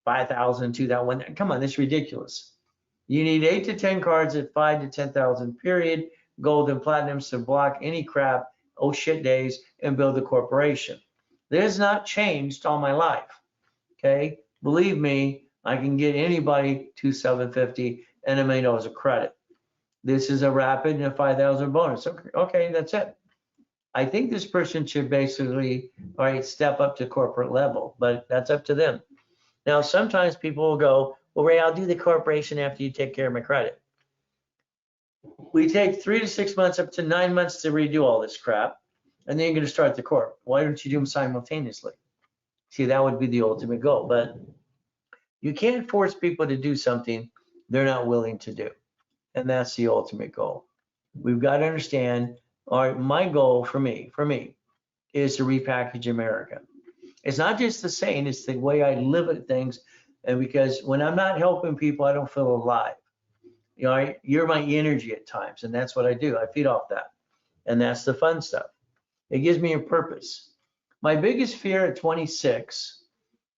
5,000, 2,000. Come on, this is ridiculous. You need 8 to 10 cards at 5 to 10,000, period. Gold and platinums to block any crap, oh shit days, and build a corporation. This has not changed all my life. Okay, believe me, I can get anybody to 750 and $1 million of credit. This is a rapid and a 5,000 bonus. Okay, that's it. I think this person should basically, all right, step up to corporate level, but that's up to them. Now, sometimes people will go, well, Ray, I'll do the corporation after you take care of my credit. We take 3 to 6 months up to 9 months to redo all this crap, and then you're going to start the court. Why don't you do them simultaneously? See, that would be the ultimate goal, but you can't force people to do something they're not willing to do, and that's the ultimate goal. We've got to understand, all right, my goal for me is to repackage America. It's not just the saying, it's the way I live at things. And because when I'm not helping people, I don't feel alive. You know, you're my energy at times, and that's what I do. I feed off that. And that's the fun stuff. It gives me a purpose. My biggest fear at 26,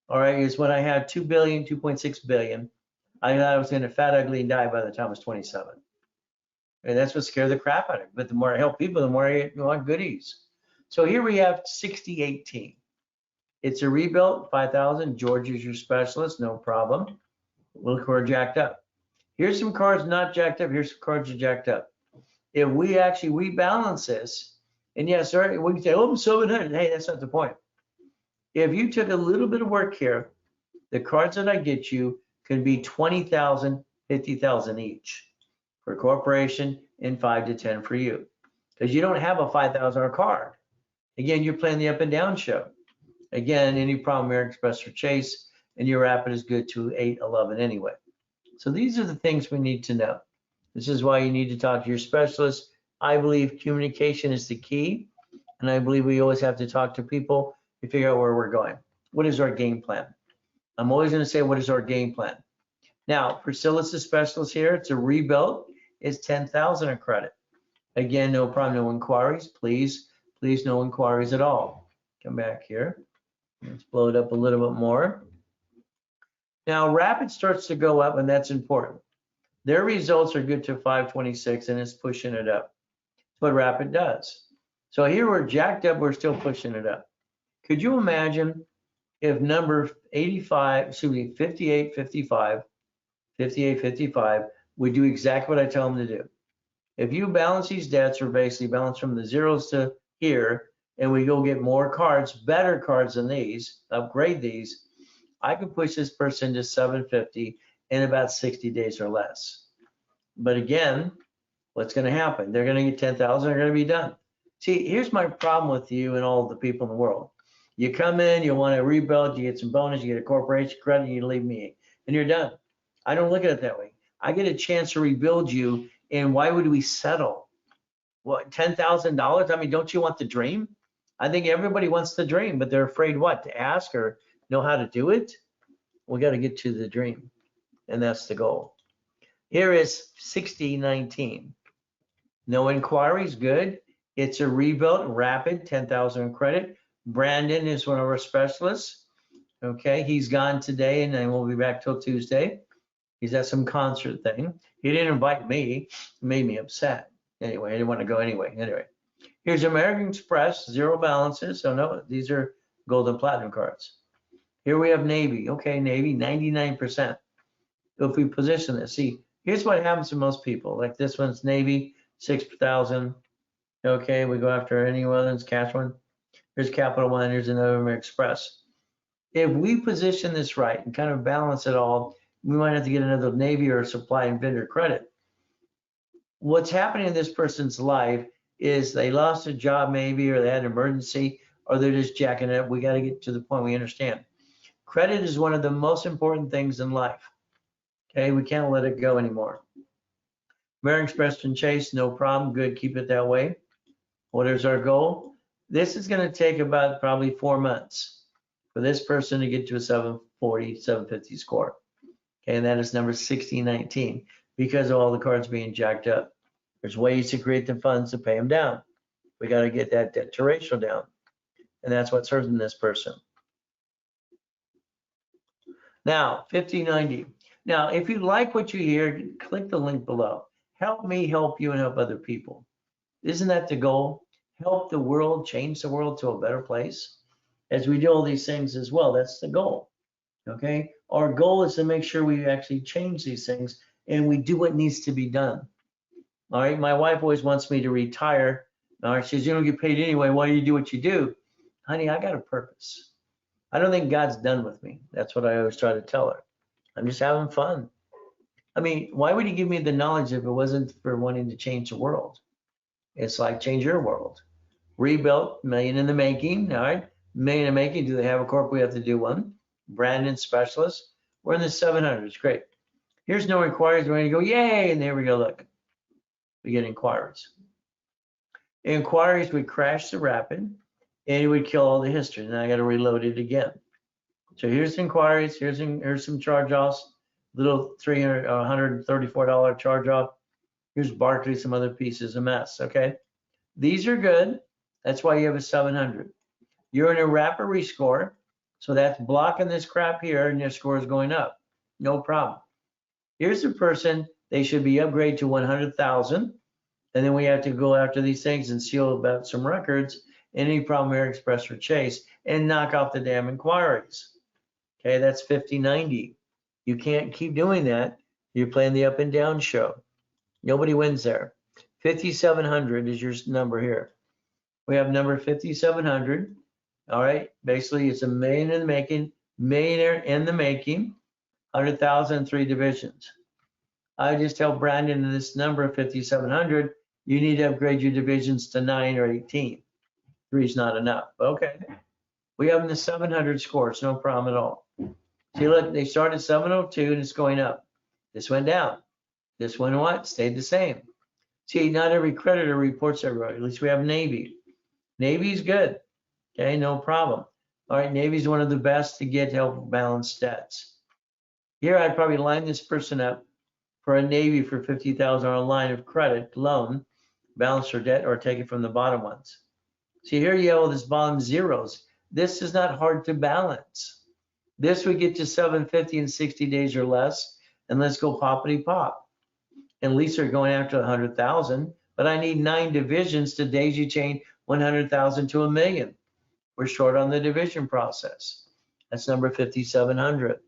all right, is when I had 2 billion, 2.6 billion. I thought I was going to fat, ugly, and die by the time I was 27. And that's what scared the crap out of me. But the more I help people, the more I want goodies. So here we have 6018. It's a rebuilt 5,000. George is your specialist, no problem. Look, we're jacked up. Here's some cards not jacked up. Here's some cards that are jacked up. If we actually rebalance this, and yes, sir, we can say, oh, I'm 700. Hey, that's not the point. If you took a little bit of work here, the cards that I get you could be 20,000, 50,000 each for a corporation and 5 to 10 for you. Because you don't have a $5,000 card. Again, you're playing the up and down show. Again, any problem, American Express or Chase, and your rapid is good to 811 anyway. So these are the things we need to know. This is why you need to talk to your specialist. I believe communication is the key, and I believe we always have to talk to people to figure out where we're going. What is our game plan? I'm always going to say, what is our game plan? Now, Priscilla's the specialist here. It's a rebuilt. It's 10,000 a credit. Again, no problem, no inquiries. Please, no inquiries at all. Come back here. Let's blow it up a little bit more. Now, rapid starts to go up, and that's important. Their results are good to 526, and it's pushing it up. That's what rapid does. So here we're jacked up, we're still pushing it up. Could you imagine if number 5855 would do exactly what I tell them to do? If you balance these debts, or basically balance from the zeros to here, and we go get more cards, better cards than these, upgrade these, I can push this person to 750 in about 60 days or less. But again, what's going to happen? They're going to get 10,000, they're going to be done. See, here's my problem with you and all the people in the world. You come in, you want to rebuild, you get some bonus, you get a corporation credit, you leave me, and you're done. I don't look at it that way. I get a chance to rebuild you, and why would we settle? What, $10,000? I mean, don't you want the dream? I think everybody wants the dream, but they're afraid what? To ask or know how to do it? We got to get to the dream, and that's the goal. Here is 6019. No inquiries, good. It's a rebuilt, rapid, 10,000 credit. Brandon is one of our specialists. Okay, he's gone today, and then we'll be back till Tuesday. He's at some concert thing. He didn't invite me. It made me upset. Anyway, I didn't want to go anyway. Anyway, here's American Express, 0 balances. So no, these are gold and platinum cards. Here we have Navy. Okay, Navy, 99%. If we position this, see, here's what happens to most people. Like this one's Navy, 6,000. Okay, we go after any one that's cash one. Here's Capital One, here's another American Express. If we position this right and kind of balance it all, we might have to get another Navy or supply and vendor credit. What's happening in this person's life is they lost a job maybe, or they had an emergency, or they're just jacking it up. We got to get to the point we understand. Credit is one of the most important things in life. Okay, we can't let it go anymore. American Express and Chase, no problem, good, keep it that way. What is our goal? This is going to take about probably 4 months for this person to get to a 740, 750 score. Okay, and that is number 6019 because of all the cards being jacked up. There's ways to create the funds to pay them down. We got to get that debt to ratio down, and that's what's hurting this person. Now, 5090. Now, if you like what you hear, click the link below. Help me help you and help other people. Isn't that the goal? Help the world, change the world to a better place. As we do all these things as well, that's the goal. Okay, our goal is to make sure we actually change these things and we do what needs to be done. All right, my wife always wants me to retire. All right, she says, you don't get paid anyway, why do you do what you do? Honey, I got a purpose. I don't think God's done with me. That's what I always try to tell her. I'm just having fun. I mean, why would he give me the knowledge if it wasn't for wanting to change the world? It's like change your world. Rebuilt, million in the making, all right? Million in the making. Do they have a corp? We have to do one. Brandon specialist. We're in the 700s. Great. Here's no inquiries. We're going to go, yay. And there we go. Look, we get inquiries. Inquiries would crash the rapid and it would kill all the history. Now I got to reload it again. So here's inquiries. Here's some charge-offs. Little $300, $134 charge-off. Here's Barclays, some other pieces, a mess. Okay. These are good. That's why you have a 700. You're in a rapid rescore. So that's blocking this crap here and your score is going up. No problem. Here's the person, they should be upgraded to 100,000. And then we have to go after these things and seal about some records, any problem Air Express or Chase, and knock off the damn inquiries. Okay, that's 50-90. You can't keep doing that. You're playing the up and down show. Nobody wins there. 5,700 is your number here. We have number 5,700. All right, basically it's a million in the making, millionaire in the making, 100,000, 3 divisions. I just tell Brandon this number 5,700, you need to upgrade your divisions to 9 or 18. 3 is not enough. Okay. We have the 700 scores, no problem at all. See, look, they started 702 and it's going up. This went down. This one what? Stayed the same. See, not every creditor reports everybody. At least we have Navy. Navy's good. Okay, no problem. All right, Navy's one of the best to get help balance debts. Here, I'd probably line this person up for a Navy for 50,000 on a line of credit loan, balance or debt, or take it from the bottom ones. See, here you have all this bottom zeros. This is not hard to balance. This would get to 750 in 60 days or less, and let's go poppity pop. And at least they're going after 100,000, but I need 9 divisions to daisy chain 100,000 to a million. We're short on the division process. That's number 5,700.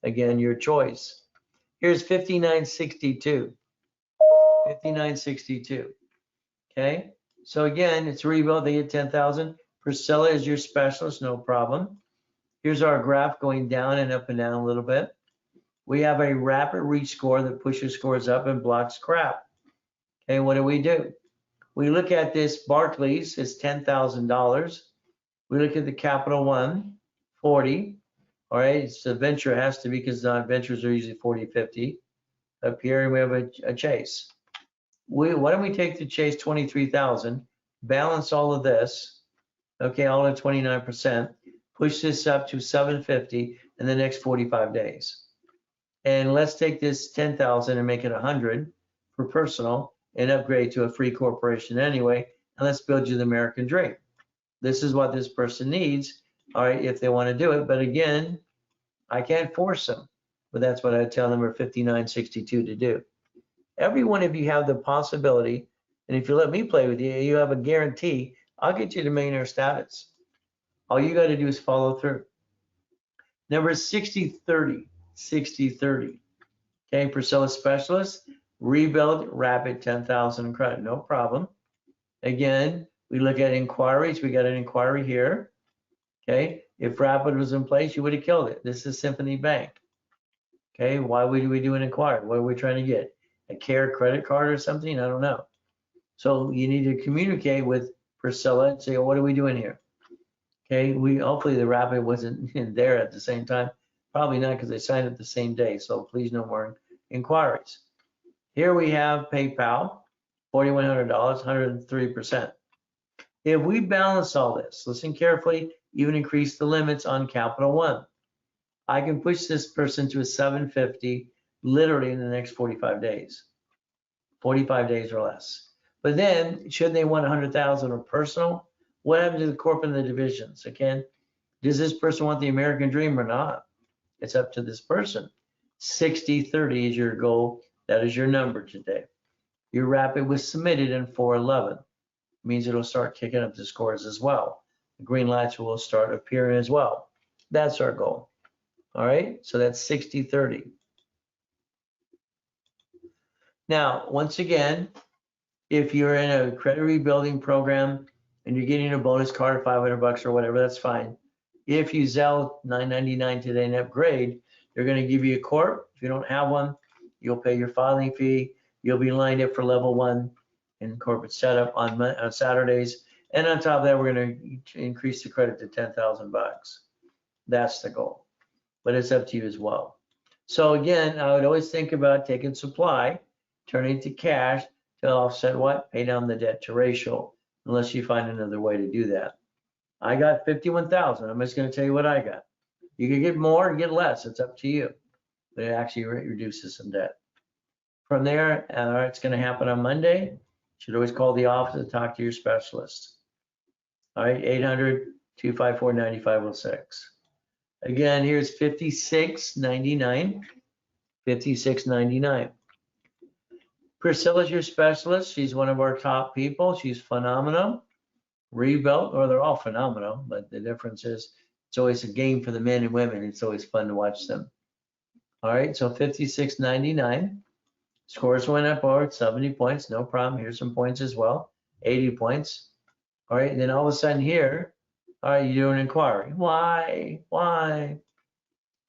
Again, your choice. Here's 5962. 5962. Okay. So again, it's rebuild. They get 10,000. Priscilla is your specialist, no problem. Here's our graph going down and up and down a little bit. We have a rapid reach score that pushes scores up and blocks crap. Okay, what do? We look at this Barclays, it's $10,000. We look at the Capital One, 40. All right, it's a venture, it has to be because non-ventures are usually 40, 50. Up here, and we have a Chase. Why don't we take the Chase 23,000, balance all of this, okay, all at 29%, push this up to 750 in the next 45 days. And let's take this 10,000 and make it 100 for personal and upgrade to a free corporation anyway. And let's build you the American dream. This is what this person needs, all right, if they want to do it. But again, I can't force them, but that's what I tell them, or 5962 to do. Every one of you have the possibility, and if you let me play with you, you have a guarantee, I'll get you to millionaire status. All you got to do is follow through. Number 6030, 6030. Okay, Priscilla specialist, rebuild, rapid 10,000 credit, no problem. Again, we look at inquiries. We got an inquiry here. Okay, if rapid was in place, you would have killed it. This is Symphony Bank. Okay, why would we do an inquiry? What are we trying to get? A care credit card or something? I don't know. So you need to communicate with Priscilla and say, oh, what are we doing here? Okay, hopefully the rapid wasn't in there at the same time. Probably not, because they signed it the same day. So please no more inquiries. Here we have PayPal, $4,100, 103%. If we balance all this, listen carefully, even increase the limits on Capital One, I can push this person to a 750 literally in the next 45 days, 45 days or less. But then, should they want 100,000 or personal, what happens to the corp and the divisions? Again, does this person want the American dream or not? It's up to this person. 60-30 is your goal. That is your number today. Your rapid was submitted in 411. Means it'll start kicking up the scores as well. The green lights will start appearing as well. That's our goal. All right, so that's 60-30. Now, once again, if you're in a credit rebuilding program and you're getting a bonus card of $500 or whatever, that's fine. If you Zelle $9.99 today and upgrade, they're going to give you a corp. If you don't have one, You'll pay your filing fee. You'll be lined up for level 1 in corporate setup on Saturdays. And on top of that, we're going to increase the credit to 10,000 bucks. That's the goal, but it's up to you as well. So again, I would always think about taking supply, turning it to cash to offset what? Pay down the debt to ratio, unless you find another way to do that. I got 51,000. I'm just going to tell you what I got. You can get more or get less. It's up to you, but it actually reduces some debt. From there, it's going to happen on Monday. You should always call the office and talk to your specialist. All right, 800-254-9506. Again, here's $56.99. $56.99. Priscilla's your specialist. She's one of our top people. She's phenomenal. Rebuilt, or they're all phenomenal, but the difference is it's always a game for the men and women. It's always fun to watch them. All right, so $56.99. Scores went up over 70 points, no problem. Here's some points as well, 80 points. All right, and then all of a sudden here, all right, you do an inquiry. Why?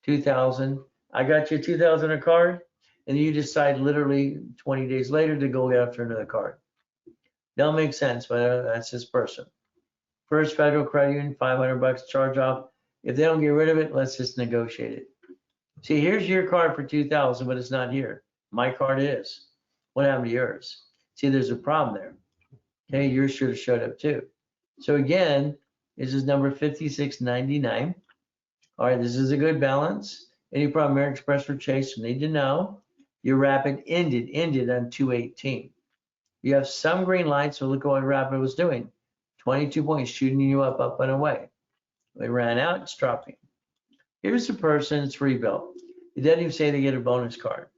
2,000. I got you 2,000 a card, and you decide literally 20 days later to go after another card. Don't make sense, but that's this person. First Federal Credit Union, 500 bucks charge off. If they don't get rid of it, let's just negotiate it. See, here's your card for 2,000, but it's not here. My card is. What happened to yours? See, there's a problem there. Okay, yours should have showed up too. So again, this is number 5699. All right, this is a good balance. Any problem, American Express or Chase, you need to know. Your Rapid ended on 218. You have some green lights, so look at what Rapid was doing. 22 points, shooting you up and away. They ran out, it's dropping. Here's the person, it's rebuilt. It doesn't even say they get a bonus card.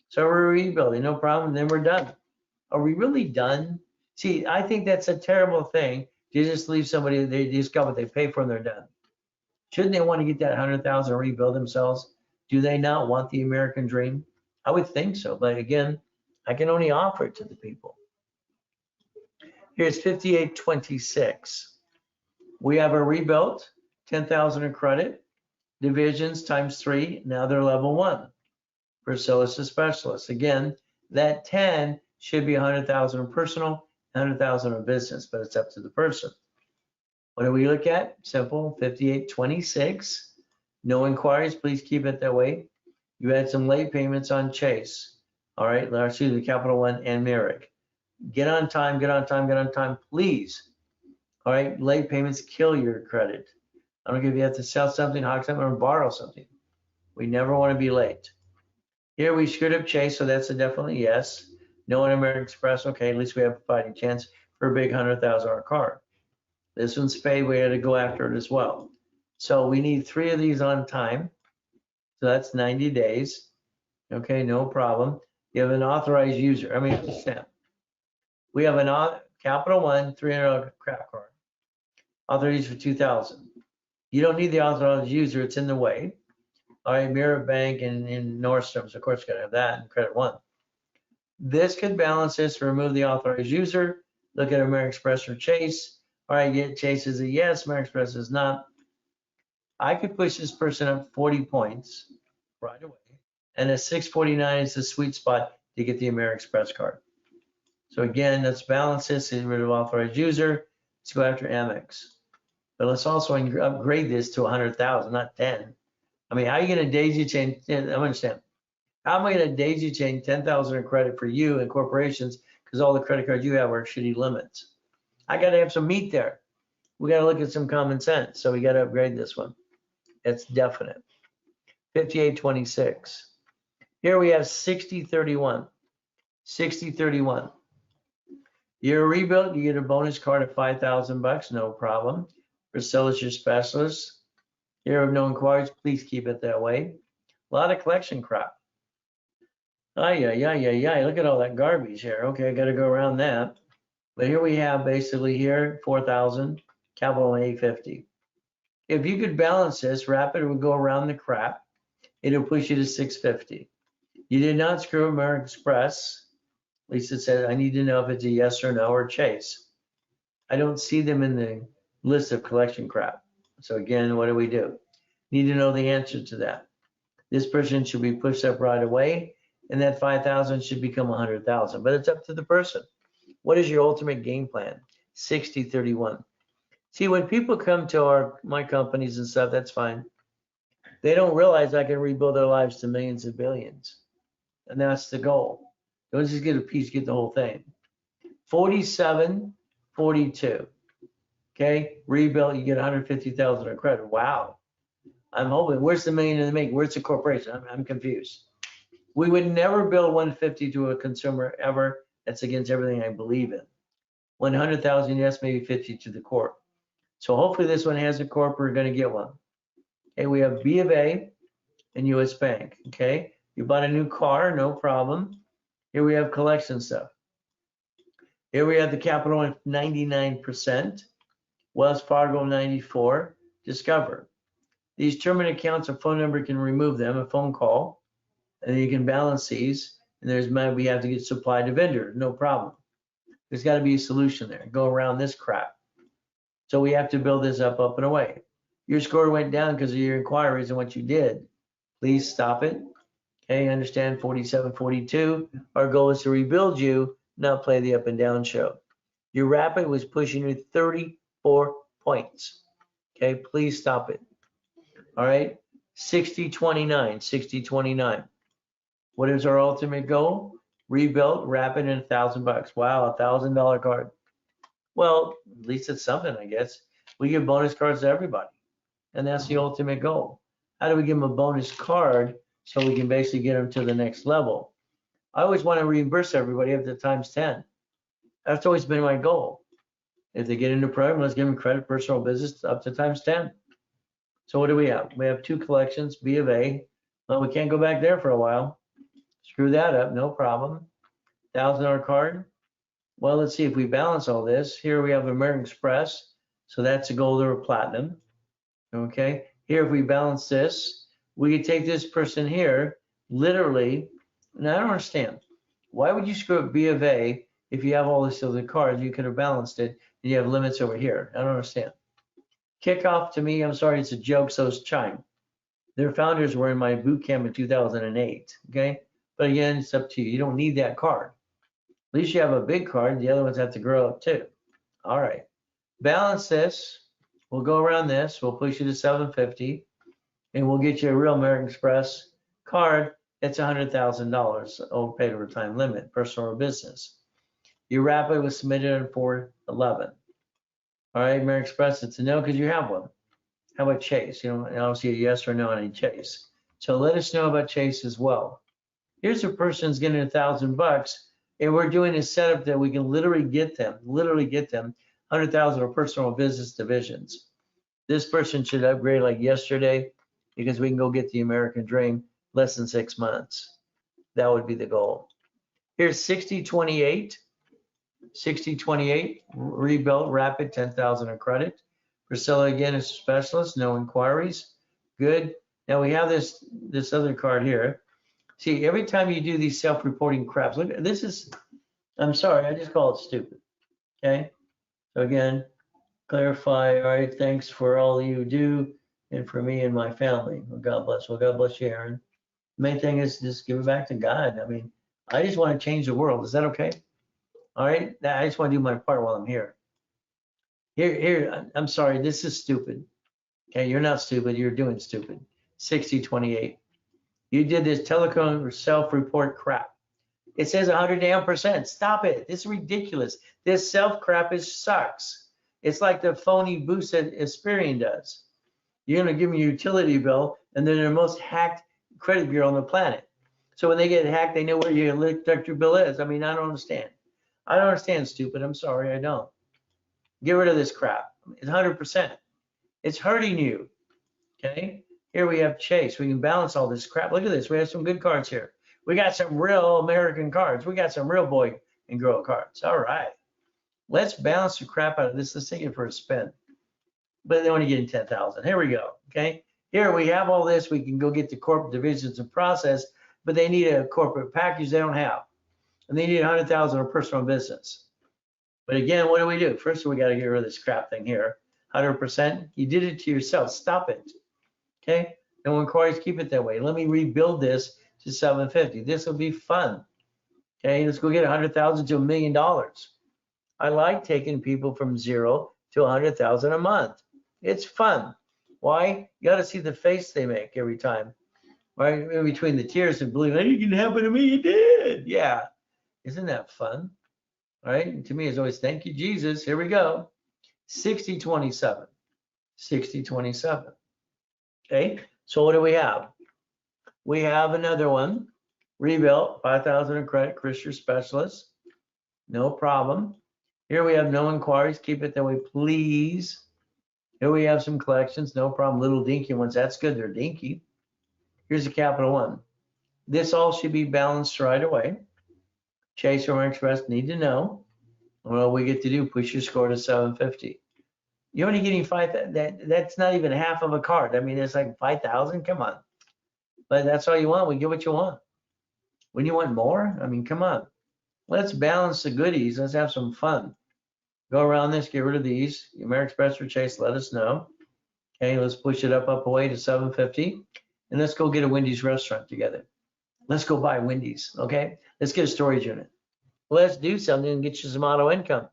So we're rebuilding, no problem, then we're done. Are we really done? See, I think that's a terrible thing. You just leave somebody, they just got what they pay for and they're done. Shouldn't they want to get that 100,000 and rebuild themselves? Do they not want the American dream? I would think so, but again, I can only offer it to the people. Here's 5826. We have a rebuilt, 10,000 in credit, divisions times 3, now they're level 1. Priscilla's a specialist. Again, that 10 should be 100,000 in personal, 100,000 in business, but it's up to the person. What do we look at? Simple, 5826. No inquiries, please keep it that way. You had some late payments on Chase. All right, excuse me, Capital One and Merrick. Get on time, please. All right, late payments kill your credit. I don't care if you have to sell something, hawk something, or borrow something. We never want to be late. Here we screwed up Chase, so that's a definitely yes. No one American Express, okay, at least we have a fighting chance for a big $100,000 card. This one's paid, we had to go after it as well. So we need 3 of these on time. So that's 90 days. Okay, no problem. You have an authorized user. I mean, understand. We have an Capital One $300 crap card. Authorized for 2,000. You don't need the authorized user, it's in the way. All right, Mirror Bank and Nordstrom's, of course, gotta have that, and Credit One. This could balance this, remove the authorized user, look at American Express or Chase. All right, get Chase is a yes, American Express is not. I could push this person up 40 points right away. And a 649 is the sweet spot to get the American Express card. So again, let's balance this, get rid of authorized user. Let's go after Amex. But let's also upgrade this to 100,000, not 10. I mean, how are you going to daisy chain? I understand. How am I going to daisy chain 10,000 in credit for you and corporations because all the credit cards you have are shitty limits? I got to have some meat there. We got to look at some common sense. So we got to upgrade this one. It's definite. 5826. Here we have 6031. 6031. You're rebuilt, you get a bonus card of 5,000 bucks, no problem. Priscilla's your specialist. Here of no inquiries, please keep it that way. A lot of collection crap. Yeah. Look at all that garbage here. Okay, I got to go around that. But here we have basically here 4,000, Capital 850. If you could balance this, Rapid would go around the crap. It'll push you to 650. You did not screw American Express. Lisa said, I need to know if it's a yes or no or Chase. I don't see them in the list of collection crap. So again, what do? Need to know the answer to that. This person should be pushed up right away. and that 5,000 should become 100,000, but it's up to the person. What is your ultimate game plan? 60-31. See, when people come to my companies and stuff, that's fine. They don't realize I can rebuild their lives to millions and billions. And that's the goal. Don't just get a piece, get the whole thing. 47-42. Okay, rebuild, you get 150,000 of credit. Wow. I'm hoping, where's the million in the making? Where's the corporation? I'm confused. We would never bill 150 to a consumer ever. That's against everything I believe in. 100,000, yes, maybe 50 to the corp. So hopefully this one has a corp, we're gonna get one. Okay, we have B of A and US Bank, okay? You bought a new car, no problem. Here we have collection stuff. Here we have the Capital One 99%, Wells Fargo 94, Discover. These terminal accounts, a phone number can remove them, a phone call, and then you can balance these. And there's money we have to get supplied to vendor, no problem. There's got to be a solution there. Go around this crap. So we have to build this up and away. Your score went down because of your inquiries and what you did. Please stop it. Okay, understand 47-42. Our goal is to rebuild you, not play the up and down show. Your rapid was pushing you 34 points. Okay, please stop it. All right, 60-29, 60-29. What is our ultimate goal? Rebuilt, rapid, and $1,000. Wow, $1,000 card. Well, at least it's something, I guess. We give bonus cards to everybody, and that's the ultimate goal. How do we give them a bonus card so we can basically get them to the next level? I always want to reimburse everybody up to times 10. That's always been my goal. If they get into program, let's give them credit, personal business up to times 10. So what do we have? We have two collections, B of A. Well, we can't go back there for a while. Screw that up, no problem. $1,000 card. Well, let's see if we balance all this. Here we have American Express. So that's a gold or a platinum. Okay. Here, if we balance this, we could take this person here, literally, and I don't understand. Why would you screw up B of A if you have all this other cards? You could have balanced it and you have limits over here. I don't understand. Kickoff to me, I'm sorry, it's a joke, so is Chime. Their founders were in my boot camp in 2008, okay? But again, it's up to you. You don't need that card. At least you have a big card. The other ones have to grow up too. All right, balance this. We'll go around this. We'll push you to 750, and we'll get you a real American Express card. It's $100,000 overpaid over time limit, personal or business. Your rapid was submitted on 4/11. All right, American Express, it's a no because you have one. How about Chase? You know, obviously a yes or no on a Chase. So let us know about Chase as well. Here's a person's getting $1,000, and we're doing a setup that we can literally get them 100,000 or personal business divisions. This person should upgrade like yesterday because we can go get the American Dream less than 6 months. That would be the goal. Here's 60-28. 60-28, rebuilt, rapid, 10,000 in credit. Priscilla again is a specialist, no inquiries. Good. Now we have this other card here. See, every time you do these self-reporting craps, look, this is, I'm sorry, I just call it stupid. Okay. So again, clarify. All right, thanks for all you do and for me and my family. Well, God bless. Well, God bless you, Aaron. The main thing is just give it back to God. I mean, I just want to change the world. Is that okay? All right, I just want to do my part while I'm here. Here, I'm sorry, this is stupid. Okay, you're not stupid, you're doing stupid. 60-28. You did this telecom self-report crap. It says 100%. Stop it. This is ridiculous. This self crap sucks. It's like the phony boost that Experian does. You're gonna give them a utility bill, and they're the most hacked credit bureau on the planet. So when they get hacked, they know where your electric bill is. I mean, I don't understand. I don't understand, stupid. I'm sorry, I don't. Get rid of this crap. It's 100%. It's hurting you. Okay. Here we have Chase. We can balance all this crap. Look at this. We have some good cards here. We got some real American cards. We got some real boy and girl cards. All right. Let's balance the crap out of this. Let's take it for a spin. But they only getting 10,000. Here we go. Okay. Here we have all this. We can go get the corporate divisions and process, but they need a corporate package they don't have. And they need 100,000 of personal business. But again, what do? First, we got to get rid of this crap thing here. 100%. You did it to yourself. Stop it. Okay. No inquiries. Keep it that way. Let me rebuild this to 750. This will be fun. Okay, let's go get 100,000 to $1 million. I like taking people from 0 to 100,000 a month. It's fun. Why? You got to see the face they make every time, right? In between the tears and believing, hey, it can happen to me. It did. Yeah. Isn't that fun? All right. And to me, it's always, thank you, Jesus. Here we go. 60-27. 60-27. Okay. So what do we have? We have another one. Rebuilt, 5,000 in credit, Christian specialist. No problem. Here we have no inquiries. Keep it that way, please. Here we have some collections. No problem. Little dinky ones. That's good. They're dinky. Here's a Capital One. This all should be balanced right away. Chase or American Express need to know. Well, we get to do push your score to 750. You're only getting that's not even half of a card. I mean, it's like 5,000. Come on. But that's all you want. We get what you want. When you want more, I mean, come on. Let's balance the goodies. Let's have some fun. Go around this, get rid of these. American Express or Chase, let us know. Okay, let's push it up away to 750. And let's go get a Wendy's restaurant together. Let's go buy Wendy's, okay? Let's get a storage unit. Let's do something and get you some auto income.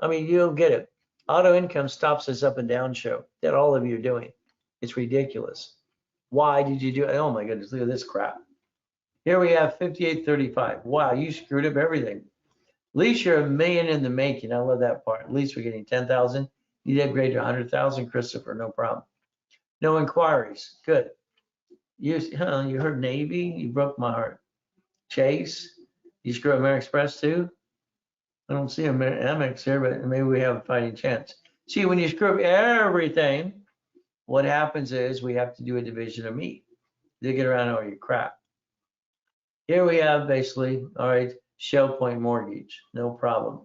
I mean, you'll get it. Auto income stops this up and down show that all of you are doing. It's ridiculous. Why did you do it? Oh my goodness, look at this crap. Here we have 58.35. Wow, you screwed up everything. At least you're $1 million in the making. I love that part. At least we're getting 10,000. You upgrade to 100,000, Christopher, no problem. No inquiries, good. You heard Navy, you broke my heart. Chase, you screw up American Express too? I don't see Amex here, but maybe we have a fighting chance. See, when you screw up everything, what happens is we have to do a division of meat. They get around all your crap. Here we have basically, all right, Shell Point Mortgage, no problem.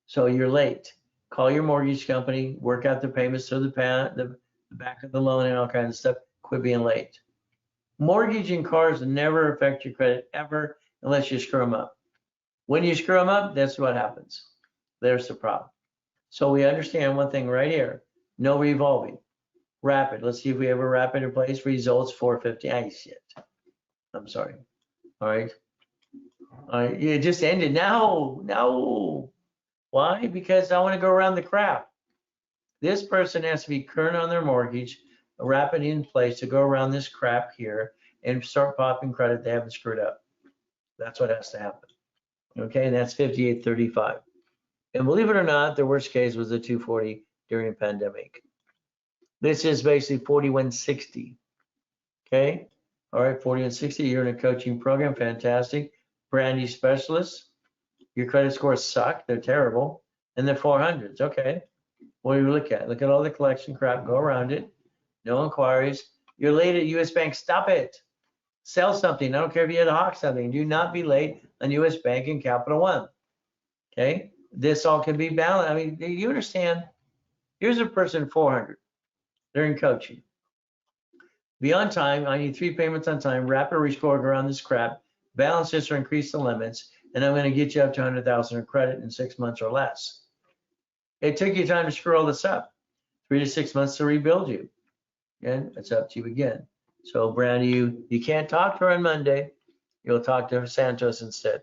So you're late. Call your mortgage company, work out the payments to the back of the loan and all kinds of stuff. Quit being late. Mortgaging cars never affect your credit ever unless you screw them up. When you screw them up, that's what happens. There's the problem. So we understand one thing right here. No revolving. Rapid. Let's see if we have a rapid in place. Results 450. Ah, shit. I'm sorry. All right. All right. It just ended. No. Why? Because I want to go around the crap. This person has to be current on their mortgage, a rapid in place to go around this crap here and start popping credit they haven't screwed up. That's what has to happen. Okay, and that's 58.35. And believe it or not, the worst case was the 240 during the pandemic. This is basically 4160. Okay, all right, 4160. You're in a coaching program, fantastic. Brand new specialist. Your credit scores suck, they're terrible, and they're 400s. Okay, what do you look at? Look at all the collection crap, go around it. No inquiries. You're late at US Bank, stop it. Sell something. I don't care if you had to hawk something. Do not be late on US Bank and Capital One. Okay, this all can be balanced. I mean, do you understand? Here's a person 400. They're in coaching. Be on time. I need 3 payments on time. Rapid rescore around this crap. Balance this or increase the limits. And I'm going to get you up to 100,000 in credit in 6 months or less. It took you time to screw all this up. 3 to 6 months to rebuild you. Again, it's up to you again. So brand new, you can't talk to her on Monday. You'll talk to Santos instead.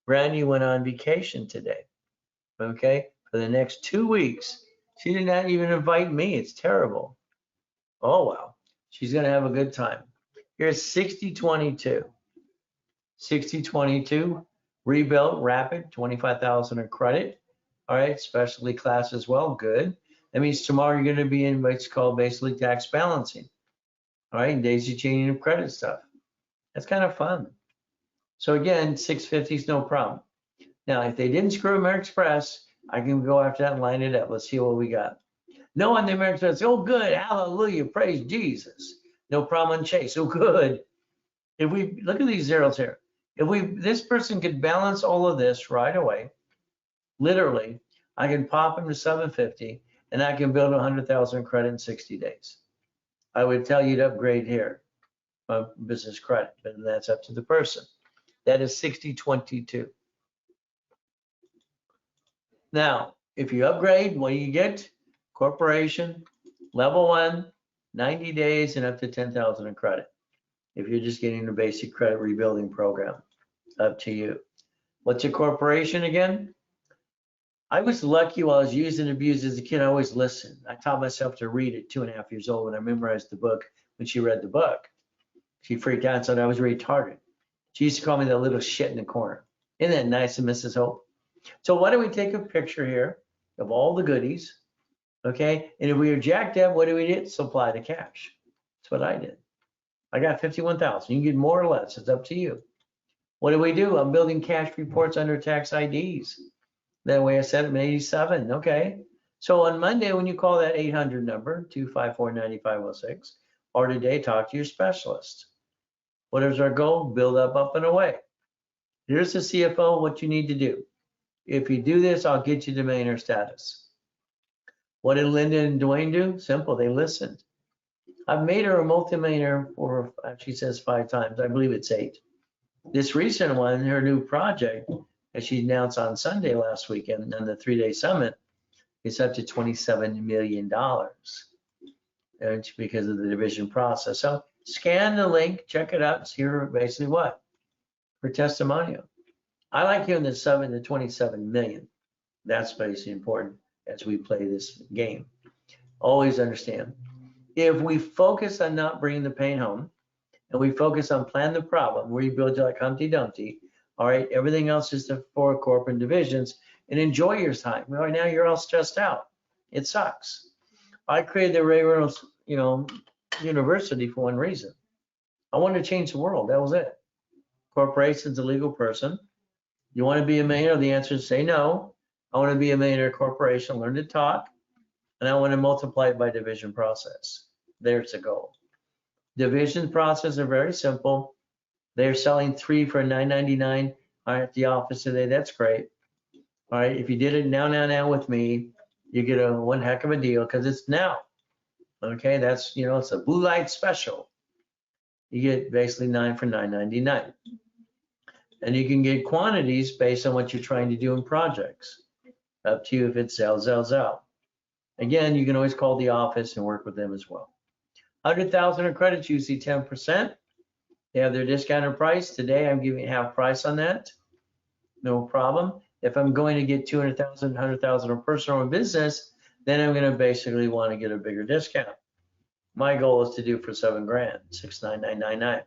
Brand new went on vacation today. Okay, for the next 2 weeks. She did not even invite me. It's terrible. Oh, wow. She's going to have a good time. Here's 60-22. 60-22, rebuilt, rapid, 25,000 in credit. All right, specialty class as well, good. That means tomorrow you're going to be in what's called basically tax balancing. All right, daisy chaining of credit stuff. That's kind of fun. So again, 650 is no problem. Now, if they didn't screw American Express, I can go after that and line it up. Let's see what we got. No on the American Express. Oh, good. Hallelujah. Praise Jesus. No problem on Chase. Oh, good. If we look at these zeros here, if this person could balance all of this right away, literally, I can pop them to 750 and I can build 100,000 credit in 60 days. I would tell you to upgrade here, business credit, but that's up to the person. That is 60-22. Now, if you upgrade, what do you get? Corporation, level 1, 90 days and up to 10,000 in credit. if you're just getting the basic credit rebuilding program. Up to you. What's a corporation again? I was lucky while I was used and abused as a kid. I always listened. I taught myself to read at 2.5 years old when I memorized the book. When she read the book, she freaked out and said I was retarded. She used to call me the little shit in the corner. Isn't that nice of Mrs. Hope? So why don't we take a picture here of all the goodies, okay? And if we are jacked up, what do we do? Supply the cash. That's what I did. I got 51,000. You can get more or less. It's up to you. What do? I'm building cash reports under tax IDs. That way I set them at 87. Okay. So on Monday, when you call that 800 number, 254-9506, or today, talk to your specialist. What is our goal? Build up and away. Here's the CFO, what you need to do. If you do this, I'll get you to millionaire status. What did Linda and Dwayne do? Simple, they listened. I've made her a multimillionaire for, she says 5 times. I believe it's 8. This recent one, her new project, as she announced on Sunday last weekend on the 3-day summit, is up to $27 million. And it's because of the division process. So scan the link, check it out, and see her basically what? Her testimonial. I like hearing the 7 to 27 million. That's basically important as we play this game. Always understand. If we focus on not bringing the pain home, and we focus on plan the problem, rebuild you like Humpty Dumpty, all right, everything else is the 4 corporate divisions, and enjoy your time. Right now you're all stressed out. It sucks. I created the Ray Reynolds, university for one reason. I wanted to change the world. That was it. Corporation's a legal person. You want to be a millionaire? The answer is say no. I want to be a millionaire corporation, learn to talk, and I want to multiply it by division process. There's the goal. Division process are very simple. They're selling 3 for $9.99 at the office today. That's great. All right, if you did it now with me, you get a one heck of a deal because it's now. Okay, that's, it's a blue light special. You get basically 9 for $9.99. And you can get quantities based on what you're trying to do in projects. Up to you if it sells out. Again, you can always call the office and work with them as well. 100,000 of credits, usually 10%. They have their discounted price. Today, I'm giving half price on that. No problem. If I'm going to get 200,000, 100,000 of personal or business, then I'm going to basically want to get a bigger discount. My goal is to do for 7 grand, 69999.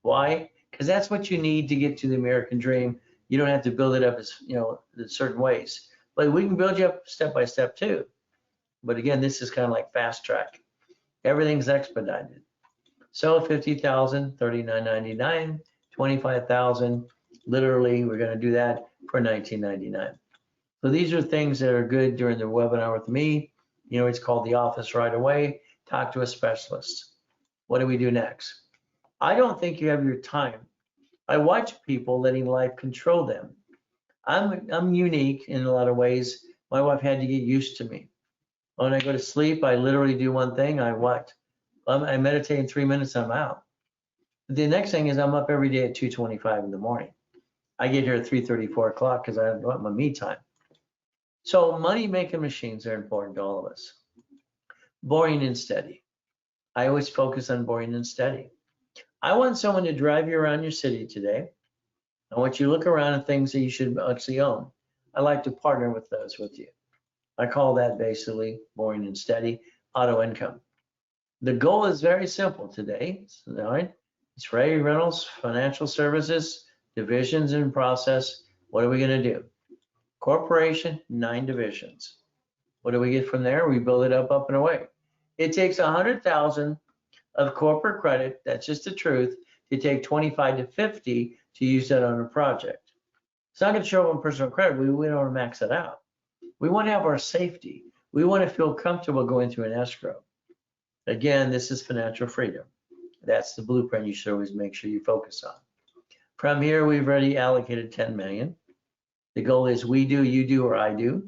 Why? Because that's what you need to get to the American dream. You don't have to build it up as, in certain ways. But we can build you up step by step too. But again, this is kind of like fast track. Everything's expedited. So 50,000, $39.99, 25,000. Literally, we're going to do that for $19.99. So these are things that are good during the webinar with me. It's called the office right away. Talk to a specialist. What do we do next? I don't think you have your time. I watch people letting life control them. I'm unique in a lot of ways. My wife had to get used to me. When I go to sleep, I literally do one thing. I meditate in 3 minutes, I'm out. The next thing is I'm up every day at 2:25 in the morning. I get here at 3:30, 4 o'clock because I want my me time. So money-making machines are important to all of us. Boring and steady. I always focus on boring and steady. I want someone to drive you around your city today. I want you to look around at things that you should actually own. I like to partner with those with you. I call that basically boring and steady, auto income. The goal is very simple today. All right, it's Ray Reynolds, Financial Services, Divisions and Process. What are we going to do? Corporation, 9 divisions. What do we get from there? We build it up and away. It takes 100,000 of corporate credit, that's just the truth, to take 25 to 50 to use that on a project. It's not going to show up on personal credit. We don't want to max it out. We want to have our safety. We want to feel comfortable going through an escrow. Again, this is financial freedom. That's the blueprint you should always make sure you focus on. From here, we've already allocated 10 million. The goal is we do, you do, or I do.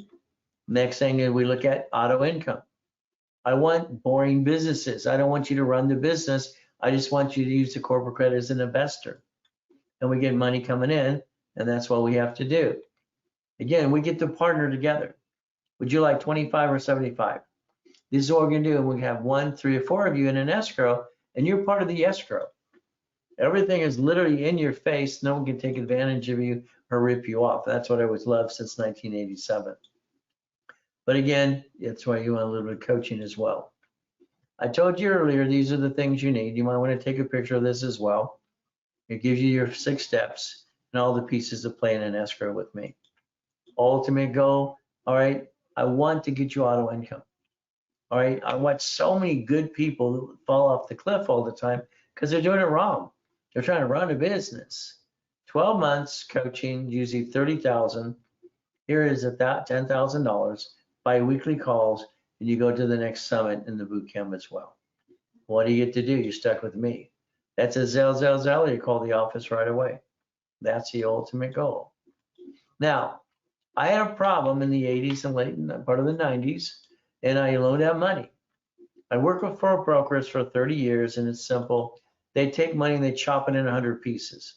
Next thing is we look at auto income. I want boring businesses. I don't want you to run the business. I just want you to use the corporate credit as an investor. And we get money coming in, and that's what we have to do. Again, we get to partner together. Would you like 25 or 75? This is what we're going to do. We have 1, 3, or 4 of you in an escrow, and you're part of the escrow. Everything is literally in your face. No one can take advantage of you or rip you off. That's what I always loved since 1987. But again, it's why you want a little bit of coaching as well. I told you earlier, these are the things you need. You might want to take a picture of this as well. It gives you your 6 steps and all the pieces to play in an escrow with me. Ultimate goal, all right, I want to get you auto income. All right, I watch so many good people fall off the cliff all the time because they're doing it wrong. They're trying to run a business. 12 months coaching, usually 30,000. Here is $10,000, bi-weekly calls, and you go to the next summit in the boot camp as well. What do you get to do? You're stuck with me. That's a Zell. You call the office right away. That's the ultimate goal. Now, I had a problem in the 80s and late part of the 90s, and I loaned out money. I worked for brokers for 30 years, and it's simple. They take money and they chop it in 100 pieces.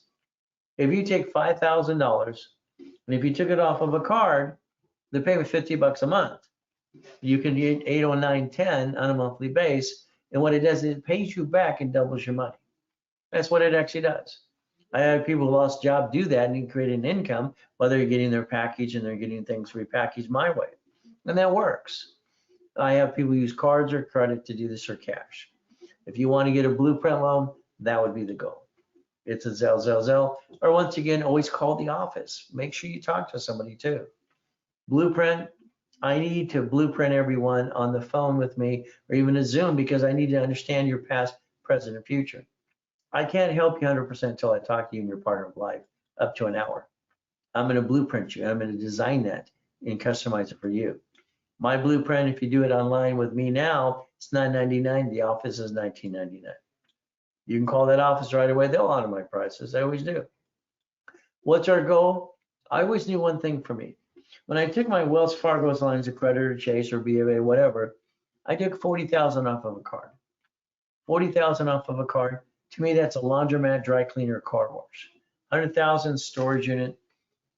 If you take $5,000, and if you took it off of a card, the payment $50 a month. You can get 8 or 9, 10 on a monthly base, and what it does is it pays you back and doubles your money. That's what it actually does. I had people who lost job do that and create an income while they're getting their package and they're getting things repackaged my way. And that works. I have people use cards or credit to do this or cash. If you want to get a blueprint loan, that would be the goal. It's a Zell. Or once again, always call the office. Make sure you talk to somebody too. Blueprint, I need to blueprint everyone on the phone with me or even a Zoom because I need to understand your past, present, and future. I can't help you 100% until I talk to you and your partner of life up to an hour. I'm going to blueprint you. I'm going to design that and customize it for you. My blueprint, if you do it online with me now, it's $9.99. The office is $19.99. You can call that office right away. They'll honor my prices. I always do. What's our goal? I always knew one thing for me. When I took my Wells Fargo's lines of credit or Chase or BofA, whatever, I took $40,000 off of a card. $40,000 off of a card. To me, that's a laundromat, dry cleaner, car wash. $100,000 storage unit,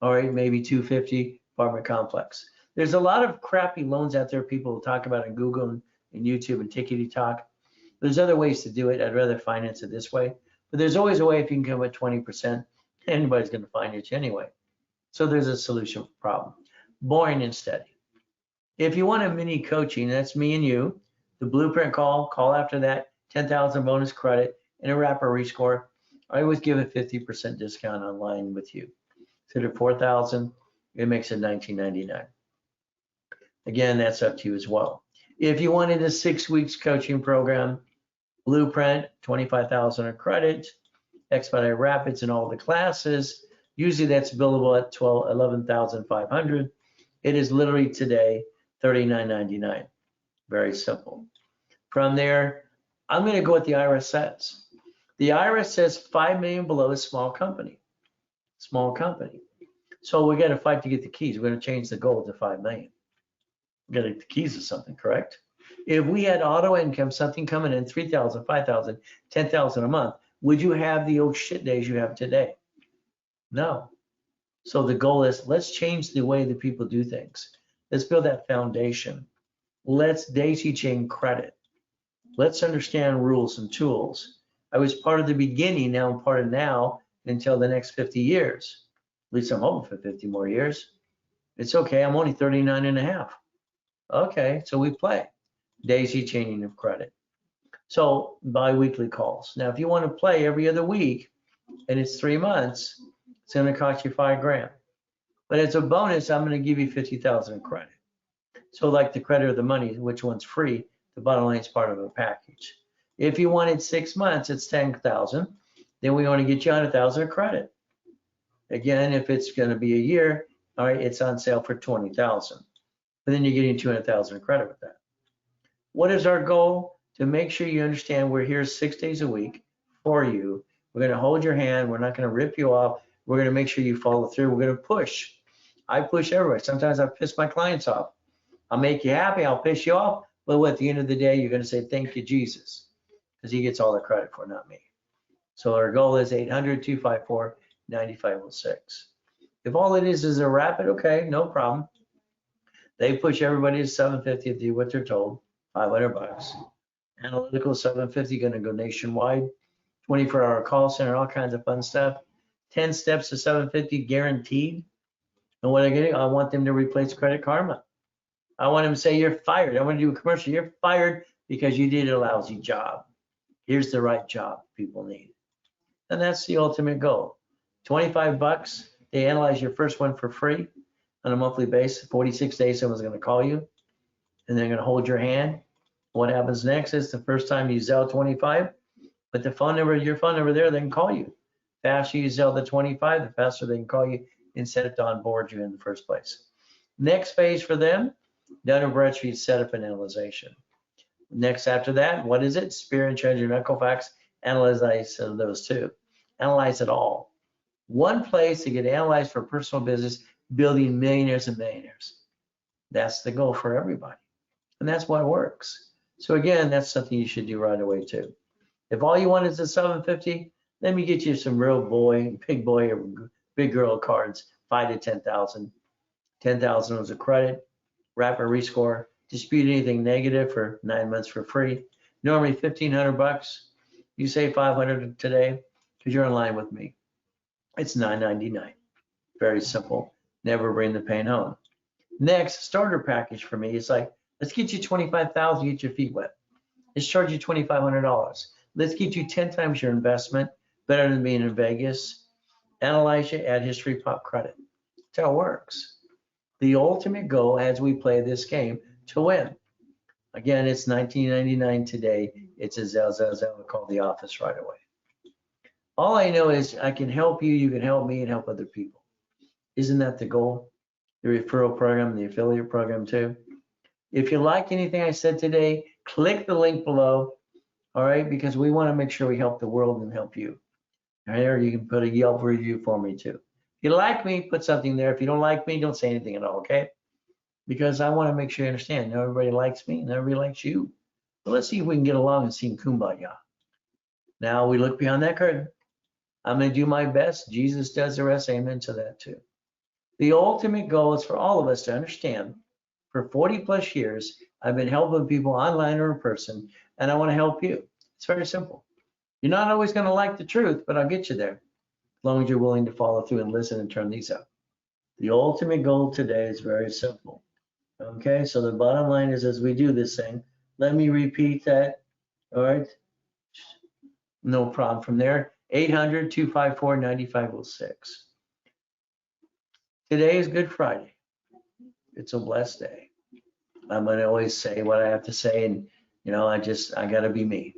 all right, maybe $250 apartment complex. There's a lot of crappy loans out there people talk about on Google and YouTube and Tickety Talk. There's other ways to do it. I'd rather finance it this way. But there's always a way if you can come at 20%, anybody's going to finance you anyway. So there's a solution for the problem. Boring and steady. If you want a mini coaching, that's me and you. The blueprint call after that, 10,000 bonus credit, and a wrapper rescore. I always give a 50% discount online with you. So to 4,000, it makes it $19.99. Again, that's up to you as well. If you wanted a 6 weeks coaching program, blueprint, 25,000 of credit, expedite rapids in all the classes. Usually that's billable at 11,500. It is literally today $39.99. Very simple. From there, I'm going to go what the IRS says. The IRS says 5 million below is small company. Small company. So we got to fight to get the keys. We're going to change the goal to 5 million. We got to get the keys to something, correct? If we had auto income, something coming in 3,000, 5,000, 10,000 a month, would you have the old shit days you have today? No. So the goal is let's change the way that people do things. Let's build that foundation. Let's daisy chain credit. Let's understand rules and tools. I was part of the beginning, now I'm part of now until the next 50 years. At least I'm hoping for 50 more years. It's okay, I'm only 39 and a half. Okay, so we play. Daisy chaining of credit. So bi-weekly calls. Now, if you want to play every other week and it's 3 months, it's going to cost you $5,000. But as a bonus, I'm going to give you 50,000 credit. So like the credit or the money, which one's free? The bottom line is part of a package. If you wanted 6 months, it's 10,000. Then we want to get you 100,000 of credit. Again, if it's going to be a year, all right, it's on sale for 20,000. But then you're getting 200,000 of credit with that. What is our goal? To make sure you understand we're here 6 days a week for you. We're going to hold your hand. We're not going to rip you off. We're going to make sure you follow through. We're going to push. I push everybody. Sometimes I piss my clients off. I'll make you happy. I'll piss you off. But at the end of the day, you're going to say, thank you, Jesus, because he gets all the credit for it, not me. So our goal is 800-254-9506. If all it is a rapid, okay, no problem. They push everybody to 750 to do what they're told, $500. Analytical 750, going to go nationwide. 24-hour call center, all kinds of fun stuff. 10 steps to 750 guaranteed. And what I want them to replace Credit Karma. I want them to say you're fired. I want to do a commercial. You're fired because you did a lousy job. Here's the right job people need. And that's the ultimate goal. 25 bucks. They analyze your first one for free on a monthly basis. 46 days, someone's going to call you and they're going to hold your hand. What happens next is the first time you Zelle 25, put the phone number, your phone number there, they can call you. The faster you Zelle the 25, the faster they can call you and set it to onboard you in the first place. Next phase for them, Dun & Bradstreet setup and analyzation. Next after that, what is it? Spirit, Treasury, Equifax, analyze those two. Analyze it all. One place to get analyzed for personal business, building millionaires and millionaires. That's the goal for everybody. And that's why it works. So again, that's something you should do right away too. If all you want is a 750, let me get you some real boy, big boy, or big girl cards, 5 to 10,000. 10,000 was a credit, rapid rescore, dispute anything negative for 9 months for free. Normally 1,500 bucks. You say 500 today because you're in line with me. It's $9.99. Very simple. Never bring the pain home. Next, starter package for me is like, let's get you 25,000, get your feet wet. Let's charge you $2,500. Let's get you 10 times your investment, better than being in Vegas. Analyze you, add history, pop credit. That's how it works. The ultimate goal as we play this game to win. Again, it's $19.99 today. It's a Zelle. Call the office right away. All I know is I can help you, you can help me, and help other people. Isn't that the goal? The referral program, the affiliate program too. If you like anything I said today, click the link below, all right? Because we want to make sure we help the world and help you. Or you can put a Yelp review for me too. If you like me, put something there. If you don't like me, don't say anything at all, okay? Because I want to make sure you understand, not everybody likes me and everybody likes you. But let's see if we can get along and sing Kumbaya. Now we look behind that curtain. I'm going to do my best. Jesus does the rest. Amen to that too. The ultimate goal is for all of us to understand, for 40 plus years, I've been helping people online or in person, and I want to help you. It's very simple. You're not always going to like the truth, but I'll get you there, as long as you're willing to follow through and listen and turn these up. The ultimate goal today is very simple. Okay, so the bottom line is, as we do this thing, let me repeat that. All right, no problem from there. 800-254-9506. Today is Good Friday. It's a blessed day. I'm going to always say what I have to say, and I got to be me.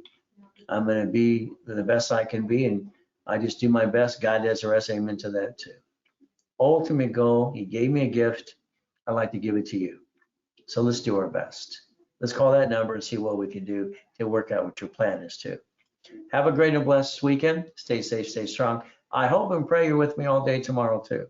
I'm going to be the best I can be, and I just do my best. God does the rest. Amen to that too. Ultimate goal, he gave me a gift. I'd like to give it to you. So let's do our best. Let's call that number and see what we can do to work out what your plan is too. Have a great and blessed weekend. Stay safe, stay strong. I hope and pray you're with me all day tomorrow too.